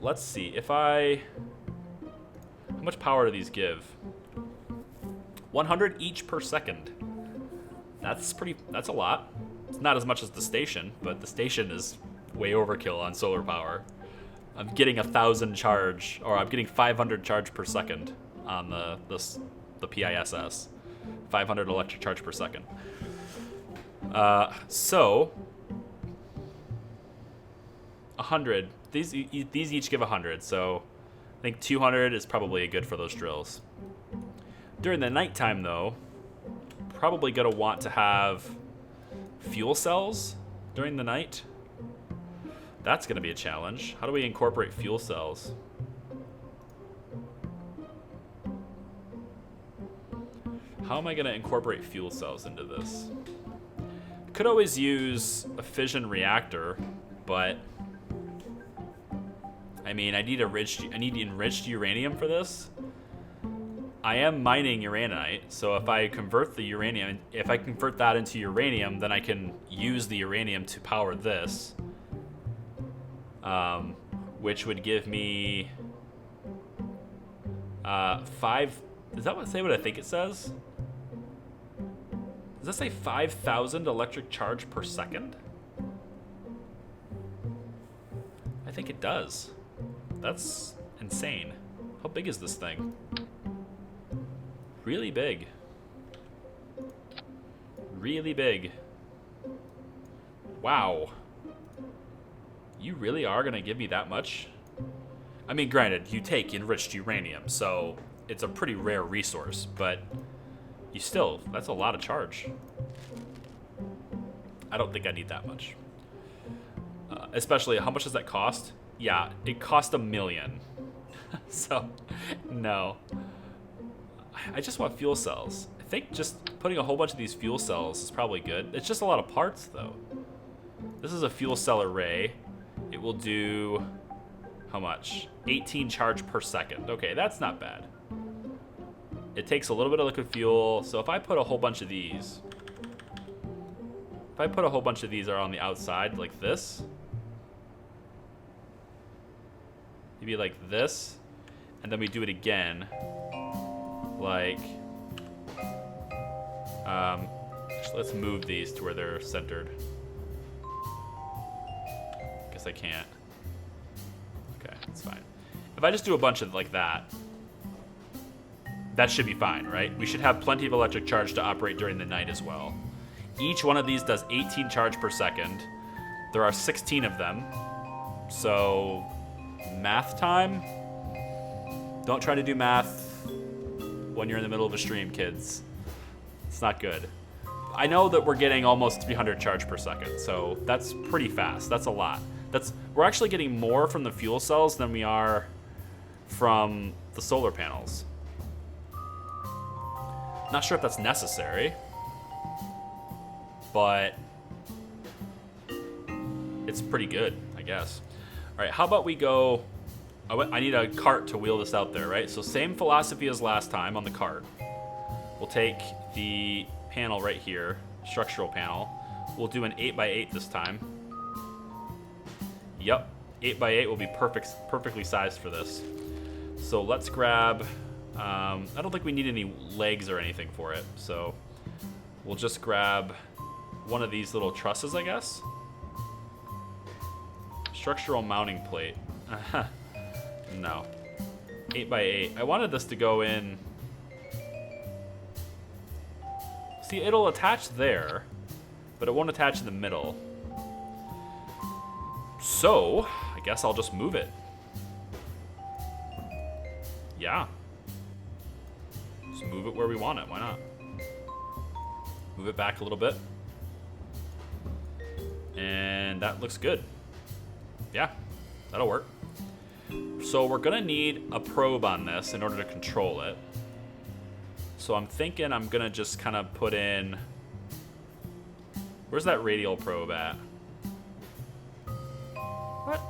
Let's see. How much power do these give? 100 each per second. That's a lot. It's not as much as the station, but the station is way overkill on solar power. I'm getting 1,000 charge, or I'm getting 500 charge per second on the PISS. 500 electric charge per second. So 100. These each give 100. So I think 200 is probably good for those drills. During the nighttime, though, probably gonna want to have fuel cells during the night. That's gonna be a challenge. How do we incorporate fuel cells? How am I gonna incorporate fuel cells into this? Could always use a fission reactor, but I mean, I need enriched uranium for this. I am mining uraninite, so if I convert the uranium, if I convert that into uranium, then I can use the uranium to power this, which would give me 5. Does that say what I think it says? Does that say 5,000 electric charge per second? I think it does. That's insane. How big is this thing? Really big. Really big. Wow. You really are gonna give me that much? I mean, granted, you take enriched uranium, so it's a pretty rare resource, but you still, that's a lot of charge. I don't think I need that much. Especially, how much does that cost? Yeah, it cost $1 million. So, no. I just want fuel cells. I think just putting a whole bunch of these fuel cells is probably good. It's just a lot of parts, though. This is a fuel cell array. It will do, how much? 18 charge per second. Okay, that's not bad. It takes a little bit of liquid fuel. So if I put a whole bunch of these, are on the outside like this, maybe like this, and then we do it again, like, let's move these to where they're centered. Guess I can't. Okay, that's fine. If I just do a bunch of like that, that should be fine, right? We should have plenty of electric charge to operate during the night as well. Each one of these does 18 charge per second. There are 16 of them. So, math time? Don't try to do math when you're in the middle of a stream, kids. It's not good. I know that we're getting almost 300 charge per second, so that's pretty fast. That's a lot. We're actually getting more from the fuel cells than we are from the solar panels. Not sure if that's necessary, but it's pretty good, I guess. All right, how about we go, I need a cart to wheel this out there, right? So same philosophy as last time on the cart. We'll take the panel right here, structural panel. We'll do an 8x8 this time. Yep, 8x8 will be perfectly sized for this. So let's grab, I don't think we need any legs or anything for it, so we'll just grab one of these little trusses, I guess. Structural mounting plate. No. 8x8. I wanted this to go in. See, it'll attach there, but it won't attach in the middle. So, I guess I'll just move it. Yeah. Just move it where we want it. Why not? Move it back a little bit. And that looks good. Yeah, that'll work. So we're gonna need a probe on this in order to control it. So I'm thinking I'm gonna just kind of put in, where's that radial probe at? What?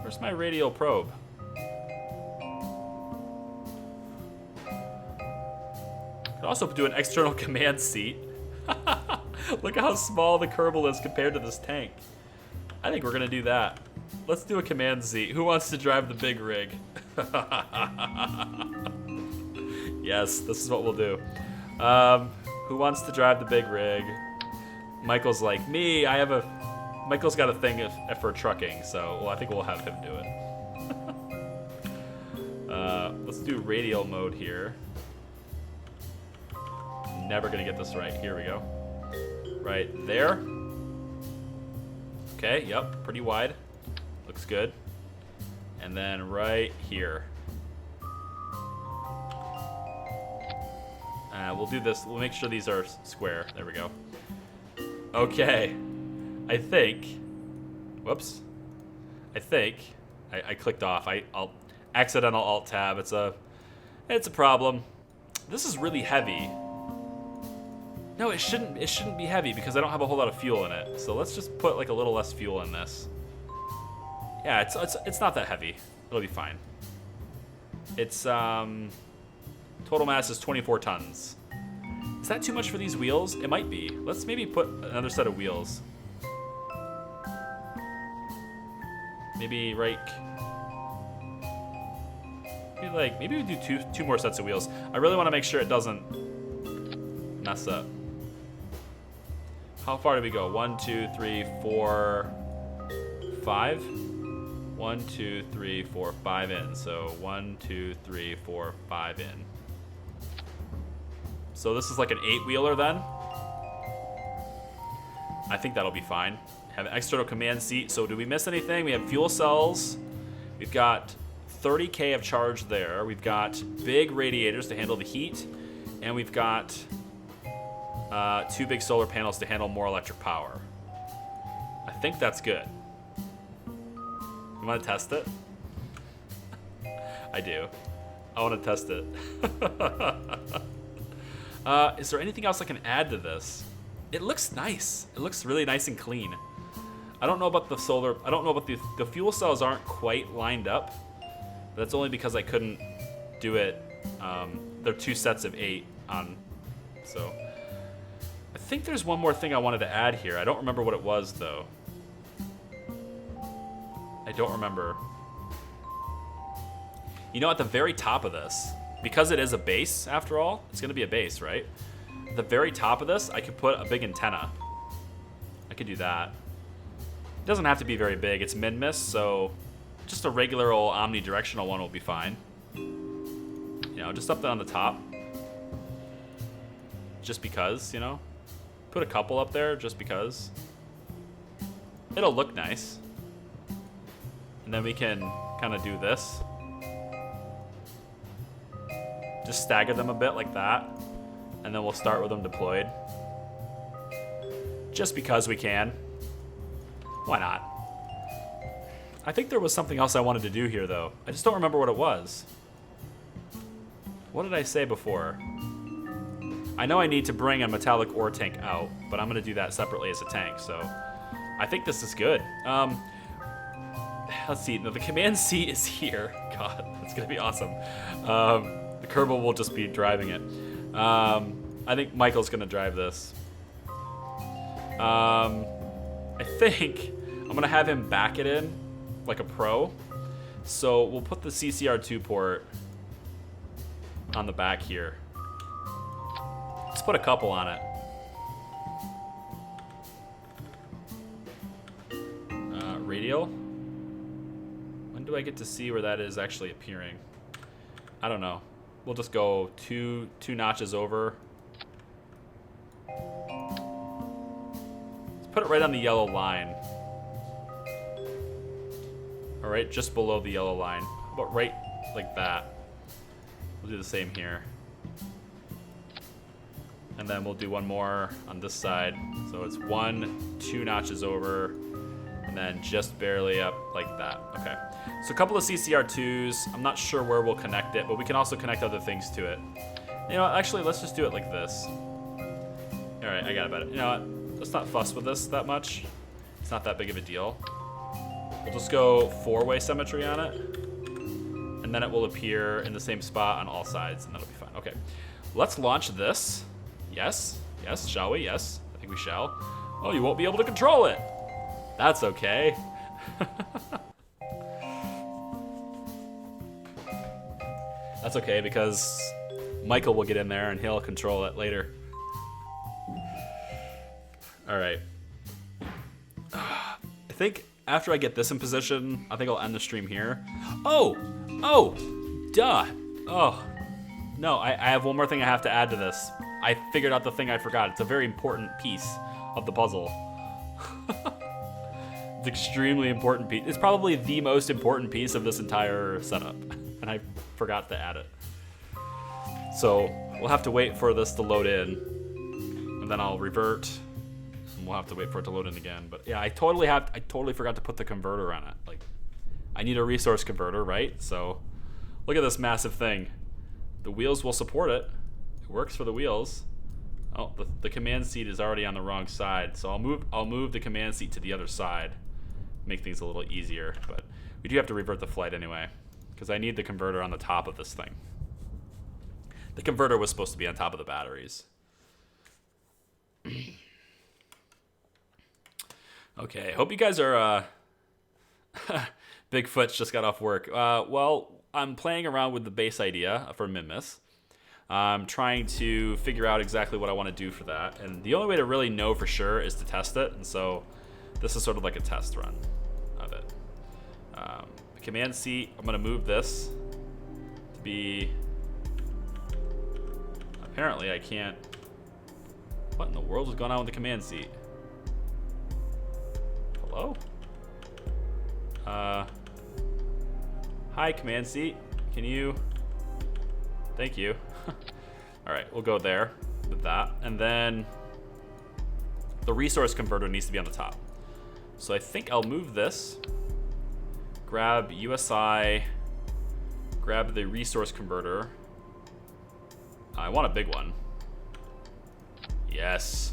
Where's my radial probe? Could also do an external command seat. Look at how small the Kerbal is compared to this tank. I think we're gonna do that. Let's do a command seat. Who wants to drive the big rig? Yes, this is what we'll do. Who wants to drive the big rig? Michael's like, me, Michael's got a thing for trucking, so well, I think we'll have him do it. Let's do radial mode here. never gonna get this right. Here we go. Right there. Okay, yep, pretty wide. Looks good. And then right here. We'll do this. We'll make sure these are square. There we go. Okay. I think. Whoops. I think I clicked off. I'll accidental alt tab. It's a problem. This is really heavy. No, it shouldn't be heavy because I don't have a whole lot of fuel in it. So let's just put like a little less fuel in this. Yeah, it's not that heavy. It'll be fine. It's total mass is 24 tons. Is that too much for these wheels? It might be. Let's maybe put another set of wheels. Maybe maybe we do two more sets of wheels. I really want to make sure it doesn't mess up. How far do we go? 1, 2, 3, 4, 5. 1, 2, 3, 4, 5 in. So 1, 2, 3, 4, 5 in. So this is like an 8-wheeler then. I think that'll be fine. Have an external command seat. So do we miss anything? We have fuel cells. We've got 30K of charge there. We've got big radiators to handle the heat. And we've got 2 big solar panels to handle more electric power. I think that's good. You want to test it? I do. I want to test it. Is there anything else I can add to this? It looks nice. It looks really nice and clean. I don't know about the solar. I don't know about the fuel cells aren't quite lined up. But that's only because I couldn't do it. They're 2 sets of 8 on. So I think there's one more thing I wanted to add here. I don't remember what it was though. I don't remember. You know, at the very top of this, because it is a base, after all, it's going to be a base, right? At the very top of this, I could put a big antenna. I could do that. It doesn't have to be very big. It's min-miss, so just a regular old omnidirectional one will be fine. You know, just up there on the top. Just because, you know. Put a couple up there just because. It'll look nice. And then we can kind of do this. Just stagger them a bit like that. And then we'll start with them deployed. Just because we can. Why not? I think there was something else I wanted to do here though. I just don't remember what it was. What did I say before? I know I need to bring a metallic ore tank out, but I'm gonna do that separately as a tank, so I think this is good. Let's see, no, the command seat is here. God, that's gonna be awesome. The KERBAL will just be driving it. I think Michael's gonna drive this. I think I'm gonna have him back it in like a pro. So we'll put the CCR2 port on the back here. Let's put a couple on it. Radial. When do I get to see where that is actually appearing? I don't know. We'll just go two notches over. Let's put it right on the yellow line. All right, just below the yellow line. How about right like that? We'll do the same here. And then we'll do one more on this side. So it's 2 notches over, and then just barely up like that. Okay. So a couple of CCR2s. I'm not sure where we'll connect it, but we can also connect other things to it. You know what, actually, let's just do it like this. All right, I got about it. You know what? Let's not fuss with this that much. It's not that big of a deal. We'll just go 4-way symmetry on it. And then it will appear in the same spot on all sides, and that'll be fine. Okay, let's launch this. Yes, yes, shall we? Yes, I think we shall. Oh, you won't be able to control it. That's okay. That's okay, because Michael will get in there and he'll control it later. All right. I think after I get this in position, I think I'll end the stream here. Oh, duh. Oh, no, I have one more thing I have to add to this. I figured out the thing I forgot. It's a very important piece of the puzzle. It's extremely important piece. It's probably the most important piece of this entire setup, and I forgot to add it. So we'll have to wait for this to load in, and then I'll revert, and we'll have to wait for it to load in again. But yeah, I totally forgot to put the converter on it. Like, I need a resource converter, right? So look at this massive thing. The wheels will support it. It works for the wheels. Oh, the command seat is already on the wrong side, so I'll move the command seat to the other side, make things a little easier. But we do have to revert the flight anyway, because I need the converter on the top of this thing. The converter was supposed to be on top of the batteries. Okay, hope you guys are. Bigfoot's just got off work. Well, I'm playing around with the base idea for Minmus. I'm trying to figure out exactly what I want to do for that. And the only way to really know for sure is to test it. And so this is sort of like a test run of it. The command seat, I'm going to move this to be... Apparently I can't... What in the world is going on with the command seat? Hello? Hi, command seat. Can you... Thank you. All right, we'll go there with that. And then the resource converter needs to be on the top. So I think I'll move this, grab USI, grab the resource converter. I want a big one. Yes.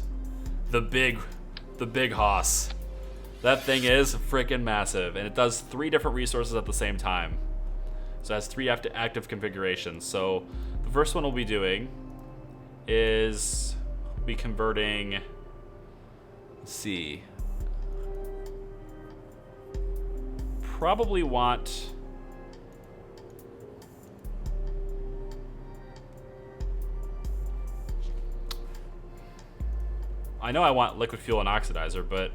The big hoss. That thing is freaking massive, and it does 3 different resources at the same time. So it has 3 active configurations. So the first one we'll be doing is be converting, let's see, probably want, I know I want liquid fuel and oxidizer, but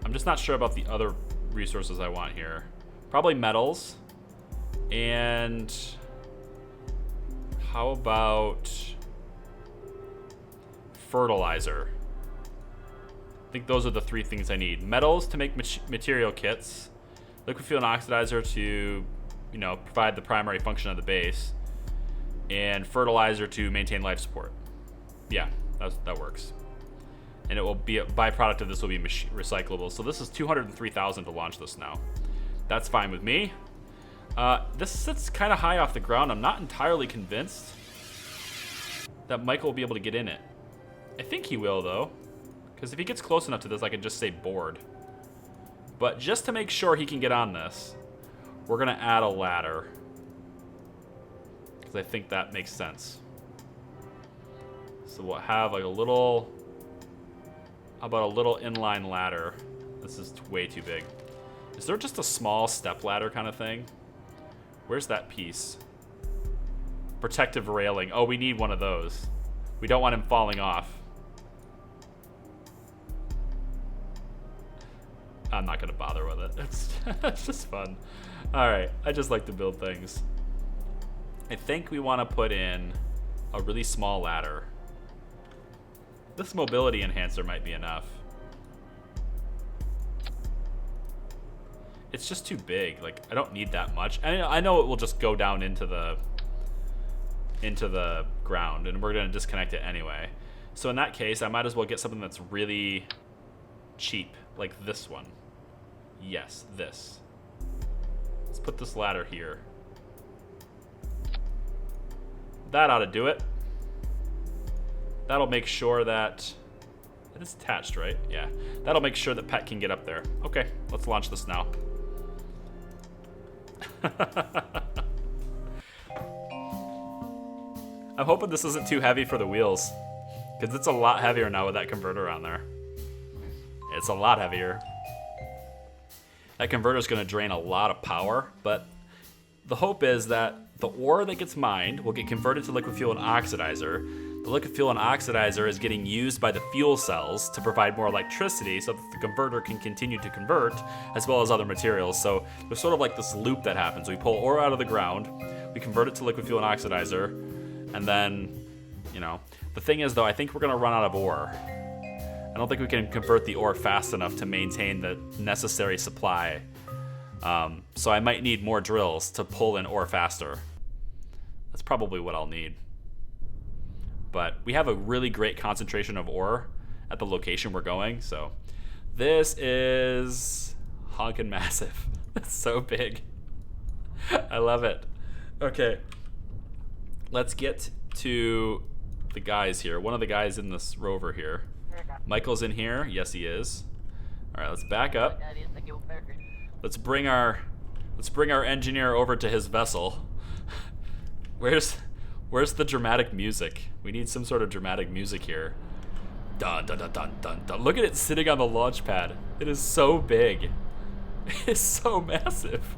I'm just not sure about the other resources I want here. Probably metals. And how about fertilizer? I think those are the 3 things I need. Metals to make material kits, liquid fuel and oxidizer to, you know, provide the primary function of the base, and fertilizer to maintain life support. Yeah, that works. And it will be a byproduct of this will be recyclable. So this is 203,000 to launch this now. That's fine with me. This sits kind of high off the ground. I'm not entirely convinced that Michael will be able to get in it. I think he will, though, because if he gets close enough to this, I can just say board. But just to make sure he can get on this, we're going to add a ladder, because I think that makes sense. So we'll have like a little... How about a little inline ladder? This is way too big. Is there just a small step ladder kind of thing? Where's that piece? Protective railing. Oh, we need one of those. We don't want him falling off. I'm not gonna bother with it. It's just fun. All right, I just like to build things. I think we want to put in a really small ladder. This mobility enhancer might be enough. It's just too big. Like, I don't need that much. I know it will just go down into the ground, and we're gonna disconnect it anyway. So in that case, I might as well get something that's really cheap, like this one. Yes, this. Let's put this ladder here. That ought to do it. That'll make sure that it is attached, right? Yeah. That'll make sure that Pet can get up there. Okay, let's launch this now. I'm hoping this isn't too heavy for the wheels, because it's a lot heavier now with that converter on there. It's a lot heavier. That converter is going to drain a lot of power, but the hope is that the ore that gets mined will get converted to liquid fuel and oxidizer. The liquid fuel and oxidizer is getting used by the fuel cells to provide more electricity so that the converter can continue to convert, as well as other materials. So there's sort of like this loop that happens. We pull ore out of the ground, we convert it to liquid fuel and oxidizer, and then, you know, The thing is, though, I think we're going to run out of ore. I don't think we can convert the ore fast enough to maintain the necessary supply. So I might need more drills to pull in ore faster. That's probably what I'll need. But we have a really great concentration of ore at the location we're going, so this is honkin' massive. It's so big. I love it. Okay, let's get to the guys here. One of the guys in this rover here. Michael's in here. Yes, he is. All right, let's back up. Let's bring our engineer over to his vessel. Where's the dramatic music? We need some sort of dramatic music here. Dun dun dun dun dun dun. Look at it sitting on the launch pad. It is so big. It's so massive.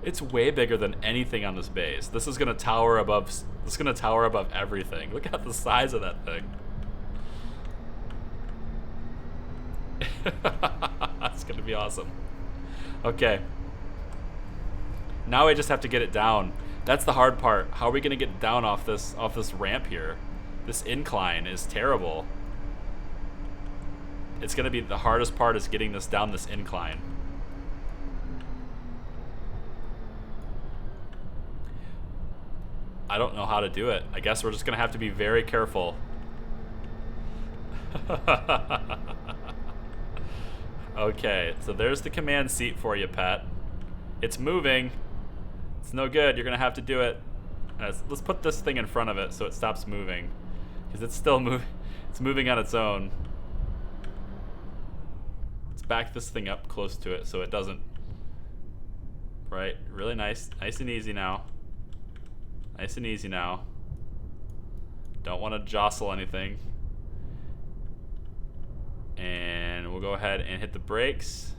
It's way bigger than anything on this base. This is gonna tower above. This is gonna tower above everything. Look at the size of that thing. That's gonna be awesome. Okay. Now I just have to get it down. That's the hard part. How are we gonna get down off this ramp here? This incline is terrible. It's gonna be the hardest part is getting this down this incline. I don't know how to do it. I guess we're just gonna have to be very careful. Okay, so there's the command seat for you, Pat. It's moving. It's no good. You're gonna have to do it. Let's put this thing in front of it so it stops moving, because it's still moving. It's moving on its own. Let's back this thing up close to it so it doesn't. Right, really nice, nice and easy now. Nice and easy now. Don't want to jostle anything. And we'll go ahead and hit the brakes.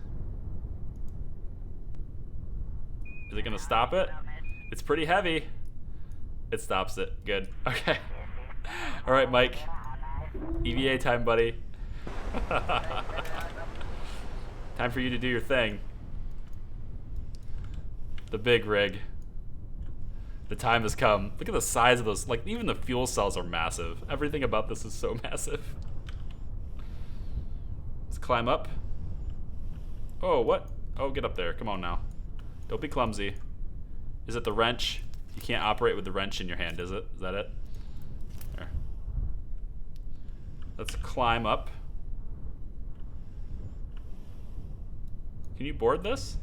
Is it gonna stop it? It's pretty heavy. It stops it. Good. Okay. All right, Mike. EVA time, buddy. Time for you to do your thing. The big rig. The time has come. Look at the size of those. Like, even the fuel cells are massive. Everything about this is so massive. Let's climb up. Oh, what? Oh, get up there. Come on now. Don't be clumsy. Is it the wrench? You can't operate with the wrench in your hand, is it? Is that it? There. Let's climb up. Can you board this?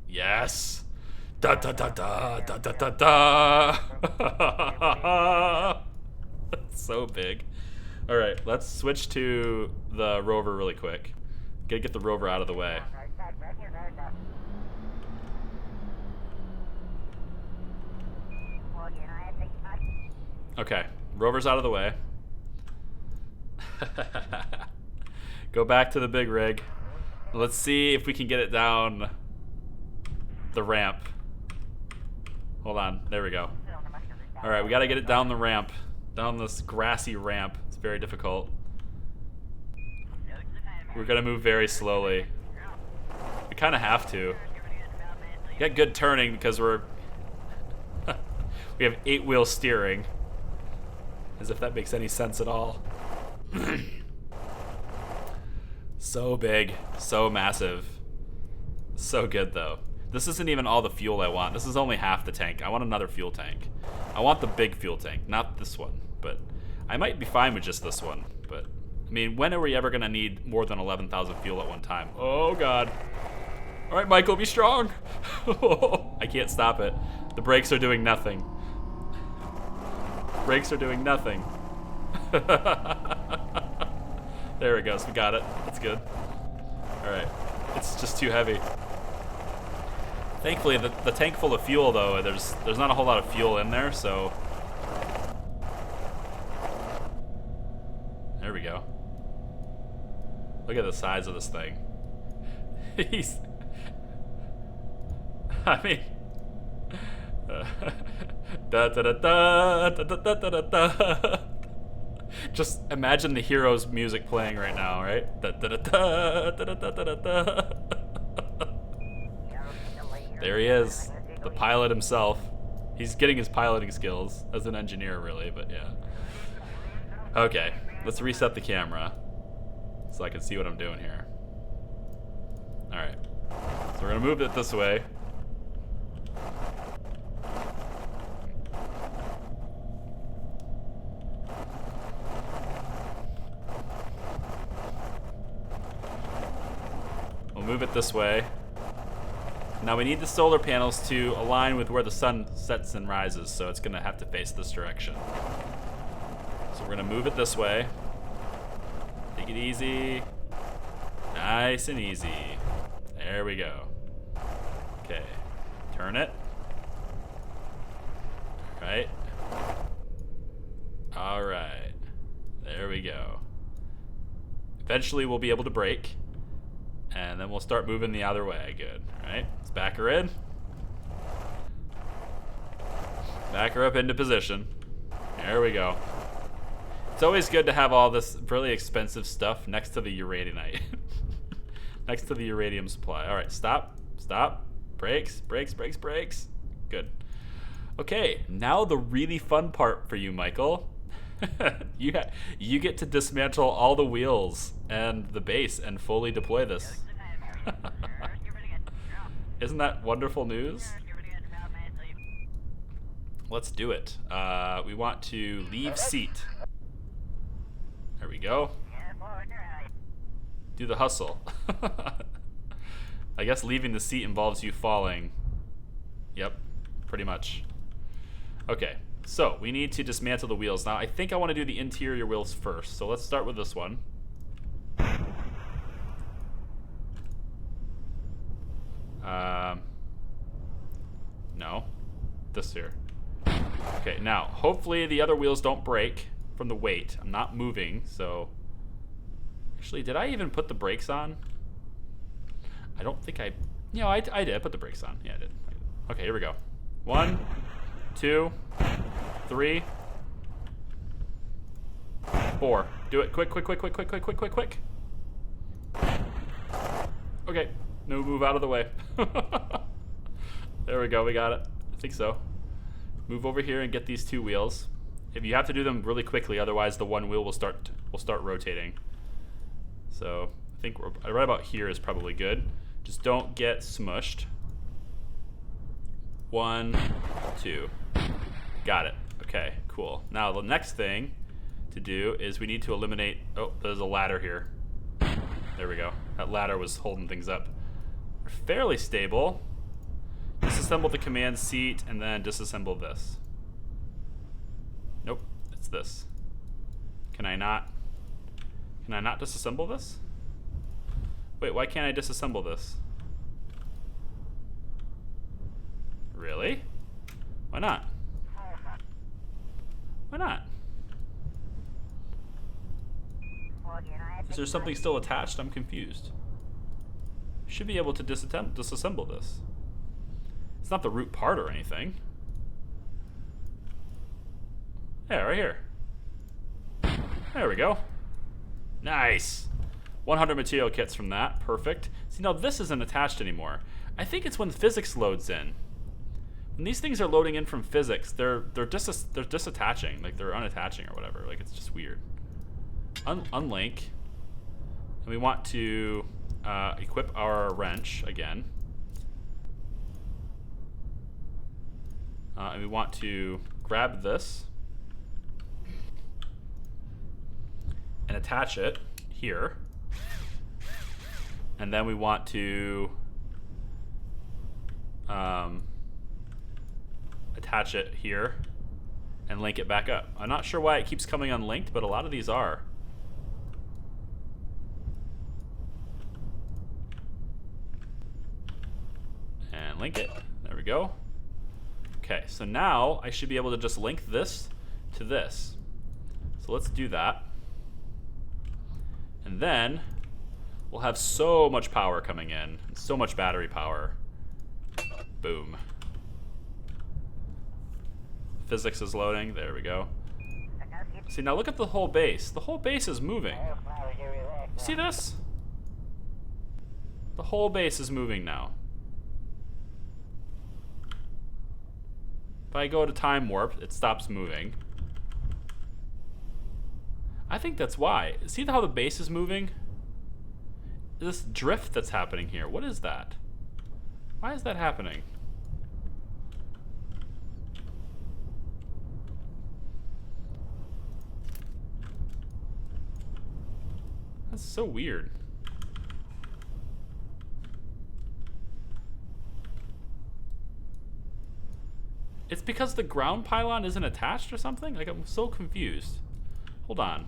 Yes. Da da da da da da da da. That's so big. All right, let's switch to the rover really quick. Gotta get the rover out of the way. Okay, rover's out of the way. Go back to the big rig. Let's see if we can get it down the ramp. Hold on, there we go. All right, we gotta get it down the ramp, down this grassy ramp. It's very difficult. We're gonna move very slowly. We kind of have to. Get good turning because we have 8-wheel steering. As if that makes any sense at all. So big, so massive. So good though. This isn't even all the fuel I want. This is only half the tank. I want another fuel tank. I want the big fuel tank, not this one. But I might be fine with just this one. But I mean, when are we ever gonna need more than 11,000 fuel at one time? Oh God. All right, Michael, be strong. I can't stop it. The brakes are doing nothing. Brakes are doing nothing. There it goes. We got it. That's good. All right. It's just too heavy. Thankfully, the tank full of fuel, though, there's not a whole lot of fuel in there, so... There we go. Look at the size of this thing. He's... I mean... da da da da da da da da da. Just imagine the hero's music playing right now, right? Da da da da da da da da da. There he is, the pilot himself. He's getting his piloting skills as an engineer, really, but yeah. Okay, let's reset the camera so I can see what I'm doing here. Alright, so we're gonna move it this way. We'll move it this way. Now we need the solar panels to align with where the sun sets and rises, so it's gonna have to face this direction. So we're gonna move it this way. Take it easy. Nice and easy. There we go. Okay, turn it. Right. All right, there we go. Eventually we'll be able to brake, and then we'll start moving the other way. Good, all right, let's back her in. Back her up into position. There we go. It's always good to have all this really expensive stuff next to the uraninite. Next to the uranium supply. All right, stop, stop. Brakes, brakes, brakes, brakes. Good. Okay, now the really fun part for you, Michael. You get to dismantle all the wheels and the base and fully deploy this. Isn't that wonderful news? Let's do it. We want to leave seat. There we go. Do the hustle. I guess leaving the seat involves you falling. Yep, pretty much. Okay, so we need to dismantle the wheels. Now, I think I want to do the interior wheels first, so let's start with this one. No, this here. Okay, now, hopefully the other wheels don't break from the weight. I'm not moving, so... Actually, did I even put the brakes on? I don't think I... Yeah, I did. I put the brakes on. Yeah, I did. Okay, here we go. 1, 2, 3, 4. Do it. Quick, quick, quick, quick, quick, quick, quick, quick, quick. Okay. No, move out of the way. There we go. We got it. I think so. Move over here and get these 2 wheels. If you have to do them really quickly, otherwise the one wheel will start rotating. So I think right about here is probably good. Just don't get smushed. 1, 2. Got it. Okay, cool. Now the next thing to do is we need to eliminate... Oh, there's a ladder here. There we go. That ladder was holding things up. We're fairly stable. Disassemble the command seat and then disassemble this. Nope, it's this. Can I not disassemble this? Wait, why can't I disassemble this? Really? Why not? Why not? Is there something still attached? I'm confused. Should be able to disassemble this. It's not the root part or anything. Yeah, right here. There we go. Nice. 100 material kits from that. Perfect. See, now this isn't attached anymore. I think it's when physics loads in. When these things are loading in from physics, they're disattaching, like they're unattaching or whatever. Like it's just weird. Unlink. And we want to equip our wrench again. And we want to grab this and attach it here. And then we want to attach it here and link it back up. I'm not sure why it keeps coming unlinked, but a lot of these are. And link it. There we go. Okay, so now I should be able to just link this to this. So let's do that. And then we'll have so much power coming in, and so much battery power. Boom. Physics is loading. There we go. See, now look at the whole base. The whole base is moving. See this? The whole base is moving now. If I go to time warp, it stops moving. I think that's why. See how the base is moving? This drift that's happening here. What is that? Why is that happening? That's so weird. It's because the ground pylon isn't attached or something? Like, I'm so confused. Hold on.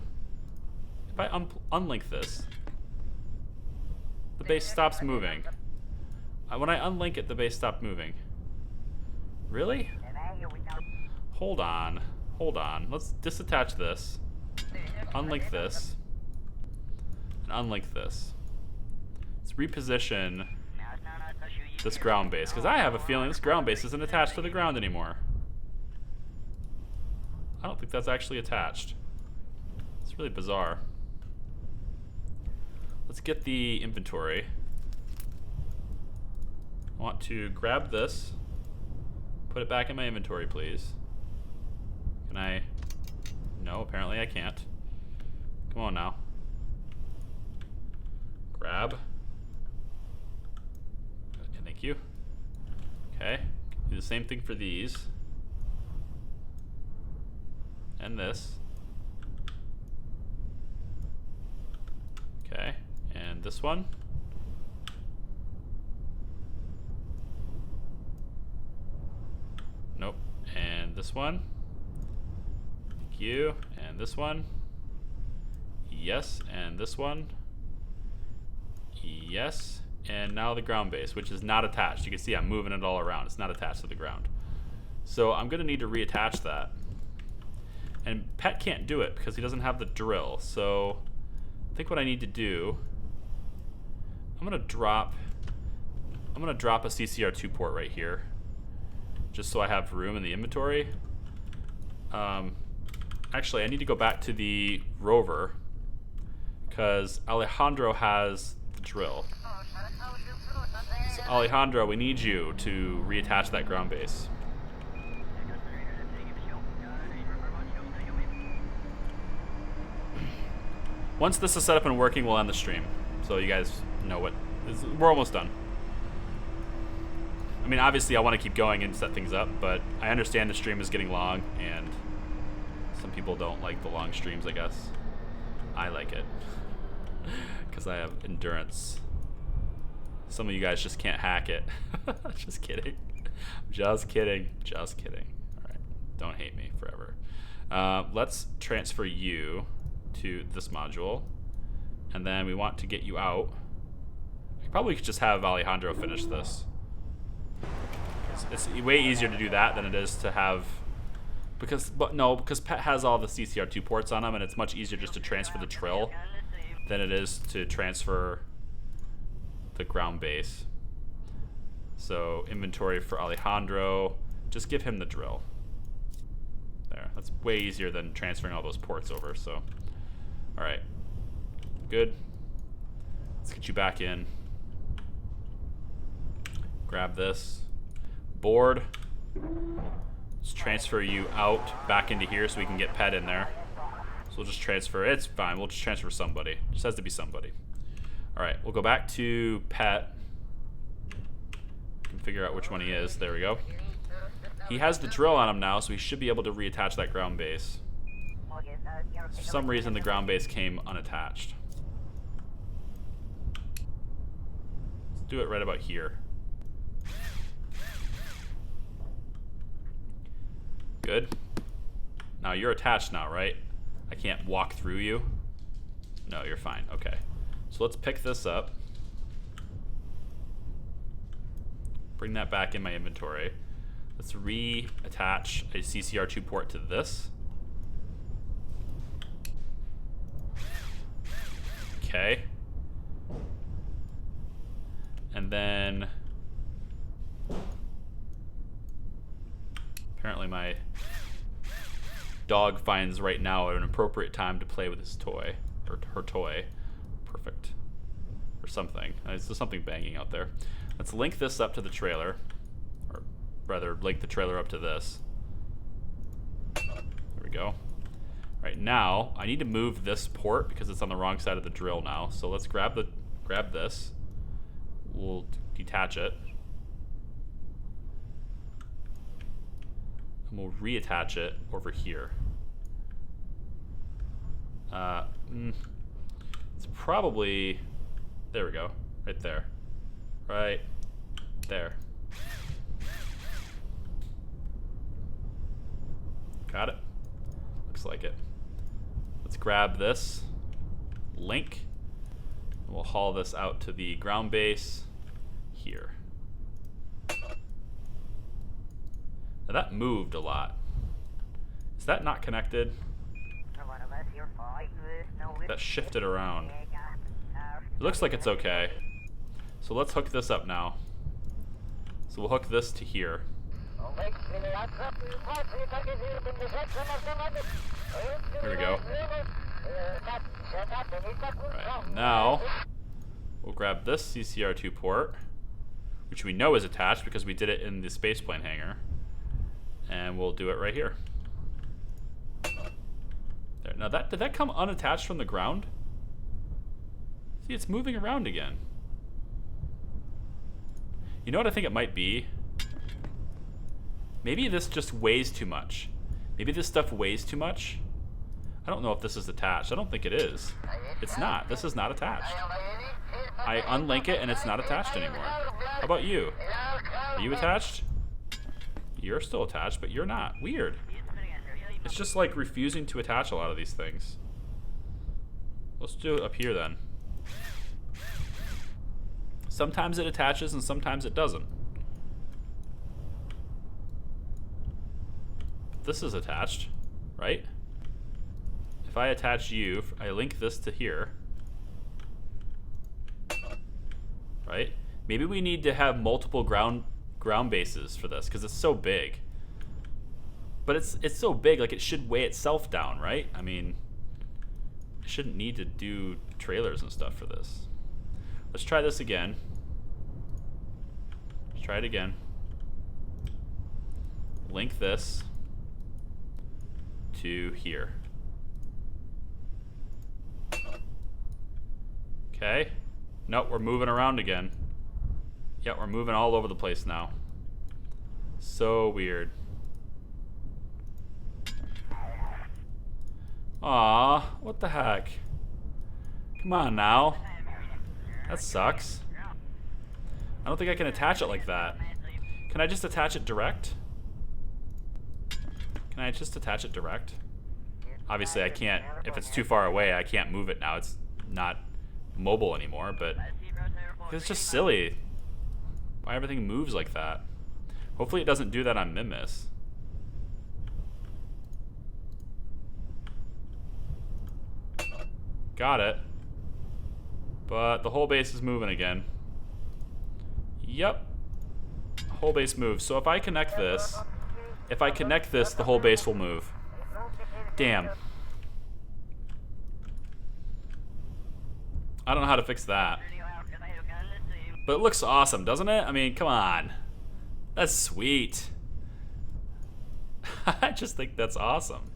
If I unlink this, the base stops moving. When I unlink it, the base stopped moving. Really? Hold on. Hold on. Let's disattach this. Unlink this. And unlink this. Let's reposition this ground base, because I have a feeling this ground base isn't attached to the ground anymore. I don't think that's actually attached. It's really bizarre. Let's get the inventory. I want to grab this, put it back in my inventory, please. Can I? No, apparently I can't. Come on now. Grab. Thank you. Okay. Do the same thing for these. And this. Okay. And this one. Nope. And this one. Thank you. And this one. Yes. And this one. Yes. And now the ground base, which is not attached. You can see I'm moving it all around. It's not attached to the ground. So I'm going to need to reattach that. And Pet can't do it because he doesn't have the drill. So I think what I need to do, I'm going to drop a CCR2 port right here, just so I have room in the inventory. Actually, I need to go back to the rover because Alejandro has the drill. So Alejandro, we need you to reattach that ground base. Once this is set up and working, we'll end the stream. So you guys know we're almost done. I mean, obviously I want to keep going and set things up, but I understand the stream is getting long and some people don't like the long streams, I guess. I like it because I have endurance. Some of you guys just can't hack it. Just kidding. Just kidding. Just kidding. All right. Don't hate me forever. Let's transfer you to this module. And then we want to get you out. We probably could just have Alejandro finish this. It's way easier to do that than it is to have... because Pet has all the CCR2 ports on him, and it's much easier just to transfer the trill than it is to transfer the ground base. So inventory for Alejandro, just give him the drill. There, that's way easier than transferring all those ports over. So, all right, good. Let's get you back in. Grab this board. Let's transfer you out back into here so we can get Pet in there. So we'll just transfer. It's fine. We'll just transfer somebody. It just has to be somebody. All right, we'll go back to Pet. Can figure out which one he is. There we go. He has the drill on him now, so he should be able to reattach that ground base. For some reason, the ground base came unattached. Let's do it right about here. Good. Now you're attached now, right? I can't walk through you. No, you're fine. Okay. So let's pick this up. Bring that back in my inventory. Let's reattach a CCR2 port to this. Okay. And then apparently my dog finds right now an appropriate time to play with his toy, or her toy. Perfect. Or something. There's something banging out there. Let's link this up to the trailer, or rather link the trailer up to this. go. Right now, I need to move this port because it's on the wrong side of the drill now. So let's grab this. We'll detach it. And we'll reattach it over here. It's probably, there we go, right there. Right there. Got it? Looks like it. Let's grab this link. And we'll haul this out to the ground base here. Now that moved a lot. Is that not connected? That shifted around. It looks like it's okay. So let's hook this up now. So we'll hook this to here. There we go. Right, now we'll grab this CCR2 port, which we know is attached because we did it in the spaceplane hangar, and we'll do it right here. There. Now did that come unattached from the ground? See, it's moving around again. You know what I think it might be? Maybe this just weighs too much. Maybe this stuff weighs too much. I don't know if this is attached. I don't think it is. It's not. This is not attached. I unlink it and it's not attached anymore. How about you? Are you attached? You're still attached, but you're not. Weird. It's just like refusing to attach a lot of these things. Let's do it up here then. Sometimes it attaches and sometimes it doesn't. This is attached, right? If I attach you, I link this to here, right? Maybe we need to have multiple ground bases for this because it's so big. But it's so big, like it should weigh itself down, right? I mean, I shouldn't need to do trailers and stuff for this. Let's try this again. Let's try it again. Link this to here. Okay. Nope, we're moving around again. Yeah, we're moving all over the place now. So weird. Aw, what the heck? Come on now. That sucks. I don't think I can attach it like that. Can I just attach it direct? Can I just attach it direct? Obviously I can't, if it's too far away, I can't move it now. It's not mobile anymore, but it's just silly why everything moves like that. Hopefully it doesn't do that on Mimis. Got it. But the whole base is moving again. Yep. Whole base moves. So if I connect this, the whole base will move. Damn. I don't know how to fix that. But it looks awesome, doesn't it? I mean, come on. That's sweet. I just think that's awesome.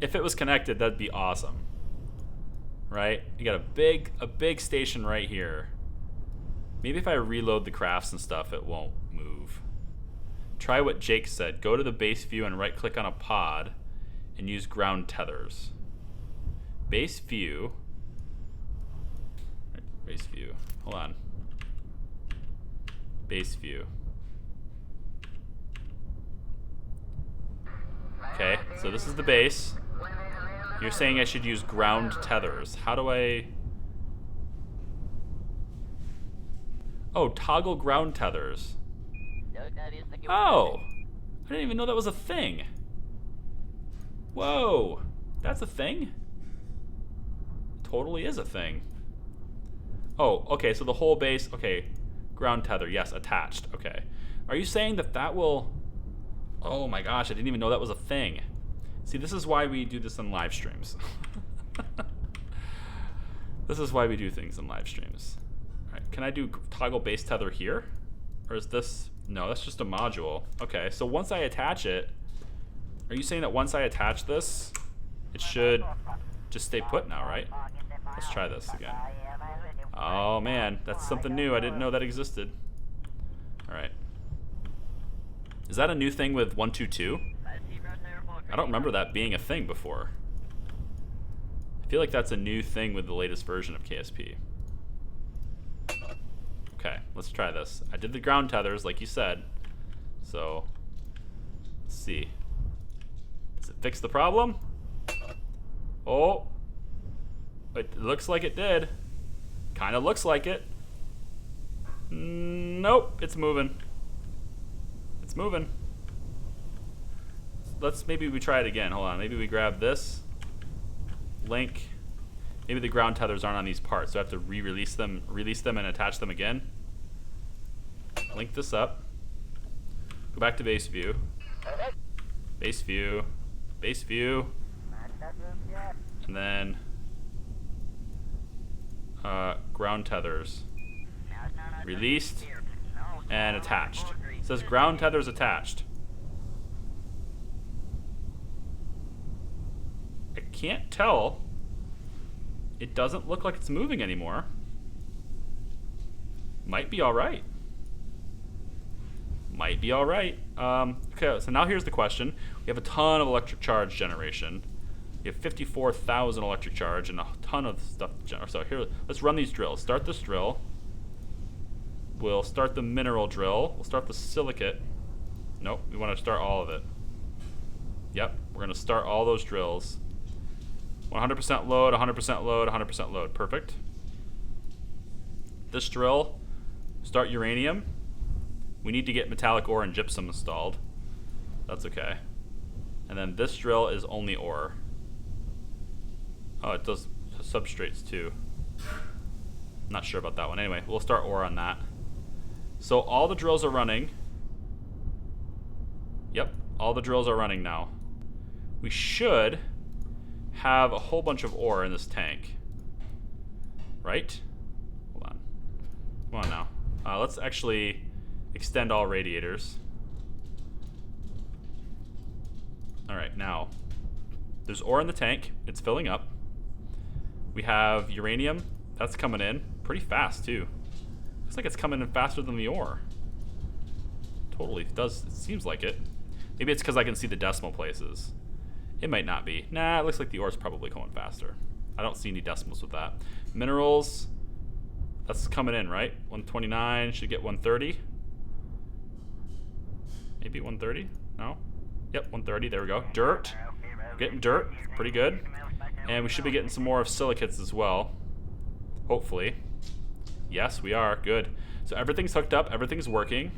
If it was connected, that'd be awesome. Right? You got a big station right here. Maybe if I reload the crafts and stuff, it won't move. Try what Jake said. Go to the base view and right click on a pod and use ground tethers. Base view. Base view. Hold on. Base view. Okay, so this is the base. You're saying I should use ground tethers. How do I... Oh, toggle ground tethers. Oh! I didn't even know that was a thing. Whoa! That's a thing? Totally is a thing. Oh, okay, so the whole base... Okay, ground tether, yes, attached. Okay. Are you saying that that will... Oh my gosh, I didn't even know that was a thing. See, this is why we do this in live streams. This is why we do things in live streams. All right, can I do toggle base tether here? Or is this... No, that's just a module. Okay, so once I attach it, Are you saying that once I attach this, it should just stay put now, right? Let's try this again. Oh man, that's something new. I didn't know that existed. Alright. Is that a new thing with 122? I don't remember that being a thing before. I feel like that's a new thing with the latest version of KSP. Okay, let's try this. I did the ground tethers like you said. So, let's see. Does it fix the problem? Oh, it looks like it did. Kind of looks like it. Nope, it's moving. It's moving. Maybe we try it again. Hold on, maybe we grab this link. Maybe the ground tethers aren't on these parts, so I have to release them and attach them again. Link this up. Go back to base view. Base view. Base view. And then ground tethers. Released and attached. It says ground tethers attached. I can't tell. It doesn't look like it's moving anymore. Might be alright. Might be alright. Okay, so now here's the question. We have a ton of electric charge generation. We have 54,000 electric charge and a ton of stuff. So here, let's run these drills. Start this drill. We'll start the mineral drill. We'll start the silicate. Nope, we want to start all of it. Yep, we're going to start all those drills. 100% load, 100% load, 100% load. Perfect. This drill, start uranium. We need to get metallic ore and gypsum installed. That's okay. And then this drill is only ore. Oh, it does substrates too. Not sure about that one. Anyway, we'll start ore on that. So all the drills are running. Yep, all the drills are running now. We should have a whole bunch of ore in this tank. Right? Hold on. Come on now. Let's actually extend all radiators. Alright, now. There's ore in the tank. It's filling up. We have uranium. That's coming in pretty fast, too. Looks like it's coming in faster than the ore. Totally does. It seems like it. Maybe it's because I can see the decimal places. It might not be. Nah, it looks like the ore's probably going faster. I don't see any decimals with that. Minerals. That's coming in, right? 129. Should get 130. Maybe 130? No? Yep, 130. There we go. Dirt. We're getting dirt. Pretty good. And we should be getting some more of silicates as well. Hopefully. Yes, we are. Good. So everything's hooked up. Everything's working.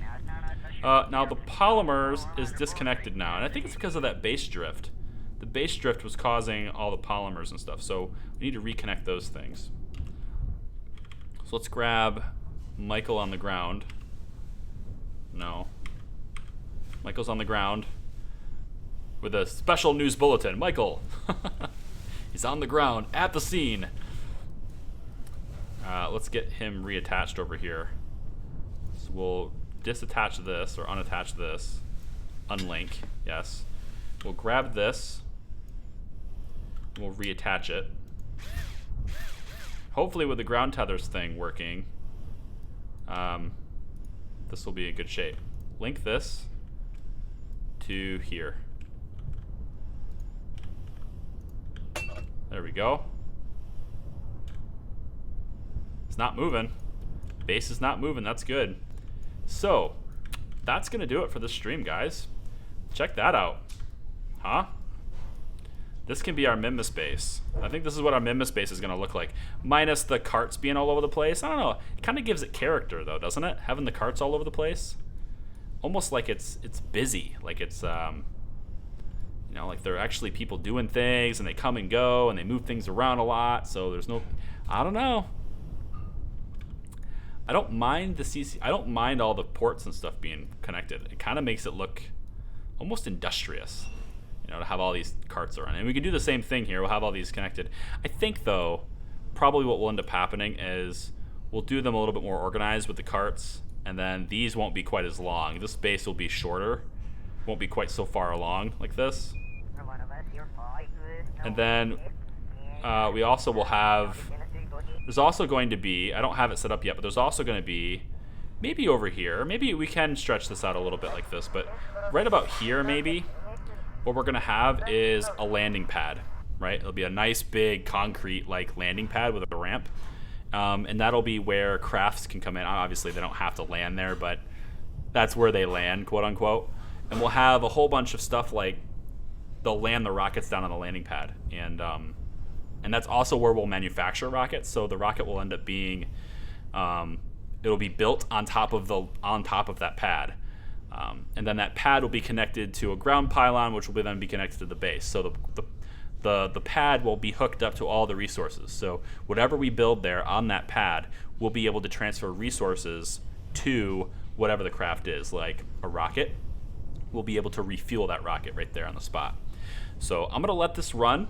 Now the polymers is disconnected now. And I think it's because of that base drift. The base drift was causing all the polymers and stuff. So we need to reconnect those things. So let's grab Michael on the ground. No. Michael's on the ground with a special news bulletin. Michael. He's on the ground at the scene. Let's get him reattached over here. So we'll disattach this or unattach this. Unlink. Yes. We'll grab this. We'll reattach it. Hopefully with the ground tethers thing working, this will be in good shape. Link this to here. There we go. It's not moving. Base is not moving. That's good. So, that's going to do it for this stream, guys. Check that out. Huh? This can be our Mimbus base. I think this is what our Mimbus base is going to look like. Minus the carts being all over the place. I don't know. It kind of gives it character, though, doesn't it? Having the carts all over the place. Almost like it's busy. Like it's, you know, like there are actually people doing things, and they come and go, and they move things around a lot. So there's no, I don't know. I don't mind the CC. I don't mind all the ports and stuff being connected. It kind of makes it look almost industrious, you know, to have all these carts around. And we can do the same thing here. We'll have all these connected. I think, though, probably what will end up happening is we'll do them a little bit more organized with the carts, and then these won't be quite as long. This base will be shorter. won't be quite so far along like this. And then we also will have, there's also going to be, I don't have it set up yet, but there's also going to be, maybe over here, maybe we can stretch this out a little bit like this, but right about here maybe, what we're going to have is a landing pad, right? It'll be a nice big concrete like landing pad with a ramp. And that'll be where crafts can come in. Obviously, they don't have to land there, but that's where they land, quote unquote. And we'll have a whole bunch of stuff like they'll land the rockets down on the landing pad, and that's also where we'll manufacture rockets. So the rocket will end up being, it'll be built on top of that pad, and then that pad will be connected to a ground pylon, which will then be connected to the base. So the pad will be hooked up to all the resources. So whatever we build there on that pad, we'll be able to transfer resources to whatever the craft is, like a rocket. We'll be able to refuel that rocket right there on the spot. So I'm gonna let this run.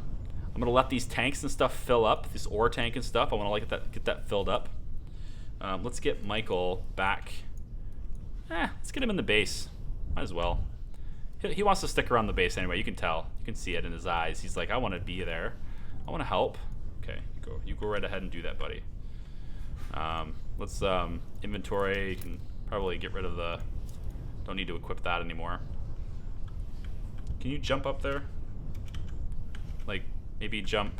I'm gonna let these tanks and stuff fill up, this ore tank and stuff. I wanna get that filled up. Let's get Michael back. Let's get him in the base. Might as well. He wants to stick around the base anyway. You can tell. You can see it in his eyes. He's like, I want to be there. I want to help. Okay, you go right ahead and do that, buddy. Let's inventory. You can probably get rid of the. Don't need to equip that anymore. Can you jump up there? Like maybe jump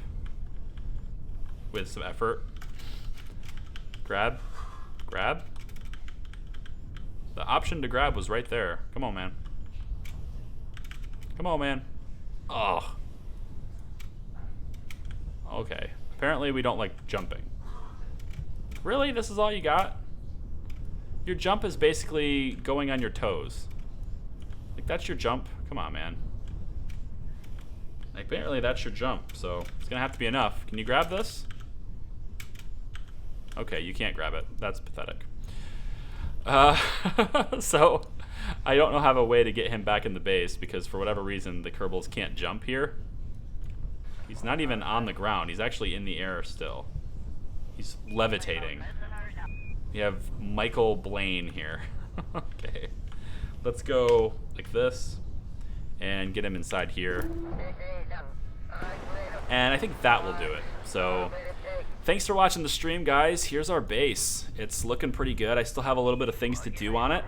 with some effort. Grab. The option to grab was right there. Come on, man. Come on, man. Oh. Okay. Apparently we don't like jumping. Really? This is all you got? Your jump is basically going on your toes. Like, that's your jump? Come on, man. Like, apparently that's your jump, so it's gonna have to be enough. Can you grab this? Okay, you can't grab it. That's pathetic. So I don't know have a way to get him back in the base because for whatever reason the Kerbals can't jump here. He's not even on the ground. He's actually in the air still. He's levitating. We have Michael Blaine here. Okay. Let's go like this and get him inside here. And I think that will do it. So thanks for watching the stream, guys. Here's our base. It's looking pretty good. I still have a little bit of things to do on it.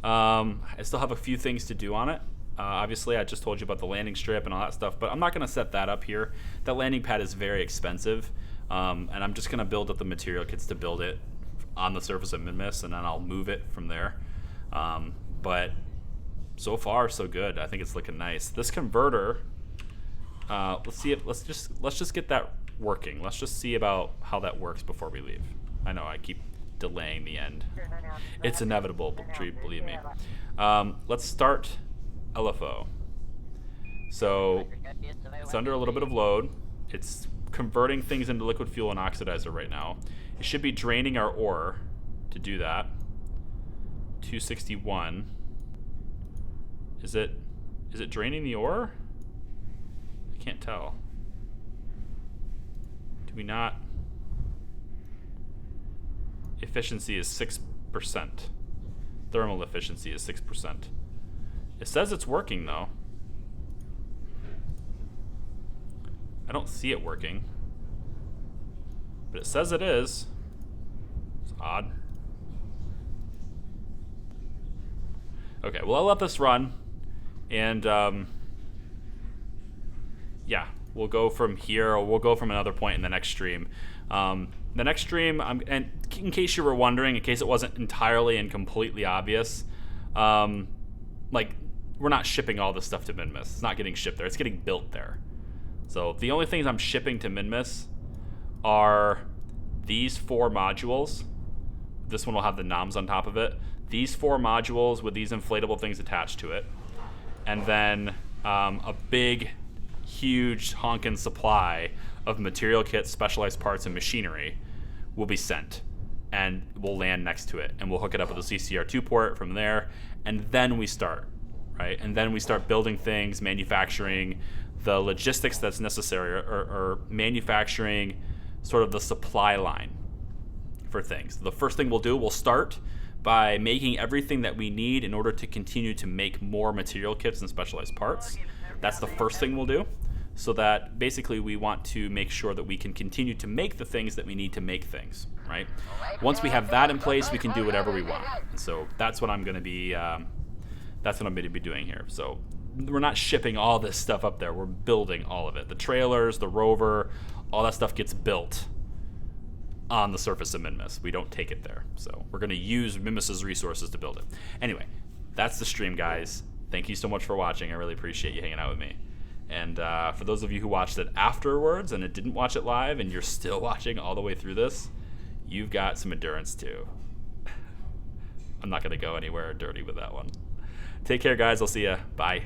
I still have a few things to do on it. Obviously, I just told you about the landing strip and all that stuff, but I'm not going to set that up here. That landing pad is very expensive, and I'm just going to build up the material kits to build it on the surface of Minmus, and then I'll move it from there. But so far, so good. I think it's looking nice. This converter, let's see it. Let's just get that working. Let's just see about how that works before we leave. I know I keep delaying the end. It's inevitable, believe me. Let's start LFO. So it's under a little bit of load. It's converting things into liquid fuel and oxidizer right now. It should be draining our ore to do that. 261. Is it draining the ore? I can't tell. Do we not? Efficiency is 6%. Thermal efficiency is 6%. It says it's working though. I don't see it working. But it says it is. It's odd. Okay, well I'll let this run. And yeah, we'll go from here, or we'll go from another point in the next stream. The next stream, and in case you were wondering, in case it wasn't entirely and completely obvious, like, we're not shipping all this stuff to Minmus. It's not getting shipped there. It's getting built there. So the only things I'm shipping to Minmus are these 4 modules. This one will have the noms on top of it. These 4 modules with these inflatable things attached to it. And then a big, huge honkin' supply of material kits, specialized parts, and machinery will be sent. And we'll land next to it. And we'll hook it up with a CCR2 port from there. And then we start, right? And then we start building things, manufacturing the logistics that's necessary, or manufacturing sort of the supply line for things. The first thing we'll do, we'll start by making everything that we need in order to continue to make more material kits and specialized parts. That's the first thing we'll do. So that basically we want to make sure that we can continue to make the things that we need to make things, right? Once we have that in place, we can do whatever we want. So that's what I'm going to be doing here. So we're not shipping all this stuff up there. We're building all of it. The trailers, the rover, all that stuff gets built on the surface of Minmus. We don't take it there. So we're going to use Minmus's resources to build it. Anyway, that's the stream, guys. Thank you so much for watching. I really appreciate you hanging out with me. And for those of you who watched it afterwards and didn't watch it live and you're still watching all the way through this, you've got some endurance too. I'm not going to go anywhere dirty with that one. Take care, guys. I'll see ya. Bye.